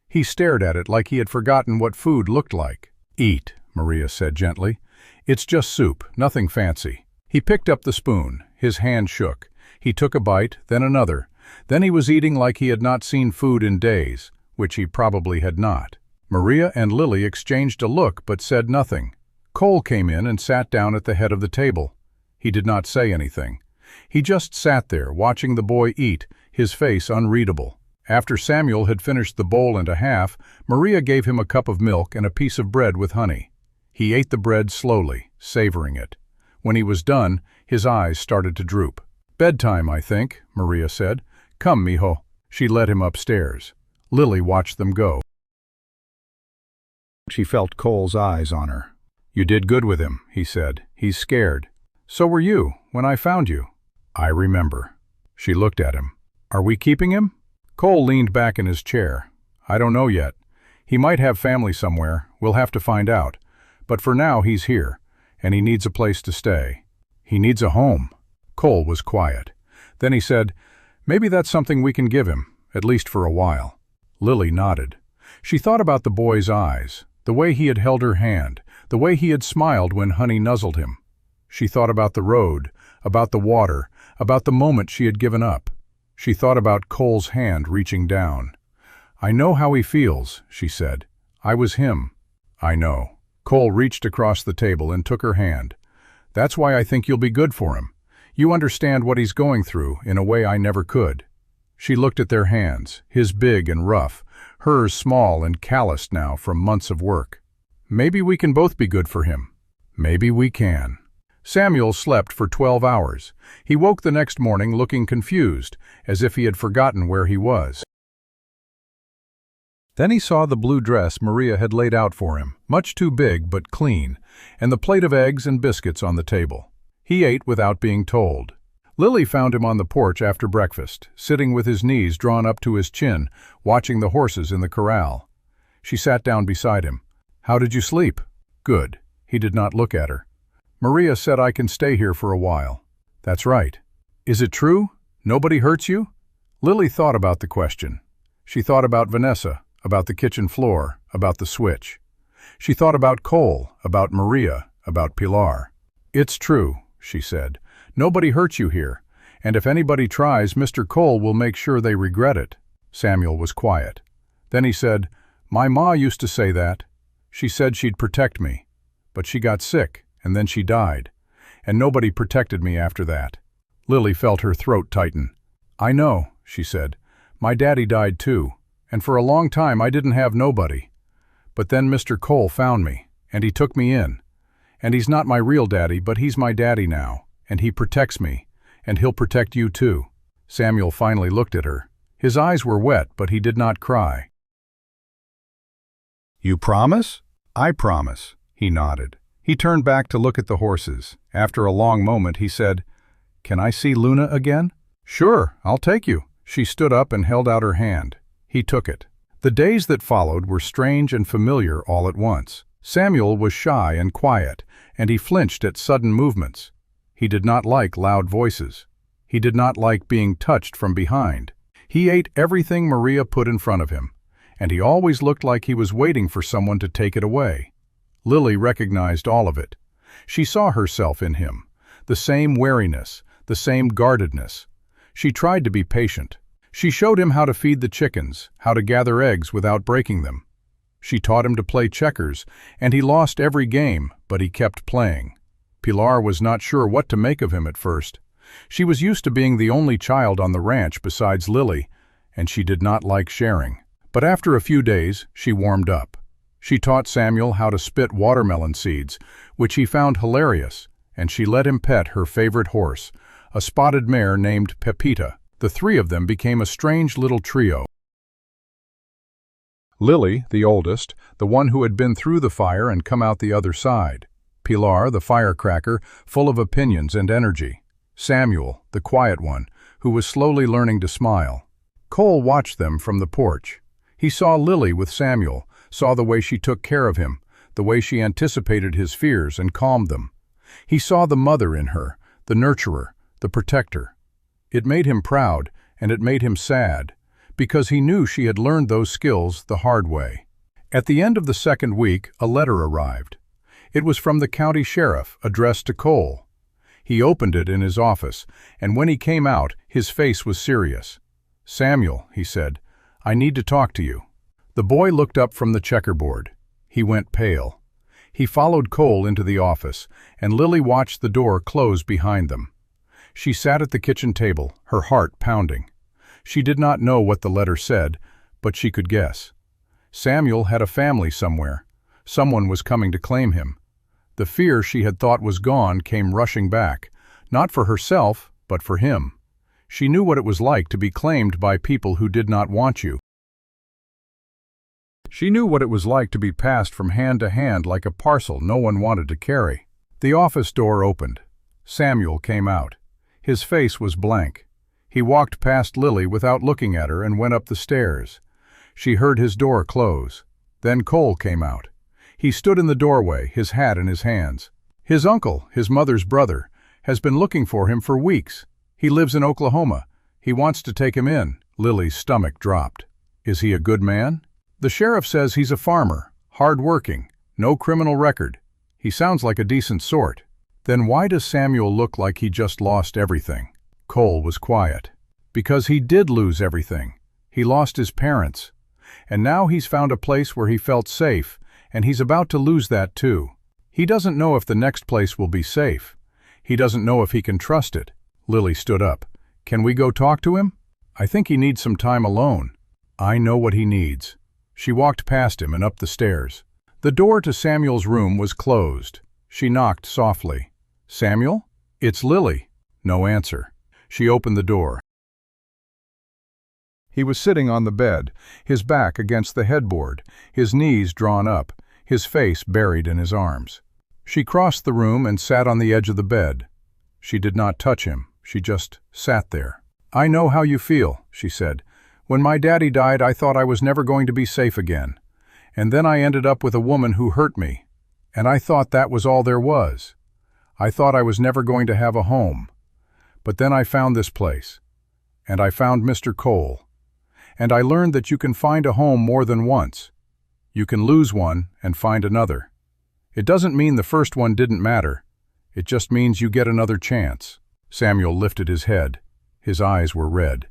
He stared at it like he had forgotten what food looked like. "Eat," Maria said gently. "It's just soup, nothing fancy." He picked up the spoon. His hand shook. He took a bite, then another. Then he was eating like he had not seen food in days, which he probably had not. Maria and Lily exchanged a look but said nothing. Cole came in and sat down at the head of the table. He did not say anything. He just sat there, watching the boy eat, his face unreadable. After Samuel had finished the bowl and a half, Maria gave him a cup of milk and a piece of bread with honey. He ate the bread slowly, savoring it. When he was done, his eyes started to droop. "Bedtime, I think," Maria said. "Come, mijo." She led him upstairs. Lily watched them go. She felt Cole's eyes on her. "You did good with him," he said. "He's scared." "So were you, when I found you." "I remember." She looked at him. "Are we keeping him?" Cole leaned back in his chair. "I don't know yet. He might have family somewhere. We'll have to find out. But for now he's here, and he needs a place to stay. He needs a home." Cole was quiet. Then he said, "Maybe that's something we can give him, at least for a while." Lily nodded. She thought about the boy's eyes, the way he had held her hand, the way he had smiled when Honey nuzzled him. She thought about the road, about the water, about the moment she had given up. She thought about Cole's hand reaching down. "I know how he feels," she said. "I was him." "I know." Cole reached across the table and took her hand. "That's why I think you'll be good for him. You understand what he's going through in a way I never could." She looked at their hands, his big and rough, hers small and calloused now from months of work. "Maybe we can both be good for him. Maybe we can." Samuel slept for 12 hours. He woke the next morning looking confused, as if he had forgotten where he was. Then he saw the blue dress Maria had laid out for him, much too big but clean, and the plate of eggs and biscuits on the table. He ate without being told. Lily found him on the porch after breakfast, sitting with his knees drawn up to his chin, watching the horses in the corral. She sat down beside him. "How did you sleep?" "Good." He did not look at her. "Maria said I can stay here for a while." "That's right." "Is it true? Nobody hurts you?" Lily thought about the question. She thought about Vanessa, about the kitchen floor, about the switch. She thought about Cole, about Maria, about Pilar. "It's true," she said. "Nobody hurts you here, and if anybody tries, Mr. Cole will make sure they regret it." Samuel was quiet. Then he said, "My ma used to say that. She said she'd protect me. But she got sick, and then she died. And nobody protected me after that." Lily felt her throat tighten. "I know," she said. "My daddy died too, and for a long time I didn't have nobody. But then Mr. Cole found me, and he took me in. And he's not my real daddy, but he's my daddy now, and he protects me, and he'll protect you too." Samuel finally looked at her. His eyes were wet, but he did not cry. "You promise?" "I promise." He nodded. He turned back to look at the horses. After a long moment, he said, "Can I see Luna again?" "Sure, I'll take you." She stood up and held out her hand. He took it. The days that followed were strange and familiar all at once. Samuel was shy and quiet, and he flinched at sudden movements. He did not like loud voices. He did not like being touched from behind. He ate everything Maria put in front of him, and he always looked like he was waiting for someone to take it away. Lily recognized all of it. She saw herself in him, the same wariness, the same guardedness. She tried to be patient. She showed him how to feed the chickens, how to gather eggs without breaking them. She taught him to play checkers, and he lost every game, but he kept playing. Pilar was not sure what to make of him at first. She was used to being the only child on the ranch besides Lily, and she did not like sharing. But after a few days, she warmed up. She taught Samuel how to spit watermelon seeds, which he found hilarious, and she let him pet her favorite horse, a spotted mare named Pepita. The three of them became a strange little trio. Lily, the oldest, the one who had been through the fire and come out the other side. Pilar, the firecracker, full of opinions and energy. Samuel, the quiet one, who was slowly learning to smile. Cole watched them from the porch. He saw Lily with Samuel, saw the way she took care of him, the way she anticipated his fears and calmed them. He saw the mother in her, the nurturer, the protector. It made him proud, and it made him sad, because he knew she had learned those skills the hard way. At the end of the second week, a letter arrived. It was from the county sheriff, addressed to Cole. He opened it in his office, and when he came out, his face was serious. "Samuel," he said, "I need to talk to you." The boy looked up from the checkerboard. He went pale. He followed Cole into the office, and Lily watched the door close behind them. She sat at the kitchen table, her heart pounding. She did not know what the letter said, but she could guess. Samuel had a family somewhere. Someone was coming to claim him. The fear she had thought was gone came rushing back, not for herself, but for him. She knew what it was like to be claimed by people who did not want you. She knew what it was like to be passed from hand to hand like a parcel no one wanted to carry. The office door opened. Samuel came out. His face was blank. He walked past Lily without looking at her and went up the stairs. She heard his door close. Then Cole came out. He stood in the doorway, his hat in his hands. His uncle, his mother's brother, has been looking for him for weeks. He lives in Oklahoma. He wants to take him in. Lily's stomach dropped. Is he a good man? The sheriff says he's a farmer, hard-working, no criminal record. He sounds like a decent sort. Then why does Samuel look like he just lost everything? Cole was quiet. Because he did lose everything. He lost his parents. And now he's found a place where he felt safe, and he's about to lose that too. He doesn't know if the next place will be safe. He doesn't know if he can trust it. Lily stood up. Can we go talk to him? I think he needs some time alone. I know what he needs. She walked past him and up the stairs. The door to Samuel's room was closed. She knocked softly. Samuel? It's Lily. No answer. She opened the door. He was sitting on the bed, his back against the headboard, his knees drawn up, his face buried in his arms. She crossed the room and sat on the edge of the bed. She did not touch him. She just sat there. I know how you feel, she said. When my daddy died, I thought I was never going to be safe again. And then I ended up with a woman who hurt me. And I thought that was all there was. I thought I was never going to have a home. But then I found this place. And I found Mr. Cole. And I learned that you can find a home more than once. You can lose one and find another. It doesn't mean the first one didn't matter. It just means you get another chance. Samuel lifted his head. His eyes were red.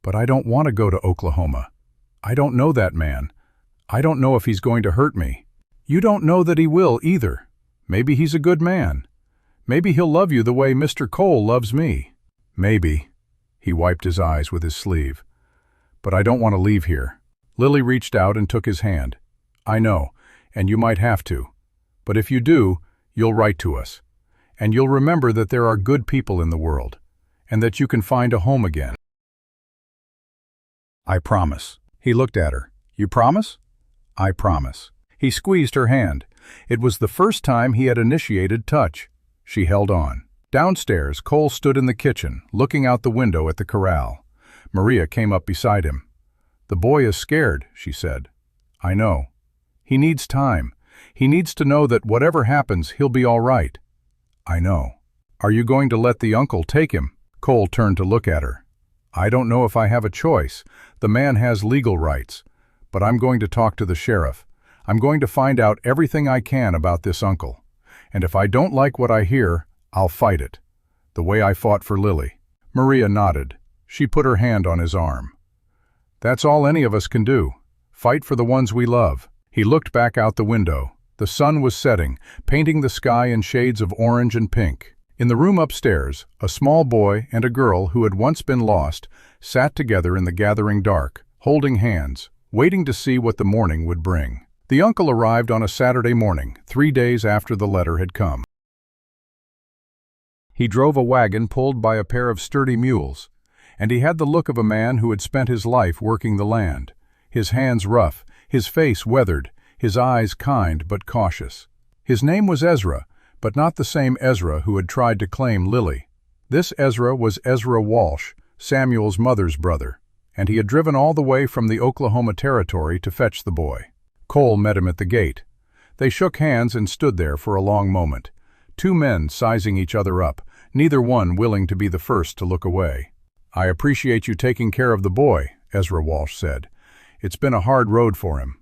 But I don't want to go to Oklahoma. I don't know that man. I don't know if he's going to hurt me. You don't know that he will either. Maybe he's a good man. Maybe he'll love you the way Mr. Cole loves me. Maybe. He wiped his eyes with his sleeve. But I don't want to leave here. Lily reached out and took his hand. I know, and you might have to. But if you do, you'll write to us. And you'll remember that there are good people in the world, and that you can find a home again. I promise. He looked at her. You promise? I promise. He squeezed her hand. It was the first time he had initiated touch. She held on. Downstairs, Cole stood in the kitchen, looking out the window at the corral. Maria came up beside him. "The boy is scared," she said. "I know. He needs time. He needs to know that whatever happens, he'll be all right." "I know." "Are you going to let the uncle take him?" Cole turned to look at her. "I don't know if I have a choice. The man has legal rights. But I'm going to talk to the sheriff. I'm going to find out everything I can about this uncle. And if I don't like what I hear, I'll fight it. The way I fought for Lily." Maria nodded. She put her hand on his arm. "That's all any of us can do. Fight for the ones we love." He looked back out the window. The sun was setting, painting the sky in shades of orange and pink. In the room upstairs, a small boy and a girl who had once been lost sat together in the gathering dark, holding hands, waiting to see what the morning would bring. The uncle arrived on a Saturday morning, 3 days after the letter had come. He drove a wagon pulled by a pair of sturdy mules, and he had the look of a man who had spent his life working the land. His hands rough, his face weathered, his eyes kind but cautious. His name was Ezra, but not the same Ezra who had tried to claim Lily. This Ezra was Ezra Walsh, Samuel's mother's brother, and he had driven all the way from the Oklahoma Territory to fetch the boy. Cole met him at the gate. They shook hands and stood there for a long moment, 2 men sizing each other up, neither one willing to be the first to look away. "I appreciate you taking care of the boy," Ezra Walsh said. "It's been a hard road for him."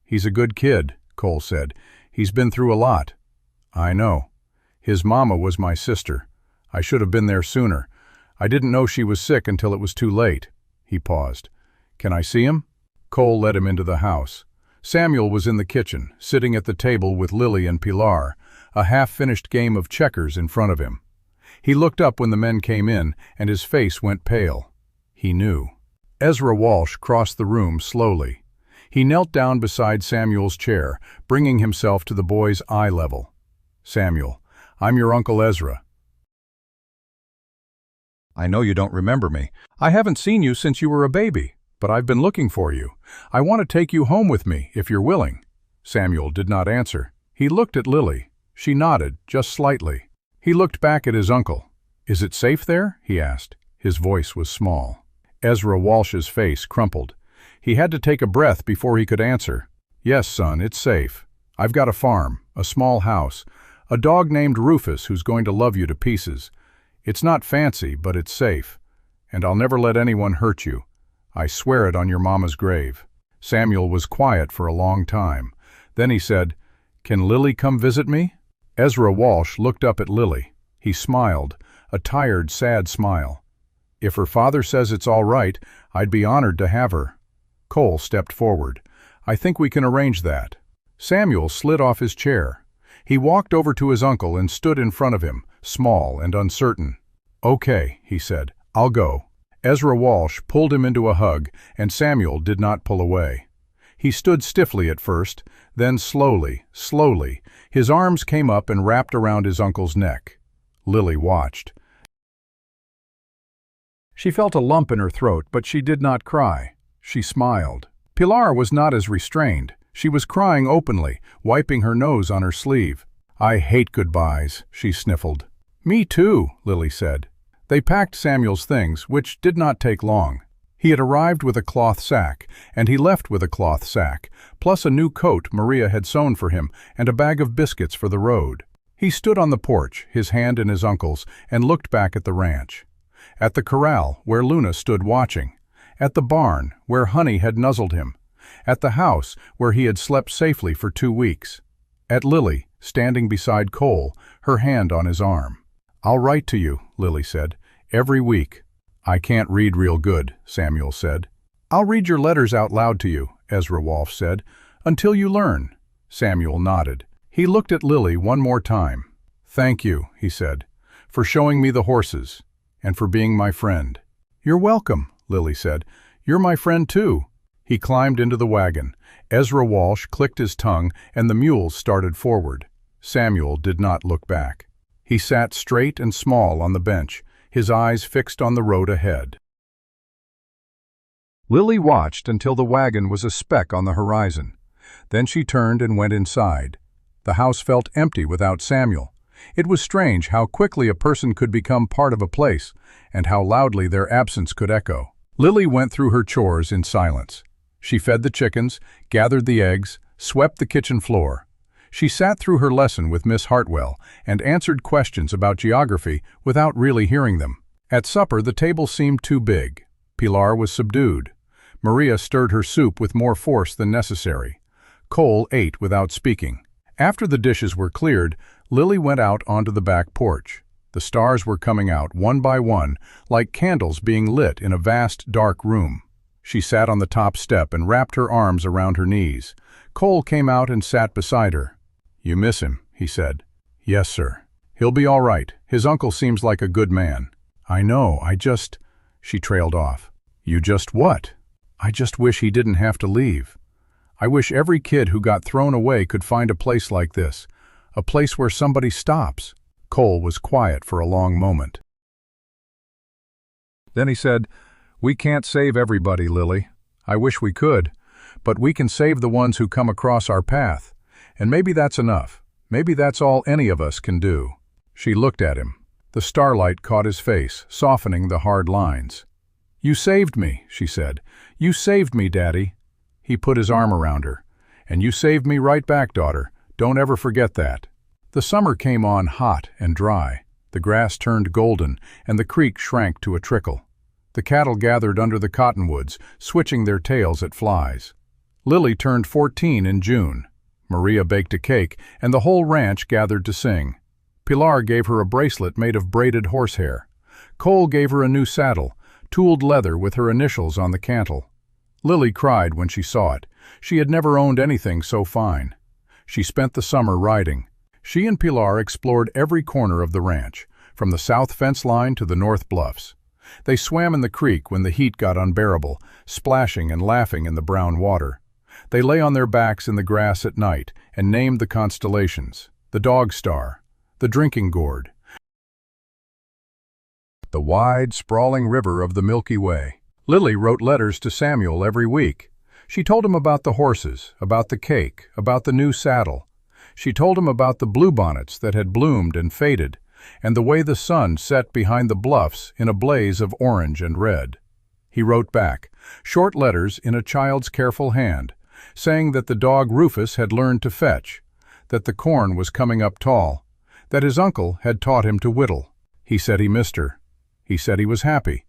"He's a good kid," Cole said. "He's been through a lot." "I know. His mama was my sister. I should have been there sooner. I didn't know she was sick until it was too late." He paused. "Can I see him?" Cole led him into the house. Samuel was in the kitchen, sitting at the table with Lily and Pilar, a half-finished game of checkers in front of him. He looked up when the men came in, and his face went pale. He knew. Ezra Walsh crossed the room slowly. He knelt down beside Samuel's chair, bringing himself to the boy's eye level. "Samuel, I'm your Uncle Ezra. I know you don't remember me. I haven't seen you since you were a baby, but I've been looking for you. I want to take you home with me, if you're willing." Samuel did not answer. He looked at Lily. She nodded, just slightly. He looked back at his uncle. "Is it safe there?" he asked. His voice was small. Ezra Walsh's face crumpled. He had to take a breath before he could answer. "Yes, son, it's safe. I've got a farm, a small house, a dog named Rufus who's going to love you to pieces. It's not fancy, but it's safe. And I'll never let anyone hurt you. I swear it on your mama's grave." Samuel was quiet for a long time. Then he said, "Can Lily come visit me?" Ezra Walsh looked up at Lily. He smiled, a tired, sad smile. "If her father says it's all right, I'd be honored to have her." Cole stepped forward. "I think we can arrange that." Samuel slid off his chair. He walked over to his uncle and stood in front of him, small and uncertain. "Okay," he said, "I'll go." Ezra Walsh pulled him into a hug, and Samuel did not pull away. He stood stiffly at first, then slowly, his arms came up and wrapped around his uncle's neck. Lily watched. She felt a lump in her throat, but she did not cry. She smiled. Pilar was not as restrained. She was crying openly, wiping her nose on her sleeve. "I hate goodbyes," she sniffled. "Me too," Lily said. They packed Samuel's things, which did not take long. He had arrived with a cloth sack, and he left with a cloth sack, plus a new coat Maria had sewn for him and a bag of biscuits for the road. He stood on the porch, his hand in his uncle's, and looked back at the ranch. At the corral, where Luna stood watching. At the barn, where Honey had nuzzled him. At the house, where he had slept safely for 2 weeks. At Lily, standing beside Cole, her hand on his arm. "I'll write to you," Lily said, "every week." "I can't read real good," Samuel said. "I'll read your letters out loud to you," Ezra Walsh said, "until you learn." Samuel nodded. He looked at Lily one more time. "Thank you," he said, "for showing me the horses, and for being my friend." "You're welcome," Lily said. "You're my friend too." He climbed into the wagon. Ezra Walsh clicked his tongue, and the mules started forward. Samuel did not look back. He sat straight and small on the bench, his eyes fixed on the road ahead. Lily watched until the wagon was a speck on the horizon. Then she turned and went inside. The house felt empty without Samuel. It was strange how quickly a person could become part of a place, and how loudly their absence could echo. Lily went through her chores in silence. She fed the chickens, gathered the eggs, swept the kitchen floor. She sat through her lesson with Miss Hartwell and answered questions about geography without really hearing them. At supper, the table seemed too big. Pilar was subdued. Maria stirred her soup with more force than necessary. Cole ate without speaking. After the dishes were cleared, Lily went out onto the back porch. The stars were coming out one by one, like candles being lit in a vast, dark room. She sat on the top step and wrapped her arms around her knees. Cole came out and sat beside her. "You miss him," he said. "Yes, sir. He'll be all right. His uncle seems like a good man." "I know, She trailed off. "You just what?" "I just wish he didn't have to leave. I wish every kid who got thrown away could find a place like this, a place where somebody stops." Cole was quiet for a long moment. Then he said, "We can't save everybody, Lily. I wish we could, but we can save the ones who come across our path. And maybe that's enough. Maybe that's all any of us can do." She looked at him. The starlight caught his face, softening the hard lines. "You saved me," she said. "You saved me, Daddy." He put his arm around her. "And you saved me right back, daughter. Don't ever forget that." The summer came on hot and dry. The grass turned golden, and the creek shrank to a trickle. The cattle gathered under the cottonwoods, switching their tails at flies. Lily turned 14 in June. Maria baked a cake, and the whole ranch gathered to sing. Pilar gave her a bracelet made of braided horsehair. Cole gave her a new saddle, tooled leather with her initials on the cantle. Lily cried when she saw it. She had never owned anything so fine. She spent the summer riding. She and Pilar explored every corner of the ranch, from the south fence line to the north bluffs. They swam in the creek when the heat got unbearable, splashing and laughing in the brown water. They lay on their backs in the grass at night and named the constellations, the Dog Star, the Drinking Gourd, the wide, sprawling river of the Milky Way. Lily wrote letters to Samuel every week. She told him about the horses, about the cake, about the new saddle. She told him about the bluebonnets that had bloomed and faded, and the way the sun set behind the bluffs in a blaze of orange and red. He wrote back, short letters in a child's careful hand, saying that the dog Rufus had learned to fetch, that the corn was coming up tall, that his uncle had taught him to whittle. He said he missed her. He said he was happy.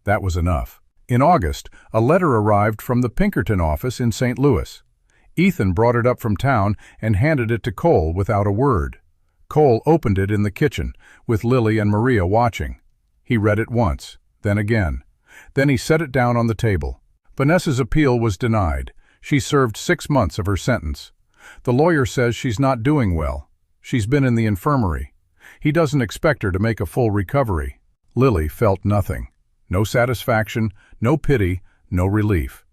That was enough. In August, a letter arrived from the Pinkerton office in St. Louis. Ethan brought it up from town and handed it to Cole without a word. Cole opened it in the kitchen, with Lily and Maria watching. He read it once, then again. Then he set it down on the table. Vanessa's appeal was denied. She served 6 months of her sentence. The lawyer says she's not doing well. She's been in the infirmary. He doesn't expect her to make a full recovery. Lily felt nothing. No satisfaction, no pity, no relief.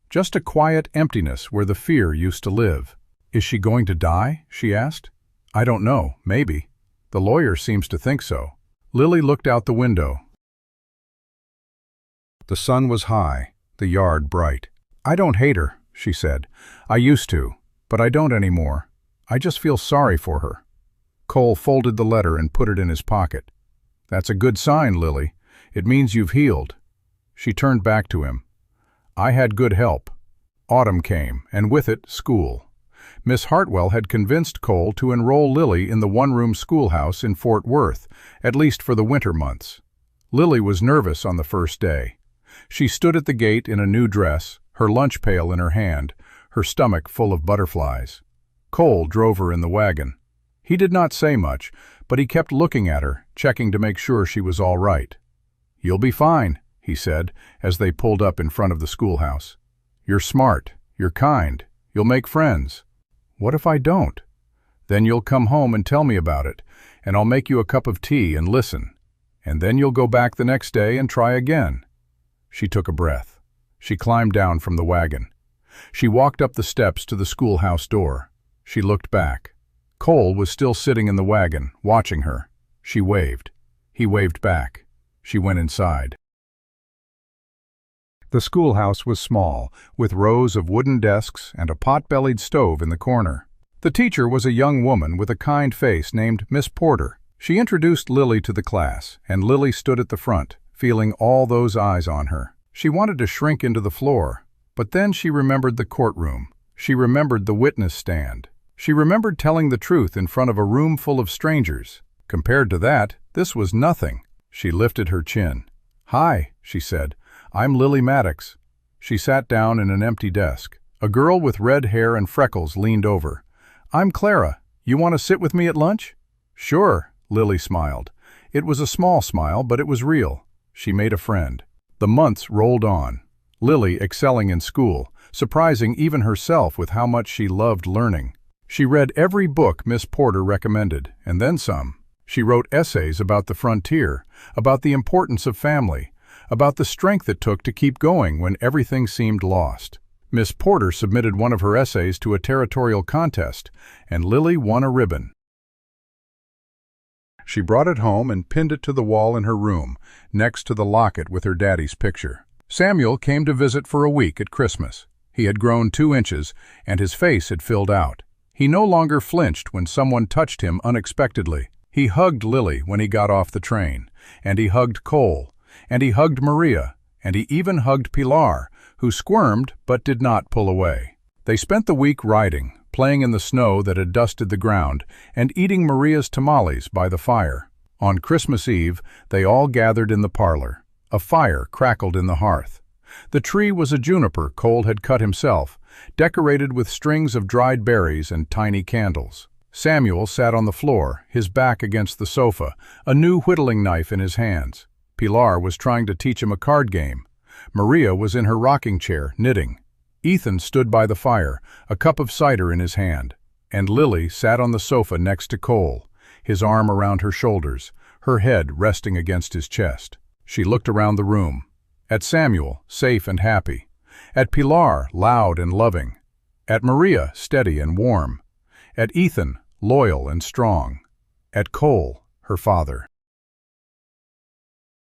Just a quiet emptiness where the fear used to live. "Is she going to die?" she asked. "I don't know, maybe. The lawyer seems to think so." Lily looked out the window. The sun was high, the yard bright. "I don't hate her," she said. "I used to, but I don't anymore. I just feel sorry for her." Cole folded the letter and put it in his pocket. "That's a good sign, Lily. It means you've healed." She turned back to him. "I had good help." Autumn came, and with it, school. Miss Hartwell had convinced Cole to enroll Lily in the one-room schoolhouse in Fort Worth, at least for the winter months. Lily was nervous on the first day. She stood at the gate in a new dress, her lunch pail in her hand, her stomach full of butterflies. Cole drove her in the wagon. He did not say much, but he kept looking at her, checking to make sure she was all right. "You'll be fine," he said, as they pulled up in front of the schoolhouse. "You're smart, you're kind, you'll make friends." "What if I don't?" "Then you'll come home and tell me about it, and I'll make you a cup of tea and listen. And then you'll go back the next day and try again." She took a breath. She climbed down from the wagon. She walked up the steps to the schoolhouse door. She looked back. Cole was still sitting in the wagon, watching her. She waved. He waved back. She went inside. The schoolhouse was small, with rows of wooden desks and a pot-bellied stove in the corner. The teacher was a young woman with a kind face named Miss Porter. She introduced Lily to the class, and Lily stood at the front, feeling all those eyes on her. She wanted to shrink into the floor, but then she remembered the courtroom. She remembered the witness stand. She remembered telling the truth in front of a room full of strangers. Compared to that, this was nothing. She lifted her chin. "Hi," she said. "I'm Lily Maddox." She sat down in an empty desk. A girl with red hair and freckles leaned over. "I'm Clara. You want to sit with me at lunch?" "Sure," Lily smiled. It was a small smile, but it was real. She made a friend. The months rolled on. Lily excelling in school, surprising even herself with how much she loved learning. She read every book Miss Porter recommended, and then some. She wrote essays about the frontier, about the importance of family, about the strength it took to keep going when everything seemed lost. Miss Porter submitted one of her essays to a territorial contest, and Lily won a ribbon. She brought it home and pinned it to the wall in her room, next to the locket with her daddy's picture. Samuel came to visit for a week at Christmas. He had grown 2 inches, and his face had filled out. He no longer flinched when someone touched him unexpectedly. He hugged Lily when he got off the train, and he hugged Cole, and he hugged Maria, and he even hugged Pilar, who squirmed but did not pull away. They spent the week riding, playing in the snow that had dusted the ground, and eating Maria's tamales by the fire. On Christmas Eve, they all gathered in the parlor. A fire crackled in the hearth. The tree was a juniper Cole had cut himself, decorated with strings of dried berries and tiny candles. Samuel sat on the floor, his back against the sofa, a new whittling knife in his hands. Pilar was trying to teach him a card game. Maria was in her rocking chair, knitting. Ethan stood by the fire, a cup of cider in his hand. And Lily sat on the sofa next to Cole, his arm around her shoulders, her head resting against his chest. She looked around the room. At Samuel, safe and happy. At Pilar, loud and loving. At Maria, steady and warm. At Ethan, loyal and strong. At Cole, her father.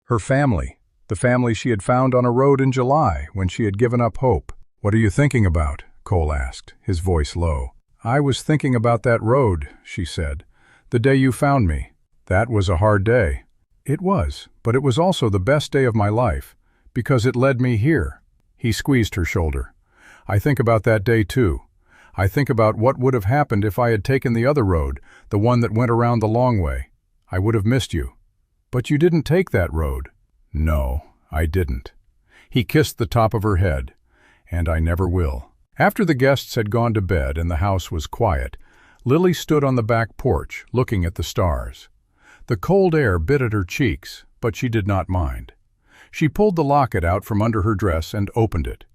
Her family, the family she had found on a road in July when she had given up hope. "What are you thinking about?" Cole asked, his voice low. "I was thinking about that road," she said. "The day you found me. That was a hard day." "It was, but it was also the best day of my life, because it led me here." He squeezed her shoulder. "I think about that day too. I think about what would have happened if I had taken the other road, the one that went around the long way. I would have missed you." "But you didn't take that road." "No, I didn't." He kissed the top of her head. "And I never will." After the guests had gone to bed and the house was quiet, Lily stood on the back porch, looking at the stars. The cold air bit at her cheeks, but she did not mind. She pulled the locket out from under her dress and opened it.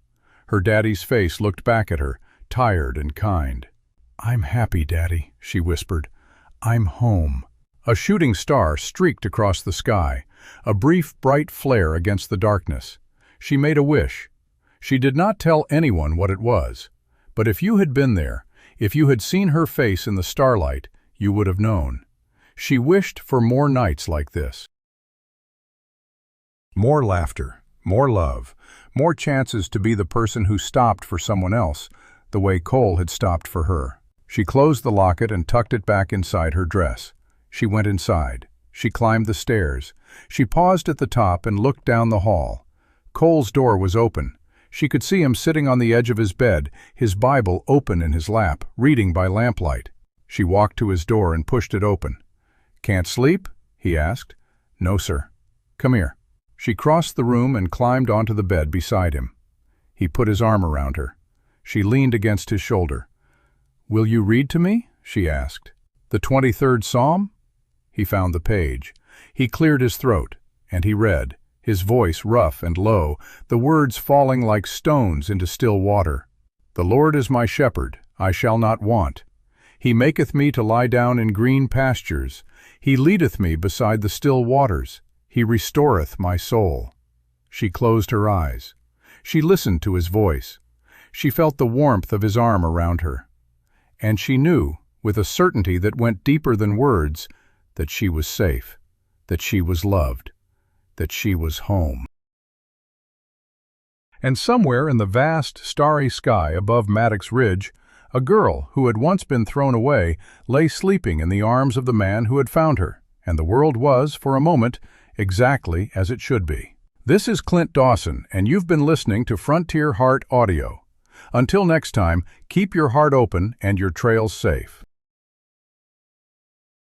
Her daddy's face looked back at her, tired and kind. "I'm happy, Daddy," she whispered. "I'm home." A shooting star streaked across the sky, a brief, bright flare against the darkness. She made a wish. She did not tell anyone what it was, but if you had been there, if you had seen her face in the starlight, you would have known. She wished for more nights like this. More laughter, more love, more chances to be the person who stopped for someone else, the way Cole had stopped for her. She closed the locket and tucked it back inside her dress. She went inside. She climbed the stairs. She paused at the top and looked down the hall. Cole's door was open. She could see him sitting on the edge of his bed, his Bible open in his lap, reading by lamplight. She walked to his door and pushed it open. "Can't sleep?" he asked. "No, sir." "Come here." She crossed the room and climbed onto the bed beside him. He put his arm around her. She leaned against his shoulder. "Will you read to me?" she asked. "The 23rd Psalm?" He found the page. He cleared his throat, and he read, his voice rough and low, the words falling like stones into still water. "The Lord is my shepherd, I shall not want. He maketh me to lie down in green pastures. He leadeth me beside the still waters. He restoreth my soul." She closed her eyes. She listened to his voice. She felt the warmth of his arm around her. And she knew, with a certainty that went deeper than words, that she was safe, that she was loved, that she was home. And somewhere in the vast, starry sky above Maddox Ridge, a girl who had once been thrown away lay sleeping in the arms of the man who had found her, and the world was, for a moment, exactly as it should be. This is Clint Dawson, and you've been listening to Frontier Heart Audio. Until next time, keep your heart open and your trails safe.